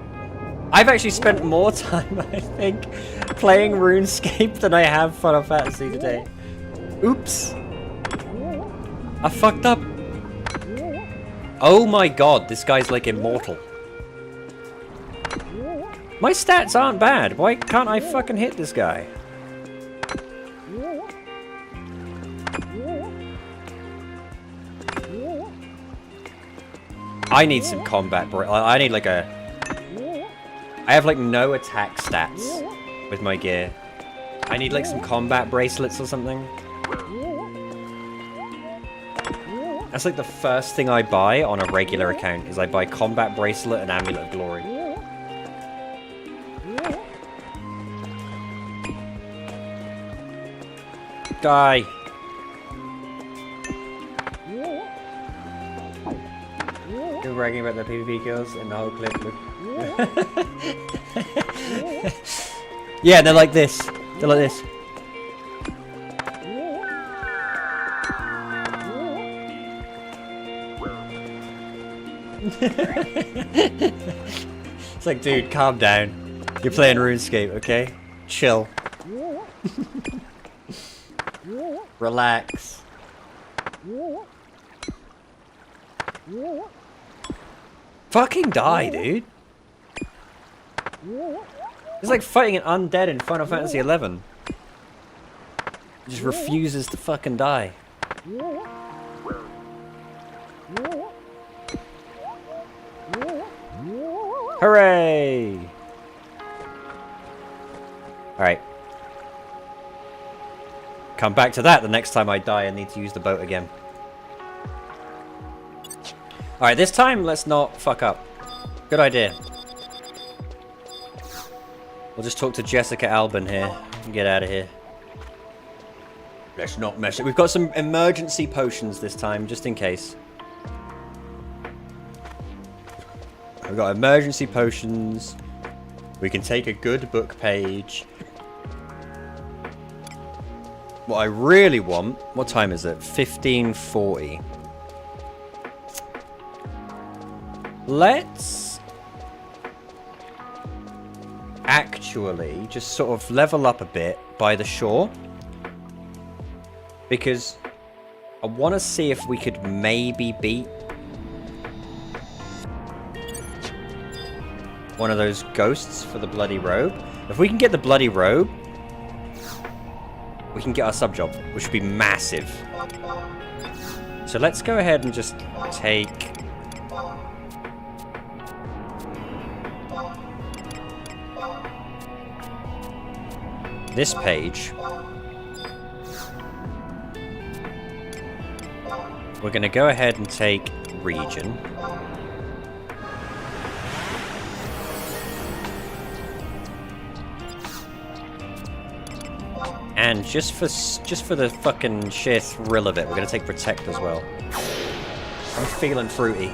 I've actually spent more time, I think, playing RuneScape than I have Final Fantasy today. Oops. I fucked up. Oh my god, this guy's like immortal. My stats aren't bad. Why can't I fucking hit this guy? I need some combat, bro. I need like a... I have like no attack stats with my gear. I need like some combat bracelets or something. That's like the first thing I buy on a regular account, is I buy combat bracelet and amulet of glory. Die. You're bragging about the PvP kills and the whole clip. Yeah, they're like this. They're like this. It's like, dude, calm down. You're playing RuneScape, okay? Chill. Relax. Fucking die, dude. It's like fighting an undead in Final Fantasy XI. It just refuses to fucking die. Hooray! Alright. Come back to that the next time I die and need to use the boat again. Alright, this time let's not fuck up. Good idea. We'll just talk to Jessica Albin here and get out of here. Let's not mess it. We've got some emergency potions this time, just in case. We've got emergency potions. We can take a good book page. What I really want... What time is it? 15:40. Let's... actually just sort of level up a bit by the shore. Because I want to see if we could maybe beat one of those ghosts for the bloody robe. If we can get the bloody robe, we can get our sub-job, which would be massive. So let's go ahead and just take... this page. We're going to go ahead and take region. And just for the fucking sheer thrill of it, we're going to take protect as well. I'm feeling fruity.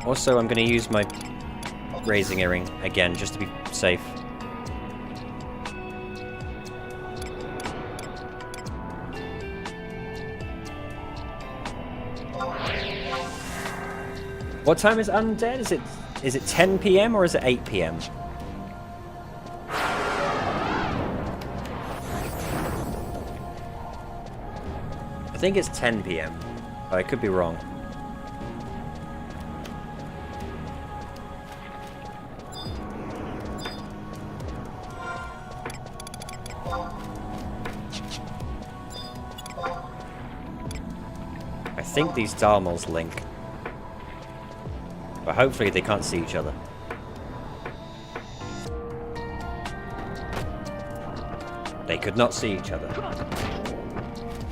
Also, I'm going to use my raising earring again, just to be safe. What time is undead? Is it 10 PM or is it 8 PM? I think it's 10 PM, but I could be wrong. I think these Dharmals link. But hopefully they can't see each other. They could not see each other.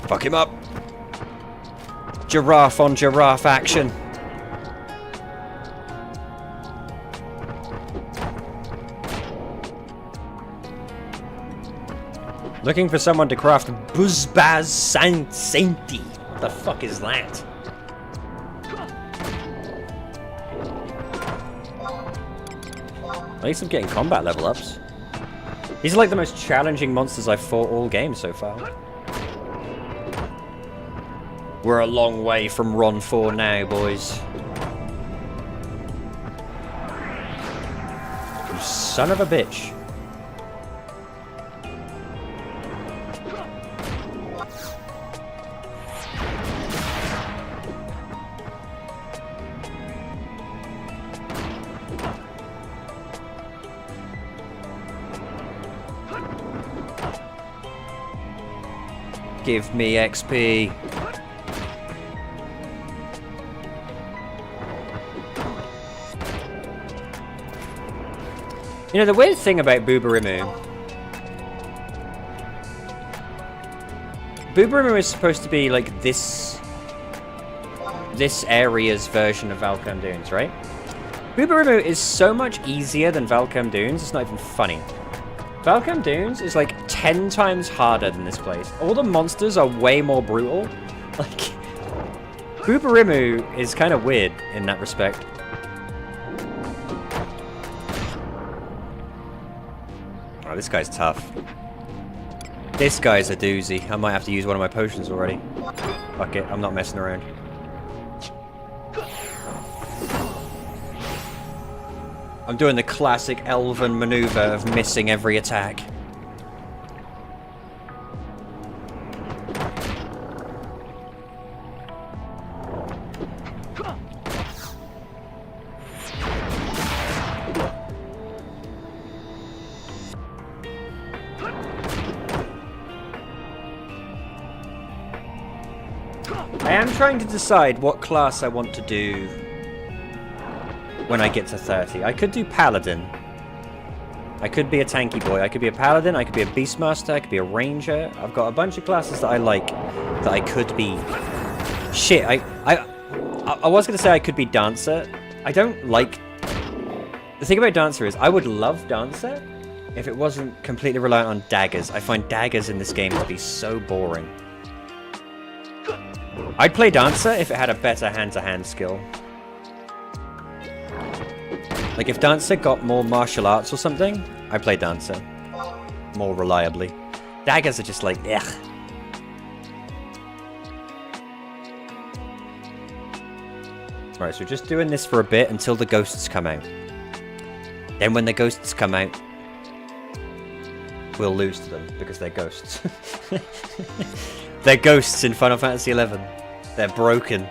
Fuck him up! Giraffe on giraffe action! Looking for someone to craft Buzzbaz Sainty. What the fuck is that? At least I'm getting combat level ups. These are like the most challenging monsters I've fought all game so far. We're a long way from Ron 4 now, boys. You son of a bitch. Give me XP. You know, the weird thing about Booberimu... Booberimu is supposed to be like this area's version of Valcom Dunes, right? Booberimu is so much easier than Valcom Dunes, it's not even funny. Valcom Dunes is like 10 times harder than this place. All the monsters are way more brutal. Like, Booberimu is kind of weird in that respect. Oh, this guy's tough. This guy's a doozy. I might have to use one of my potions already. Fuck it, I'm not messing around. I'm doing the classic elven maneuver of missing every attack. I am trying to decide what class I want to do when I get to 30. I could do Paladin. I could be a tanky boy. I could be a Paladin. I could be a Beastmaster. I could be a Ranger. I've got a bunch of classes that I like that I could be. Shit, I was going to say I could be Dancer. I don't like... The thing about Dancer is I would love Dancer if it wasn't completely reliant on daggers. I find daggers in this game to be so boring. I'd play Dancer if it had a better hand-to-hand skill. Like, if Dancer got more martial arts or something, I'd play Dancer. More reliably. Daggers are just like, ugh. Right, so we're just doing this for a bit until the ghosts come out. Then when the ghosts come out, we'll lose to them, because they're ghosts. They're ghosts in Final Fantasy XI. They're broken.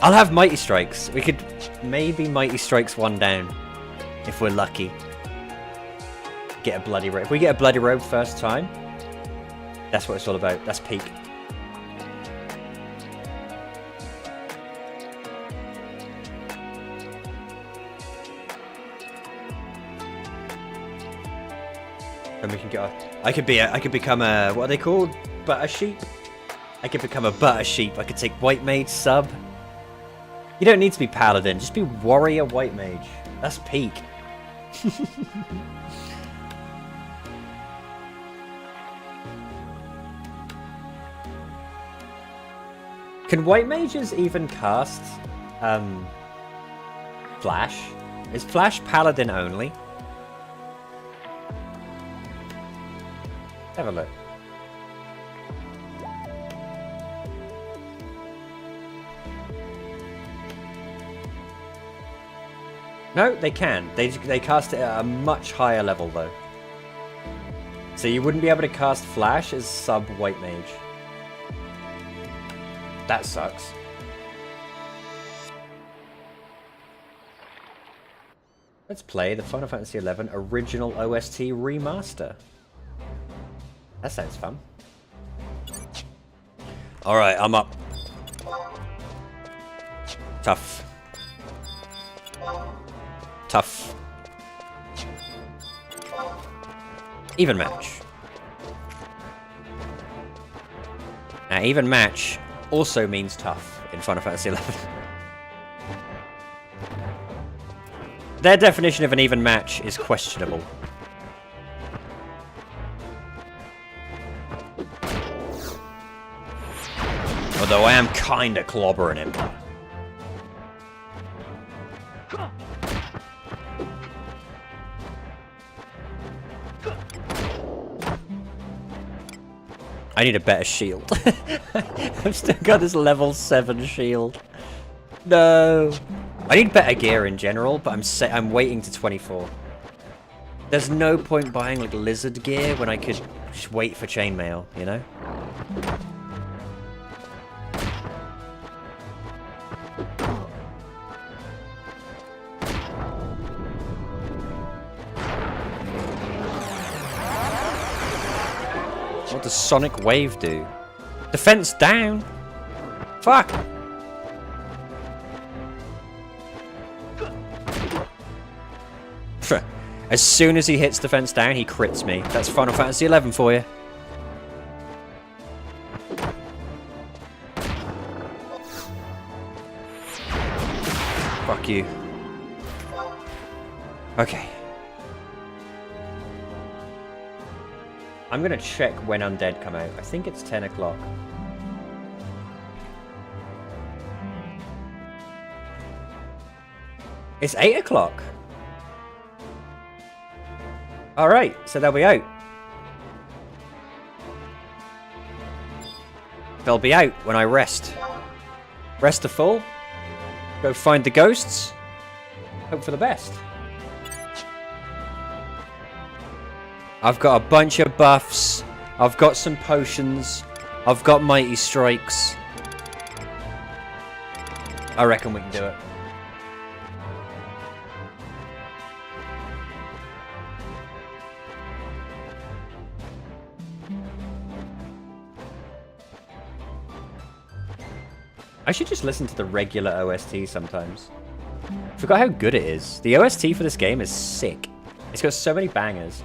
I'll have Mighty Strikes. We could maybe Mighty Strikes one down. If we're lucky. Get a Bloody Robe. If we get a Bloody Robe first time, that's what it's all about. That's peak. And we can get I could become a, what are they called? Butter sheep? I could become a butter sheep. I could take White Mage sub. You don't need to be Paladin, just be Warrior White Mage. That's peak. Can White Mages even cast Flash? Is Flash Paladin only? Have a look. No, they can. They cast it at a much higher level, though. So you wouldn't be able to cast Flash as sub-White Mage. That sucks. Let's play the Final Fantasy XI Original OST Remaster. That sounds fun. Alright, I'm up. Tough. Tough. Even match. Now, even match also means tough in Final Fantasy XI. Their definition of an even match is questionable. Although I am kinda clobbering him. I need a better shield. I've still got this level 7 shield. No. I need better gear in general, but I'm waiting to 24. There's no point buying like lizard gear when I could just wait for chainmail, you know? What does Sonic Wave do? Defense down. Fuck. As soon as he hits defense down, he crits me. That's Final Fantasy XI for you. Fuck you. Okay. I'm gonna check when Undead come out. I think it's 10 o'clock. It's 8 o'clock. Alright, so they'll be out. They'll be out when I rest. Rest to full. Go find the ghosts. Hope for the best. I've got a bunch of buffs. I've got some potions. I've got mighty strikes. I reckon we can do it. I should just listen to the regular OST sometimes. Forgot how good it is. The OST for this game is sick. It's got so many bangers.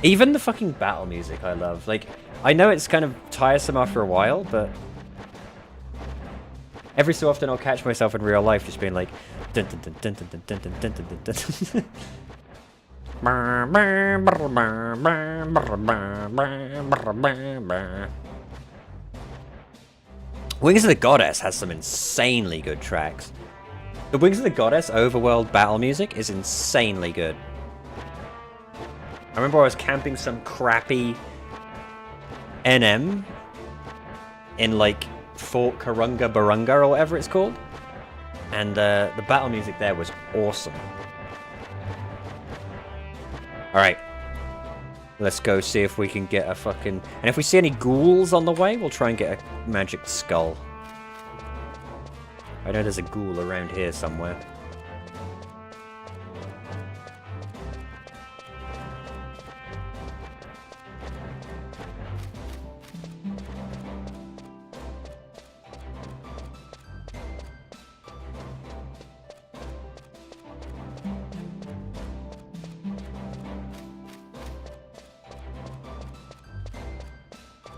Even the fucking battle music I love. Like, I know it's kind of tiresome after a while, but every so often I'll catch myself in real life just being like dun dun dun dun dun dun dun dun dun dun dun. Wings of the Goddess has some insanely good tracks. The Wings of the Goddess overworld battle music is insanely good. I remember I was camping some crappy NM in like Fort Karunga Barunga or whatever it's called. And the battle music there was awesome. Alright. Let's go see if we can get a fucking... And if we see any ghouls on the way, we'll try and get a magic skull. I know there's a ghoul around here somewhere.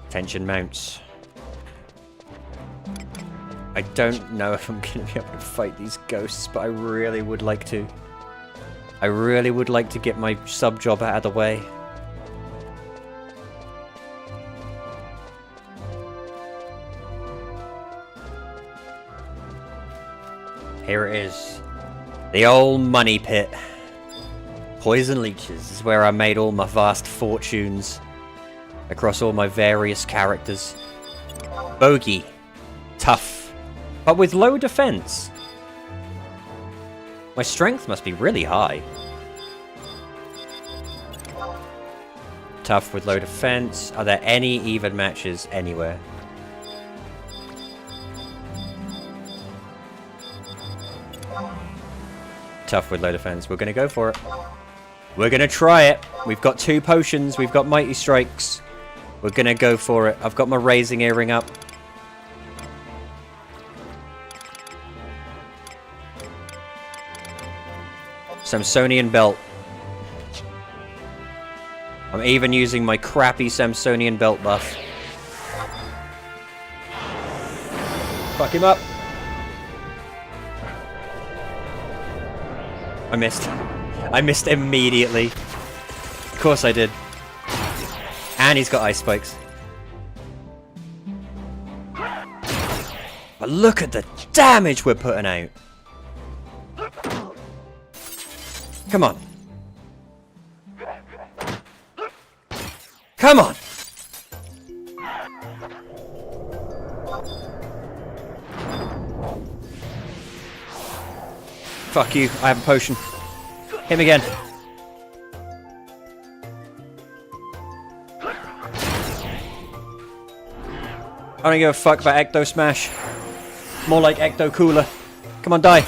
Tension mounts. I don't know if I'm going to be able to fight these ghosts, but I really would like to. I really would like to get my sub job out of the way. Here it is. The old money pit. Poison leeches is where I made all my vast fortunes. Across all my various characters. Bogey. Tough. But with low defense. My strength must be really high. Tough with low defense. Are there any even matches anywhere? Tough with low defense. We're gonna go for it. We're gonna try it. We've got 2 potions. We've got mighty strikes. We're gonna go for it. I've got my raising earring up. Samsonian belt. I'm even using my crappy Samsonian belt buff. Fuck him up. I missed. I missed immediately. Of course I did. And he's got ice spikes. But look at the damage we're putting out. Come on. Come on. Fuck you. I have a potion. Hit him again. I don't give a fuck about Ecto Smash. More like Ecto Cooler. Come on, die.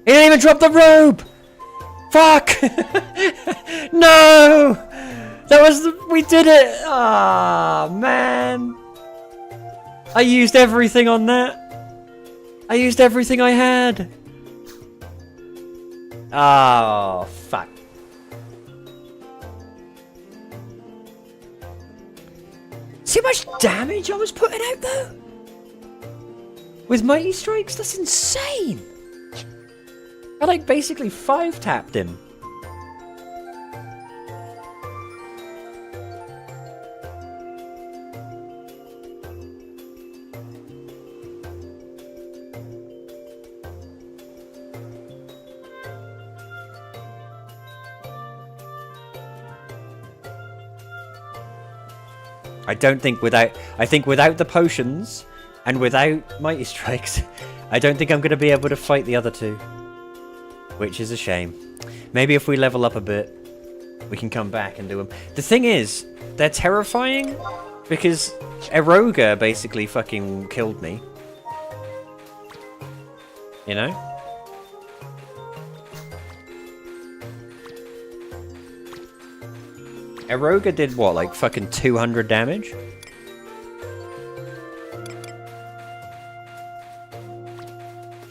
He didn't even drop the robe! Fuck! No! We did it! Ah, man. I used everything on that. I used everything I had. Oh, fuck. See how much damage I was putting out though? With Mighty Strikes? That's insane. I like basically 5-tapped him. I think without the potions and without Mighty Strikes, I don't think I'm going to be able to fight the other two. Which is a shame. Maybe if we level up a bit, we can come back and do them. The thing is, they're terrifying because Eroga basically fucking killed me. You know? Eroga did what, like fucking 200 damage?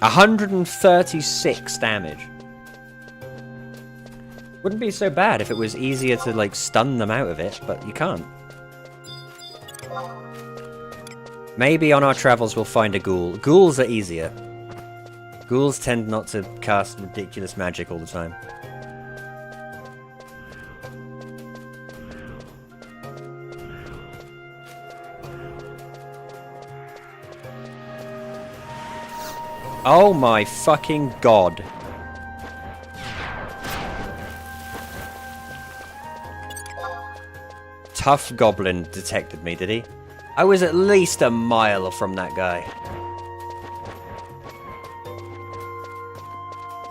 $136 damage. Wouldn't be so bad if it was easier to like stun them out of it, but you can't. Maybe on our travels we'll find a ghoul. Ghouls are easier. Ghouls tend not to cast ridiculous magic all the time. Oh my fucking god. Tough goblin detected me, did he? I was at least a mile from that guy.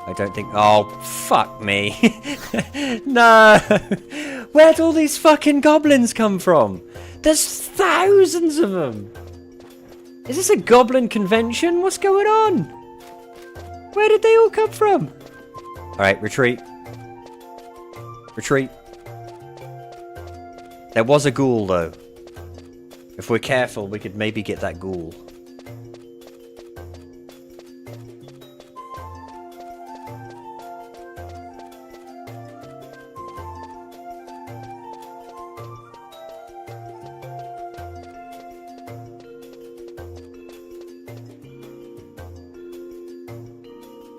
I don't think... Oh, fuck me. No! Where'd all these fucking goblins come from? There's thousands of them! Is this a goblin convention? What's going on? Where did they all come from? Alright, retreat. Retreat. There was a ghoul, though. If we're careful, we could maybe get that ghoul.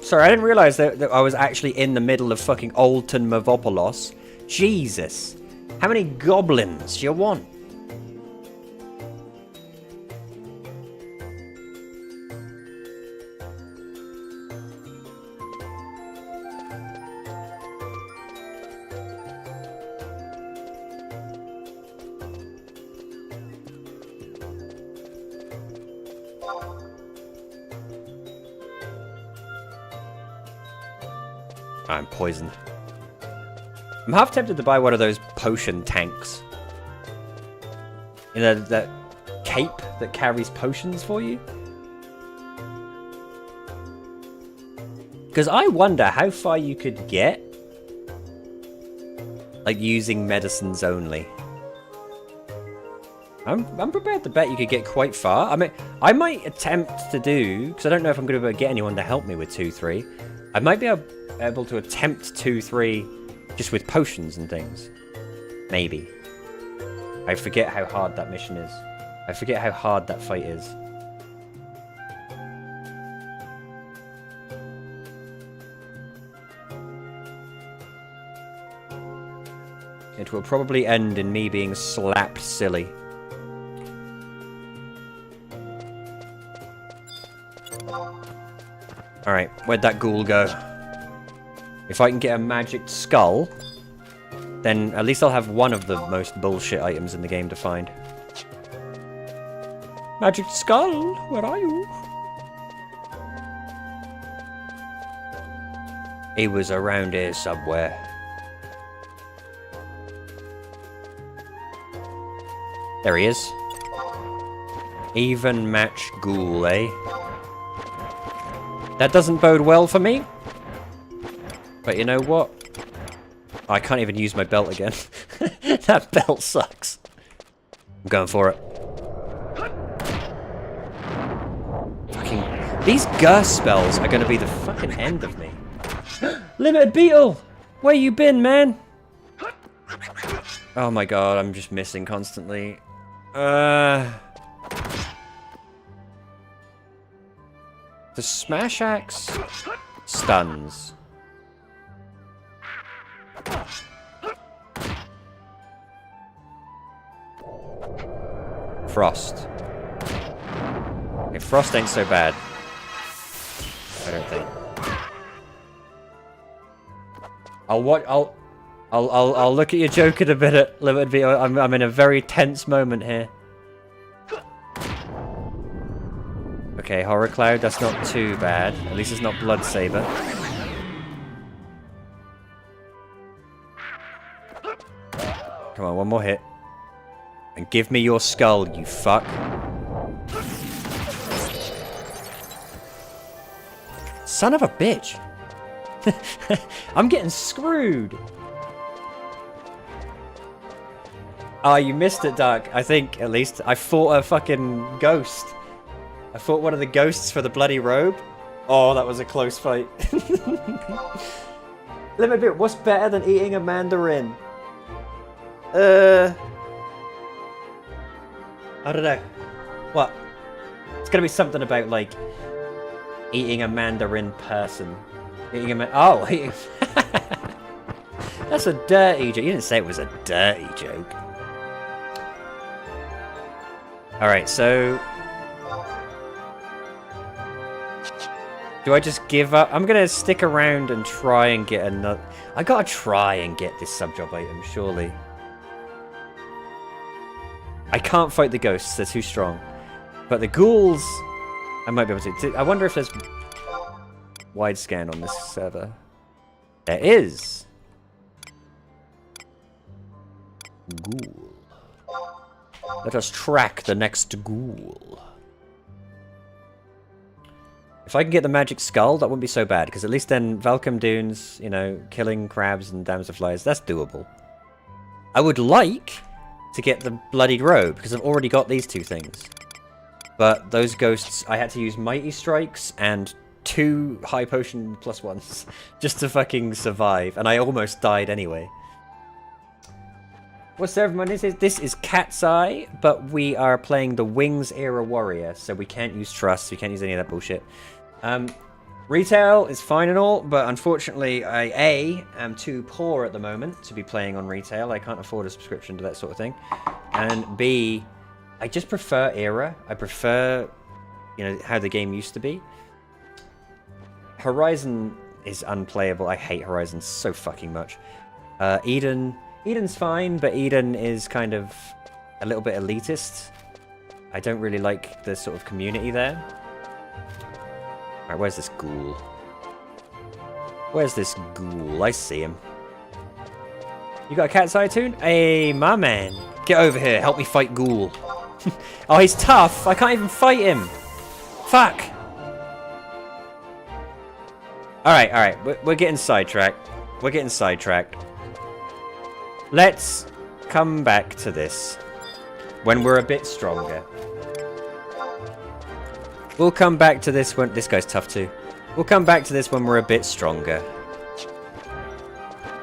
Sorry, I didn't realize that I was actually in the middle of fucking Alton Mavopolos. Jesus. How many goblins do you want? I'm poisoned. I'm half tempted to buy one of those potion tanks. You know, that cape that carries potions for you? Because I wonder how far you could get, like, using medicines only. I'm prepared to bet you could get quite far. I mean, I might attempt to do, because I don't know if I'm going to be able to get anyone to help me with 2-3. I might be able to attempt 2-3 just with potions and things. Maybe. I forget how hard that mission is. I forget how hard that fight is. It will probably end in me being slapped silly. Alright, where'd that ghoul go? If I can get a magic skull, then at least I'll have one of the most bullshit items in the game to find. Magic skull, where are you? He was around here somewhere. There he is. Even match ghoul, eh? That doesn't bode well for me. But you know what? I can't even use my belt again. That belt sucks. I'm going for it. Fucking... These Gust spells are going to be the fucking end of me. Limited Beetle! Where you been, man? Oh my god, I'm just missing constantly. The Smash Axe stuns. Frost. Okay, Frost ain't so bad. I don't think. I'll look at your joke in a minute, Limited Beetle. I'm in a very tense moment here. Okay, Horror Cloud, that's not too bad. At least it's not Blood Saber. Come on, one more hit. And give me your skull, you fuck. Son of a bitch. I'm getting screwed. Oh, you missed it, Dark. I think, at least. I fought a fucking ghost. I fought one of the ghosts for the bloody robe. Oh, that was a close fight. Let me be. What's better than eating a mandarin? I don't know. What? It's gonna be something about, like, eating a mandarin person. Eating a Oh, eating... That's a dirty joke. You didn't say it was a dirty joke. Alright, so... Do I just give up? I'm gonna stick around and try and get another... I gotta try and get this sub-job item, surely. I can't fight the ghosts, they're too strong. But the ghouls... I might be able to... I wonder if there's... wide scan on this server. There is! Ghoul. Let us track the next ghoul. If I can get the magic skull, that wouldn't be so bad, because at least then Valcom Dunes, you know, killing crabs and damselflies, that's doable. I would like to get the bloodied robe, because I've already got these two things. But those ghosts, I had to use Mighty Strikes and 2 high potion +1s just to fucking survive, and I almost died anyway. What server is this? This is Cat's Eye, but we are playing the Wings Era Warrior, so we can't use Trust, we can't use any of that bullshit. Retail is fine and all, but unfortunately I am too poor at the moment to be playing on retail. I can't afford a subscription to that sort of thing. And B, I just prefer Era. I prefer, you know, how the game used to be. Horizon is unplayable. I hate Horizon so fucking much. Eden's fine, but Eden is kind of a little bit elitist. I don't really like the sort of community there. Alright, where's this ghoul? Where's this ghoul? I see him. You got a Cat's Eye tune? Hey, my man. Get over here. Help me fight ghoul. Oh, he's tough. I can't even fight him. Fuck. Alright. We're getting sidetracked. We're getting sidetracked. Let's come back to this when we're a bit stronger. We'll come back to this when... This guy's tough too. We'll come back to this when we're a bit stronger.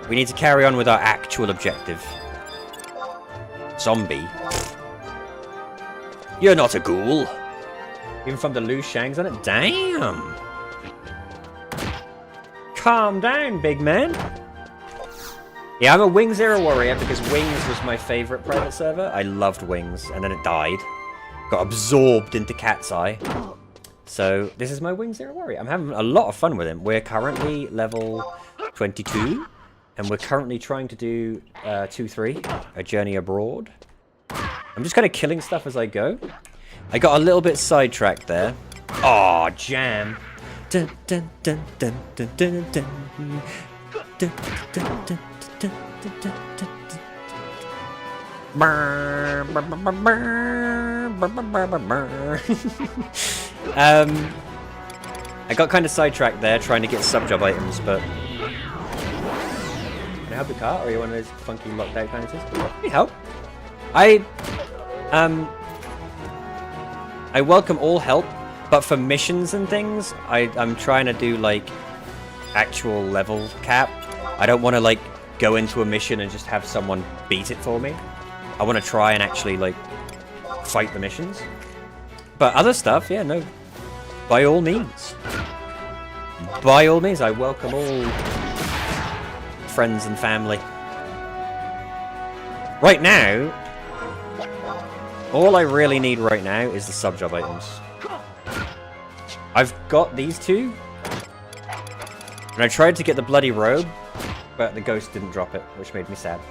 We need to carry on with our actual objective. Zombie. You're not a ghoul. Even from the loose shangs on it? Damn. Calm down, big man. Yeah, I'm a Wings Era Warrior because Wings was my favourite private server. I loved Wings, and then it died. Got absorbed into Cat's Eye. So, this is my Wings Era Warrior. I'm having a lot of fun with him. We're currently level 22, and we're currently trying to do 2-3, a journey abroad. I'm just kind of killing stuff as I go. I got a little bit sidetracked there. Aw, jam. Dun, dun, dun, dun, dun, dun, dun. Dun, dun, dun. I got kind of sidetracked there trying to get sub-job items, but... Can I help the car, or are you one of those funky locked out kind of things? Let me help. I welcome all help, but for missions and things, I'm trying to do like actual level cap. I don't want to like go into a mission and just have someone beat it for me. I want to try and actually like fight the missions. But other stuff, yeah, no. By all means. By all means, I welcome all friends and family. Right now, all I really need right now is the sub-job items. I've got these two. And I tried to get the bloody robe, but the ghost didn't drop it, which made me sad.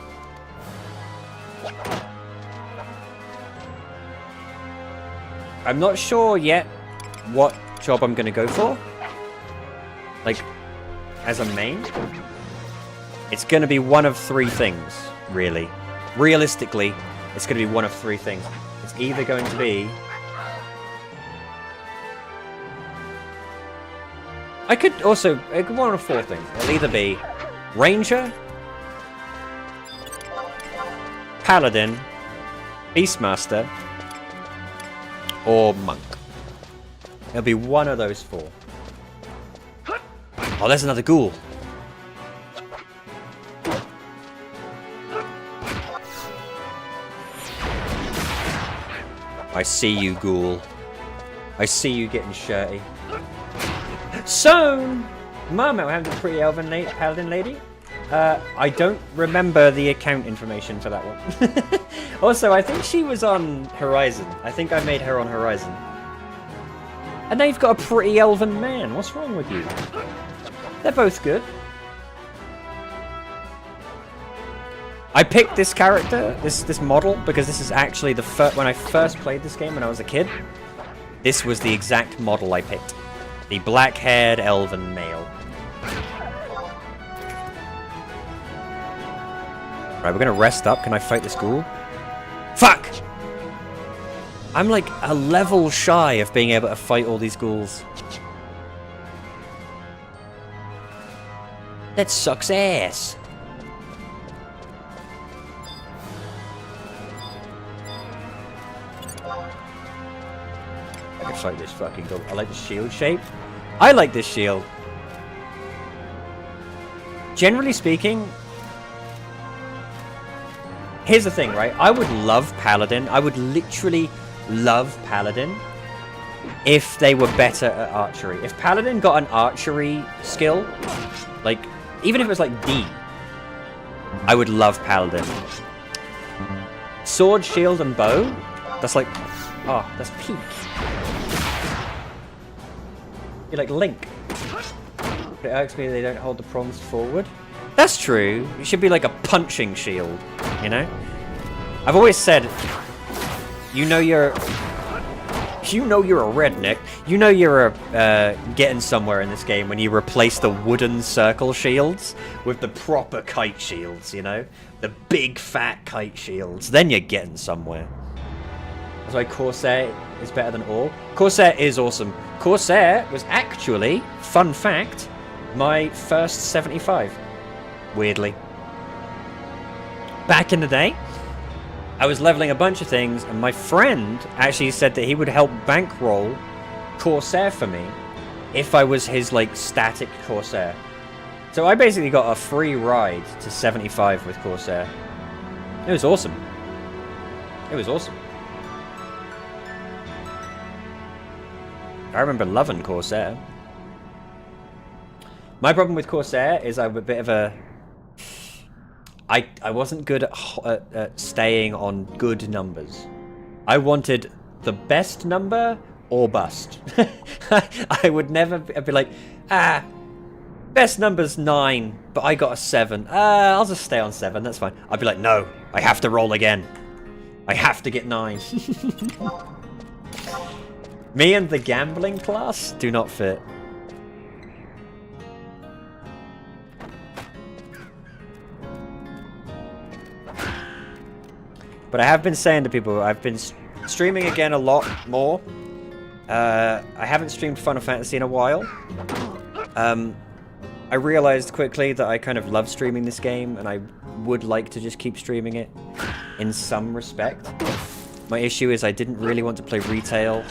I'm not sure yet what job I'm going to go for. Like, as a main. It's going to be one of three things, really. Realistically, it's going to be one of three things. It's either going to be... I could one of four things. It'll either be Ranger, Paladin, Beastmaster, or Monk. It'll be one of those four. Oh, there's another ghoul. I see you, ghoul. I see you getting shirty. So, Mum, what happened to the pretty elven paladin lady? I don't remember the account information for that one. Also, I think she was on Horizon. I think I made her on Horizon. And now you've got a pretty elven man. What's wrong with you? They're both good. I picked this character, this model, because this is actually the when I first played this game when I was a kid. This was the exact model I picked. The black-haired elven male. Right, we're gonna rest up. Can I fight this ghoul? Fuck! I'm like a level shy of being able to fight all these ghouls. That sucks ass. I can fight this fucking ghoul. I like the shield shape. I like this shield. Generally speaking, here's the thing, right? I would love Paladin. I would literally love Paladin if they were better at archery. If Paladin got an archery skill, like, even if it was like D, I would love Paladin. Sword, shield, and bow, that's like, oh, that's peak. You're like Link. But it irks me they don't hold the prongs forward. That's true. It should be like a punching shield, you know? I've always said, you know you're a redneck. You know you're getting somewhere in this game when you replace the wooden circle shields with the proper kite shields, you know? The big fat kite shields. Then you're getting somewhere. That's why Corsair is better than all. Corsair is awesome. Corsair was actually, fun fact, my first 75. Weirdly. Back in the day, I was leveling a bunch of things, and my friend actually said that he would help bankroll Corsair for me if I was his, like, static Corsair. So I basically got a free ride to 75 with Corsair. It was awesome. It was awesome. I remember loving Corsair. My problem with Corsair is I'm a bit of a... I wasn't good at staying on good numbers. I wanted the best number or bust. I would never be like, best number's 9, but I got a 7. I'll just stay on 7, that's fine. I'd be like, no, I have to roll again. I have to get 9. Me and the gambling class do not fit. But I have been saying to people, I've been streaming again a lot more. I haven't streamed Final Fantasy in a while. I realized quickly that I kind of love streaming this game, and I would like to just keep streaming it in some respect. My issue is I didn't really want to play retail.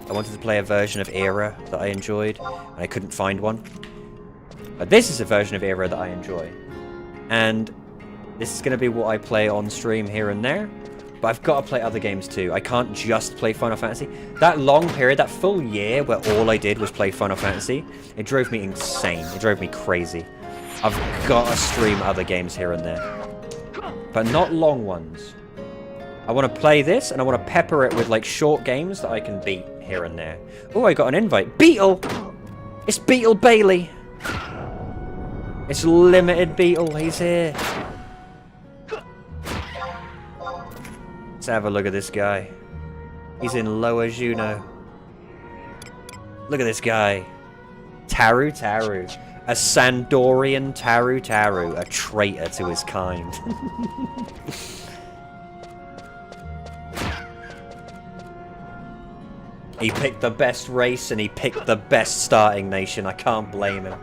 I wanted to play a version of Era that I enjoyed, and I couldn't find one. But this is a version of Era that I enjoy. And this is going to be what I play on stream here and there. But I've got to play other games too. I can't just play Final Fantasy. That long period, that full year where all I did was play Final Fantasy, it drove me insane. It drove me crazy. I've got to stream other games here and there. But not long ones. I want to play this, and I want to pepper it with like short games that I can beat here and there. Oh, I got an invite. Beetle! It's Beetle Bailey! It's limited Beetle. He's here. Let's have a look at this guy. He's in Lower Juno. Look at this guy. Taru Taru. A Sandorian Taru Taru. A traitor to his kind. He picked the best race and he picked the best starting nation. I can't blame him.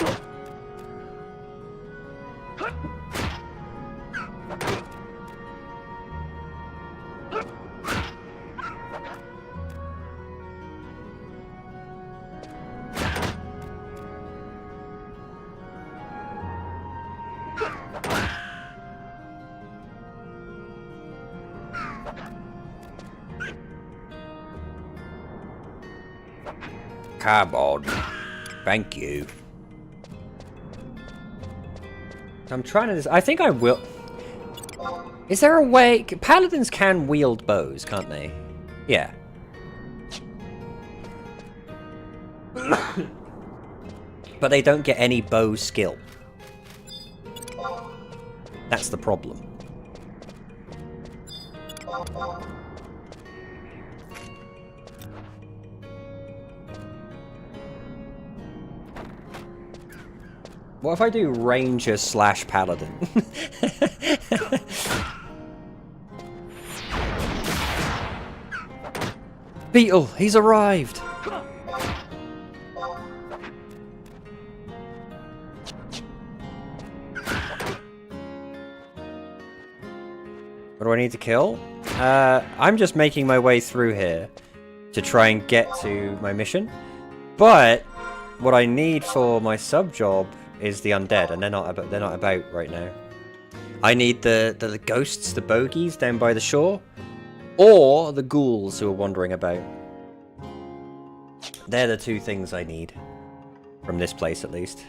Cardboard. Thank you. I'm trying to... I think I will... Is there a way... Paladins can wield bows, can't they? Yeah. But they don't get any bow skill. That's the problem. What if I do Ranger / Paladin? Beetle, he's arrived! What do I need to kill? I'm just making my way through here to try and get to my mission. But what I need for my sub job is the undead, and they're not about right now. I need the ghosts, the bogies down by the shore, or the ghouls who are wandering about. They're the two things I need from this place, at least.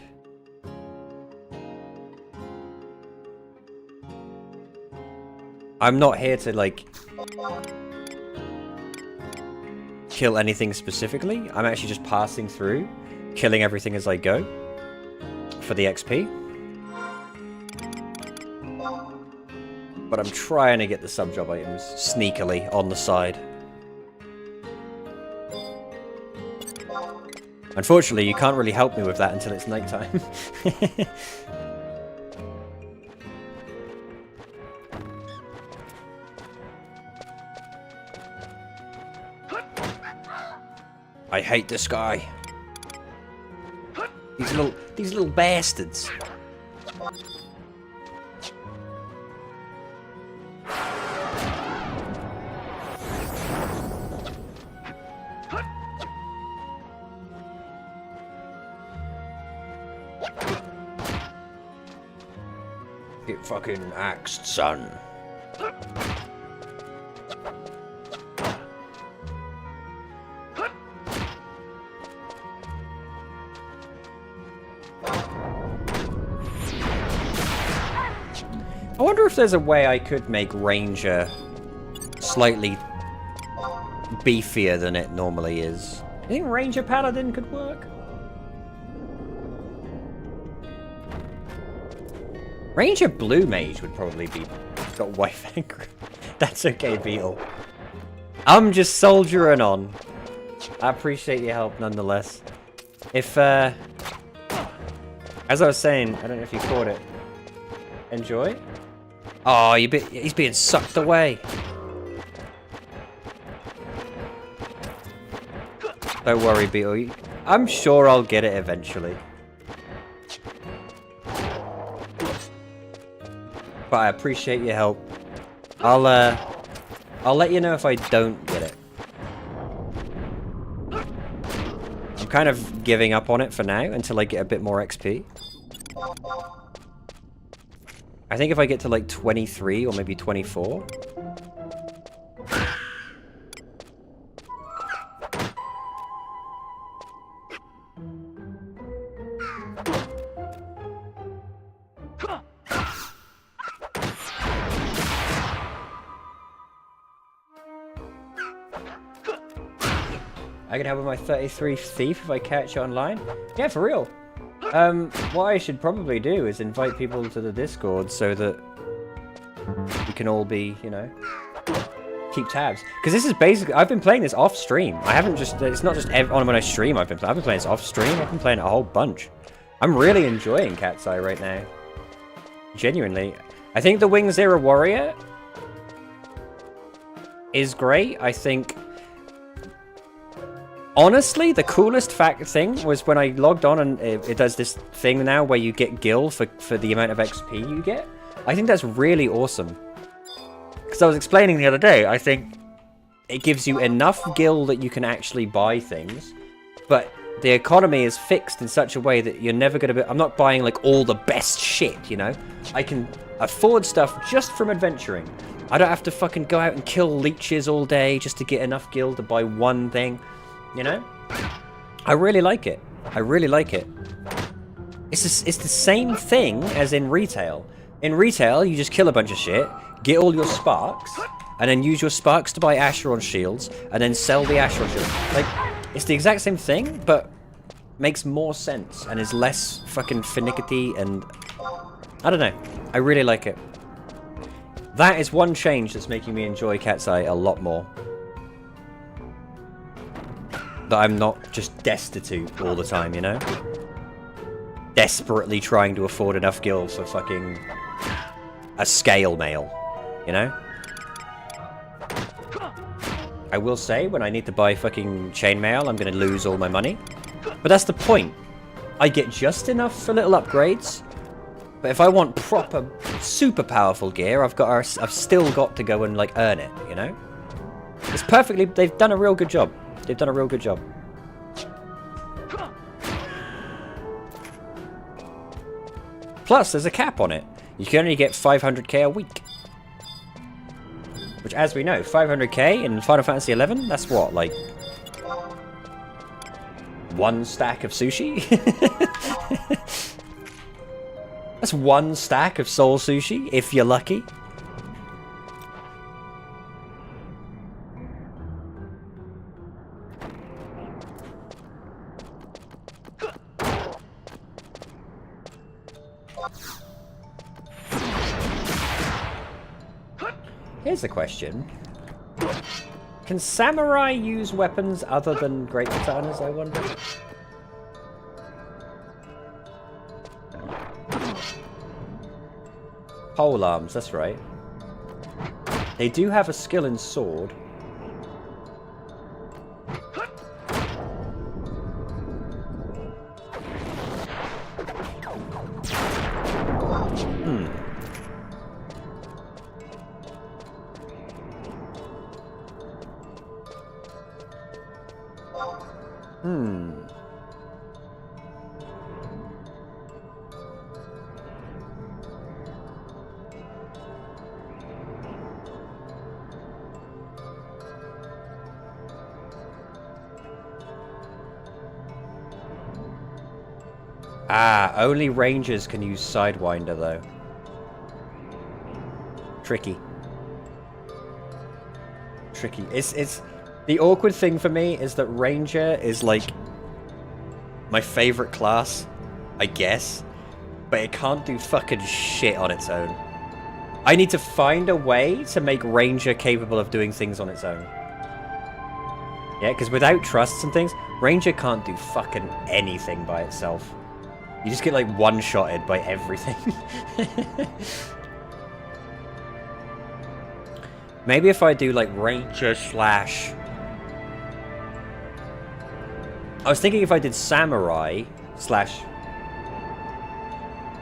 I'm not here to like kill anything specifically. I'm actually just passing through, killing everything as I go. For the XP. But I'm trying to get the sub-job items sneakily on the side. Unfortunately, you can't really help me with that until it's nighttime. I hate this guy. These little bastards. Get fucking axed, son. I wonder if there's a way I could make Ranger slightly beefier than it normally is. You think Ranger Paladin could work? Ranger Blue Mage would probably be got wife angry. That's okay, Beetle. I'm just soldiering on. I appreciate your help nonetheless. If as I was saying, I don't know if you caught it. Enjoy? Oh, he's being sucked away. Don't worry, Beetle. I'm sure I'll get it eventually. but I appreciate your help. I'll let you know if I don't get it. I'm kind of giving up on it for now until I get a bit more XP. I think if I get to like 23 or maybe 24. I can help with my 33 thief if I catch it online. Yeah, for real. What I should probably do is invite people to the Discord so that we can all be, you know, keep tabs. Because this is basically, I've been playing this off stream. I haven't just, it's not just on when I stream I've been playing this off stream. I've been playing it a whole bunch. I'm really enjoying Cat's Eye right now. Genuinely. I think the Wing Zero Warrior is great. I think... Honestly, the coolest thing was when I logged on and it does this thing now where you get gil for the amount of XP you get. I think that's really awesome. Because I was explaining the other day, I think it gives you enough gil that you can actually buy things, but the economy is fixed in such a way that you're never going to be... I'm not buying like all the best shit, you know? I can afford stuff just from adventuring. I don't have to fucking go out and kill leeches all day just to get enough gil to buy one thing. You know? I really like it. I really like it. It's the same thing as in retail. In retail, you just kill a bunch of shit, get all your sparks, and then use your sparks to buy Acheron shields, and then sell the Acheron shields. Like, it's the exact same thing, but makes more sense, and is less fucking finicky, and... I don't know. I really like it. That is one change that's making me enjoy Cat's Eye a lot more. That I'm not just destitute all the time, you know? Desperately trying to afford enough gil for fucking a scale mail, you know? I will say, when I need to buy fucking chainmail, I'm gonna lose all my money. But that's the point. I get just enough for little upgrades. But if I want proper, super powerful gear, I've still got to go and, like, earn it, you know? It's perfectly... They've done a real good job. They've done a real good job. Plus, there's a cap on it. You can only get 500k a week. Which, as we know, 500k in Final Fantasy XI, that's what, like... one stack of sushi? That's one stack of soul sushi, if you're lucky. Here's a question. Can samurai use weapons other than great katanas, I wonder? Pole arms, that's right. They do have a skill in sword. Ah, only rangers can use Sidewinder, though. Tricky. Tricky. It's... The awkward thing for me is that Ranger is, like, my favorite class, I guess. But it can't do fucking shit on its own. I need to find a way to make Ranger capable of doing things on its own. Yeah, because without trusts and things, Ranger can't do fucking anything by itself. You just get, like, one-shotted by everything. Maybe if I do, like, Ranger slash... I was thinking if I did Samurai slash...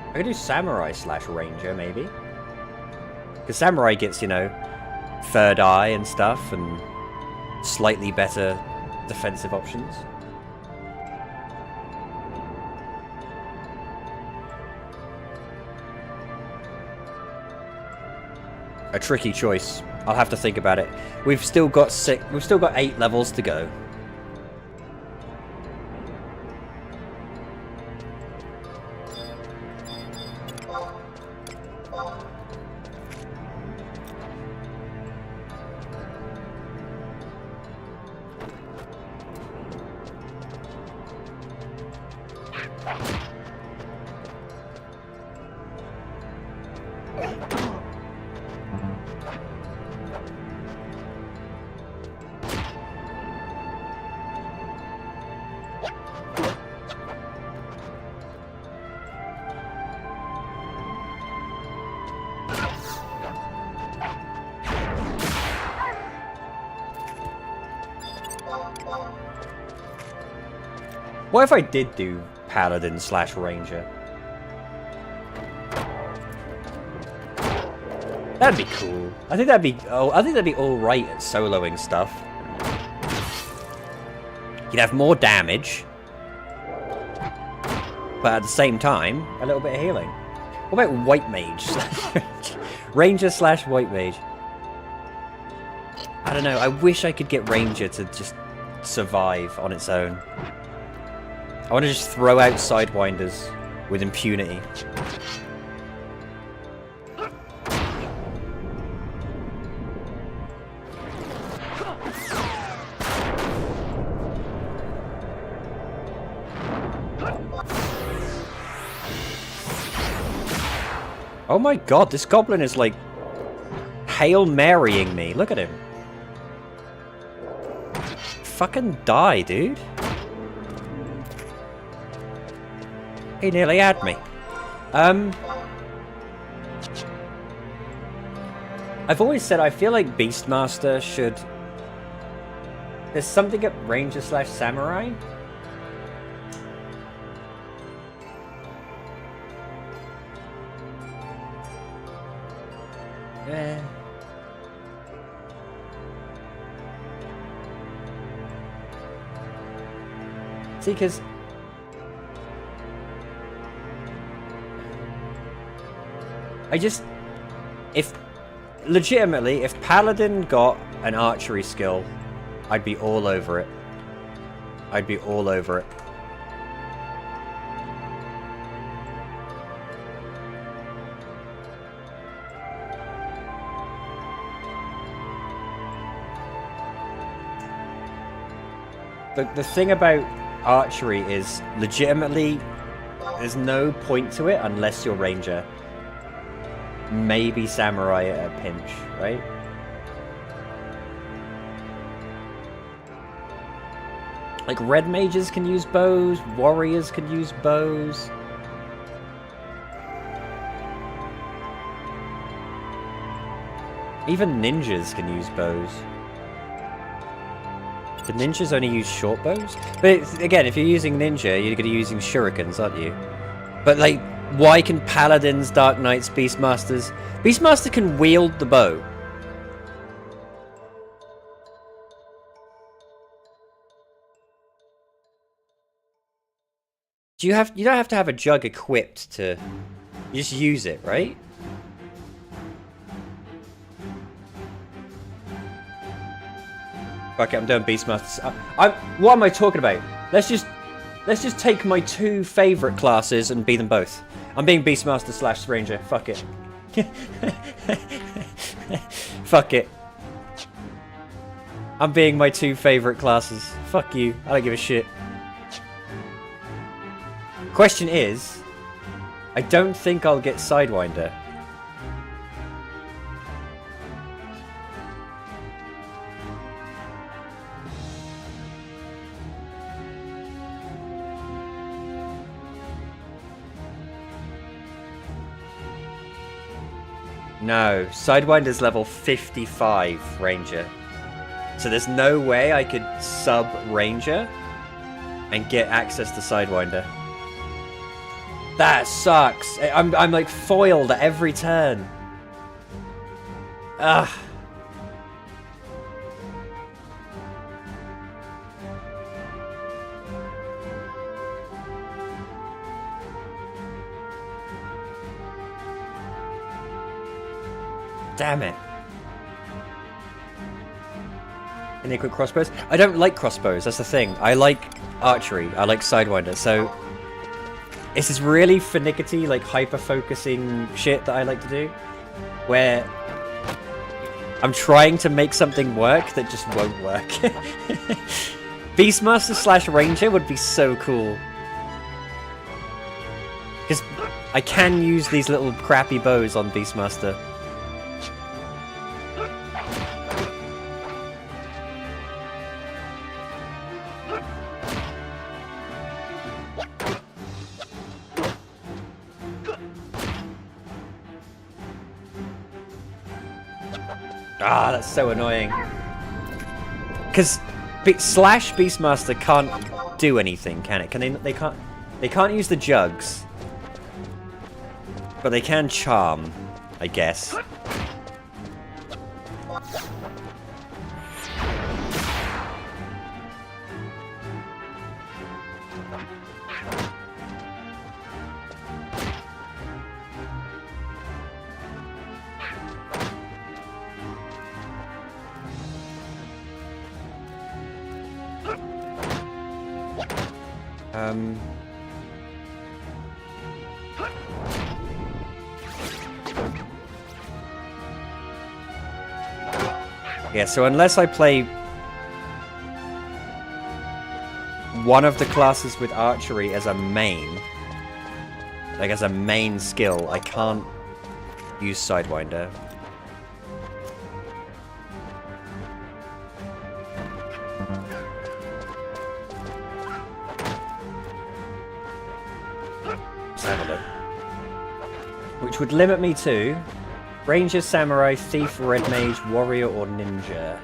I could do Samurai slash Ranger, maybe. Because Samurai gets, you know, third eye and stuff, and slightly better defensive options. A tricky choice. I'll have to think about it. We've still got 8 levels to go. What if I did do Paladin / Ranger? That'd be cool. I think that'd be all right at soloing stuff. You'd have more damage, but at the same time, a little bit of healing. What about White Mage / Ranger / White Mage? I don't know. I wish I could get Ranger to just survive on its own. I want to just throw out Sidewinders with impunity. Oh my god, this goblin is like Hail Marying me. Look at him. Fucking die, dude. He nearly had me. I've always said I feel like Beastmaster should... There's something at Ranger / Samurai. Yeah. See, because... Legitimately, if Paladin got an archery skill, I'd be all over it. I'd be all over it. The thing about archery is, legitimately, there's no point to it unless you're Ranger. Maybe Samurai at a pinch, right? Like, red mages can use bows, warriors can use bows. Even ninjas can use bows. Do ninjas only use short bows? But again, if you're using ninja, you're going to be using shurikens, aren't you? But like, why can paladins, dark knights, beastmasters... Beastmaster can wield the bow. You don't have to have a jug equipped to... You just use it, right? Fuck it, I'm doing Beastmaster. What am I talking about? Let's just take my 2 favourite classes and be them both. I'm being Beastmaster / Ranger. Fuck it. Fuck it. I'm being my 2 favourite classes. Fuck you. I don't give a shit. Question is, I don't think I'll get Sidewinder. No, Sidewinder's level 55 Ranger. So there's no way I could sub Ranger and get access to Sidewinder. That sucks. I'm like foiled at every turn. Ah. Damn it. Any quick crossbows? I don't like crossbows, that's the thing. I like archery, I like Sidewinder, so it's this really finicky, like hyper-focusing shit that I like to do, where I'm trying to make something work that just won't work. Beastmaster / Ranger would be so cool. Because I can use these little crappy bows on Beastmaster. Ah, that's so annoying. Because slash Beastmaster can't do anything, can it? Can they? They can't use the jugs, but they can charm, I guess. Yeah, so unless I play one of the classes with archery as a main, like as a main skill, I can't use Sidewinder. Let's have a look. Which would limit me to Ranger, Samurai, Thief, Red Mage, Warrior, or Ninja.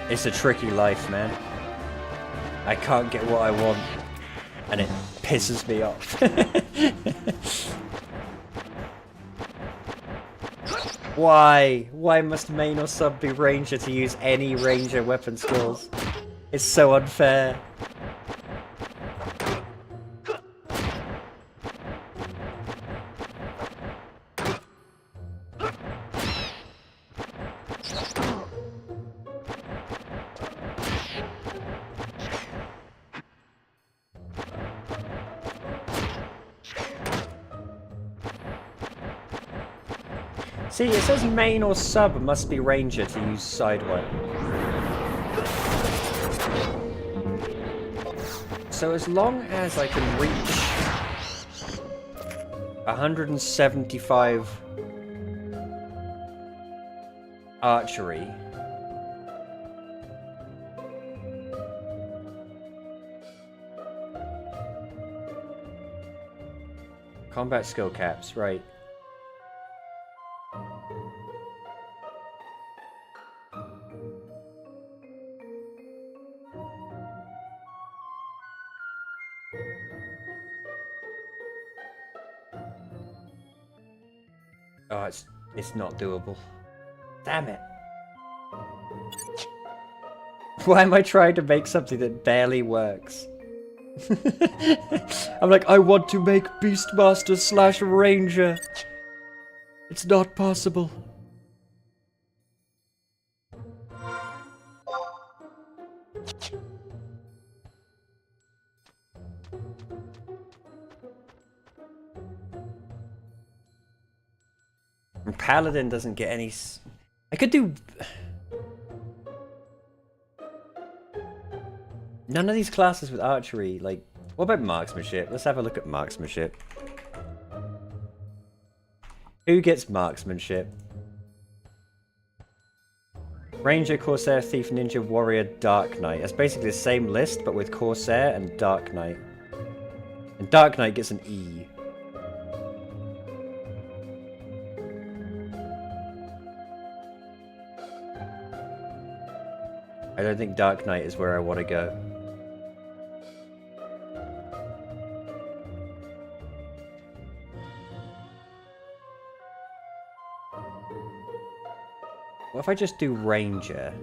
It's a tricky life, man. I can't get what I want, and it pisses me off. Why? Why must main or sub be ranger to use any ranger weapon skills? It's so unfair. See, it says main or sub must be ranger to use Sidewinder. So as long as I can reach 175 archery, combat skill caps, right. Oh, it's not doable. Damn it. Why am I trying to make something that barely works? I'm like, I want to make Beastmaster / Ranger. It's not possible. And Paladin doesn't get any... I could do... None of these classes with archery, like... What about marksmanship? Let's have a look at marksmanship. Who gets marksmanship? Ranger, Corsair, Thief, Ninja, Warrior, Dark Knight. That's basically the same list, but with Corsair and Dark Knight. And Dark Knight gets an E. I don't think Dark Knight is where I want to go. What if I just do Ranger?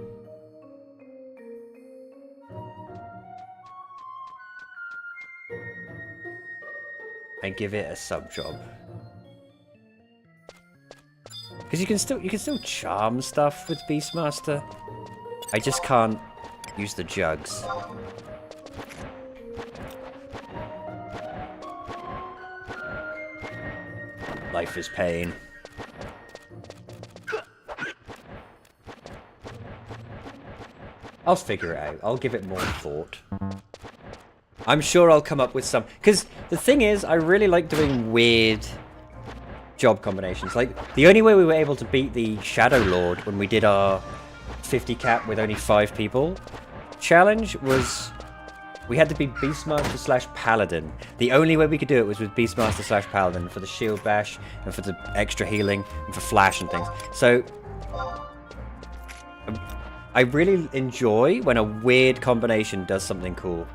And give it a sub job. Because you can still charm stuff with Beastmaster. I just can't use the jugs. Life is pain. I'll figure it out. I'll give it more thought. I'm sure I'll come up with some... Because the thing is, I really like doing weird job combinations. Like, the only way we were able to beat the Shadow Lord when we did our 50 cap with only 5 people challenge was... We had to be Beastmaster / Paladin. The only way we could do it was with Beastmaster / Paladin for the shield bash and for the extra healing and for flash and things. So... I really enjoy when a weird combination does something cool.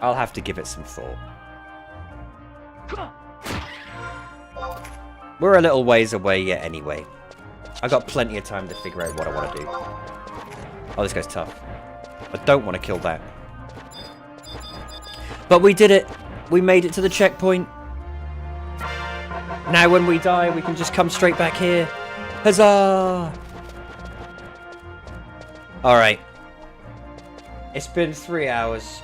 I'll have to give it some thought. We're a little ways away yet anyway. I got plenty of time to figure out what I want to do. Oh, this guy's tough. I don't want to kill that. But we did it. We made it to the checkpoint. Now when we die, we can just come straight back here. Huzzah! Alright. It's been 3 hours.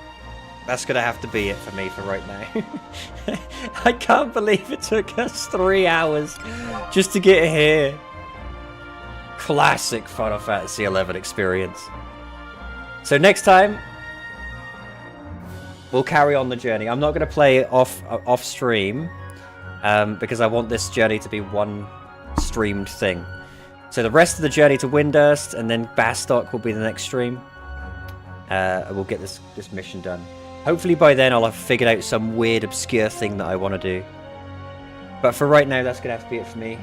That's going to have to be it for me for right now. I can't believe it took us 3 hours just to get here. Classic Final Fantasy XI experience. So next time, we'll carry on the journey. I'm not going to play off stream because I want this journey to be one streamed thing. So the rest of the journey to Windurst and then Bastok will be the next stream. We'll get this mission done. Hopefully by then I'll have figured out some weird obscure thing that I want to do. But for right now, that's going to have to be it for me.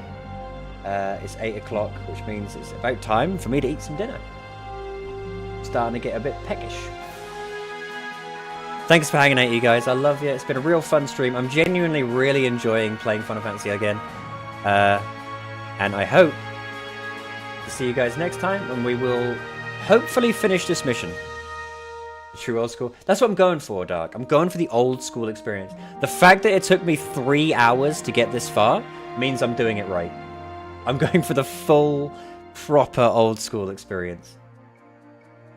It's 8 o'clock, which means it's about time for me to eat some dinner. Starting to get a bit peckish. Thanks for hanging out, you guys. I love you. It's been a real fun stream. I'm genuinely really enjoying playing Final Fantasy again. And I hope to see you guys next time when we will hopefully finish this mission. True old school. That's what I'm going for, Dark. I'm going for the old school experience. The fact that it took me 3 hours to get this far means I'm doing it right. I'm going for the full, proper old school experience.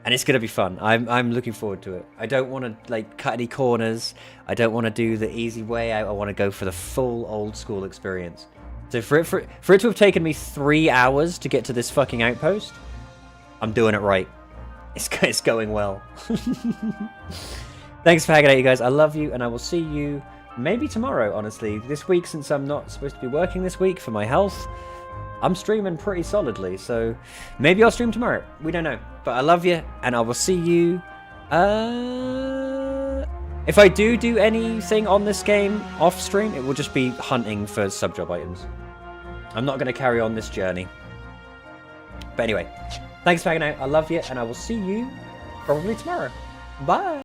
And it's going to be fun. I'm looking forward to it. I don't want to like cut any corners. I don't want to do the easy way out. I want to go for the full old school experience. So for it to have taken me 3 hours to get to this fucking outpost, I'm doing it right. It's going well. Thanks for hanging out, you guys. I love you, and I will see you maybe tomorrow, honestly. This week, since I'm not supposed to be working this week for my health, I'm streaming pretty solidly, so maybe I'll stream tomorrow. We don't know. But I love you, and I will see you... If I do anything on this game off stream, it will just be hunting for sub-job items. I'm not going to carry on this journey. But anyway, thanks for hanging out. I love you, and I will see you probably tomorrow. Bye!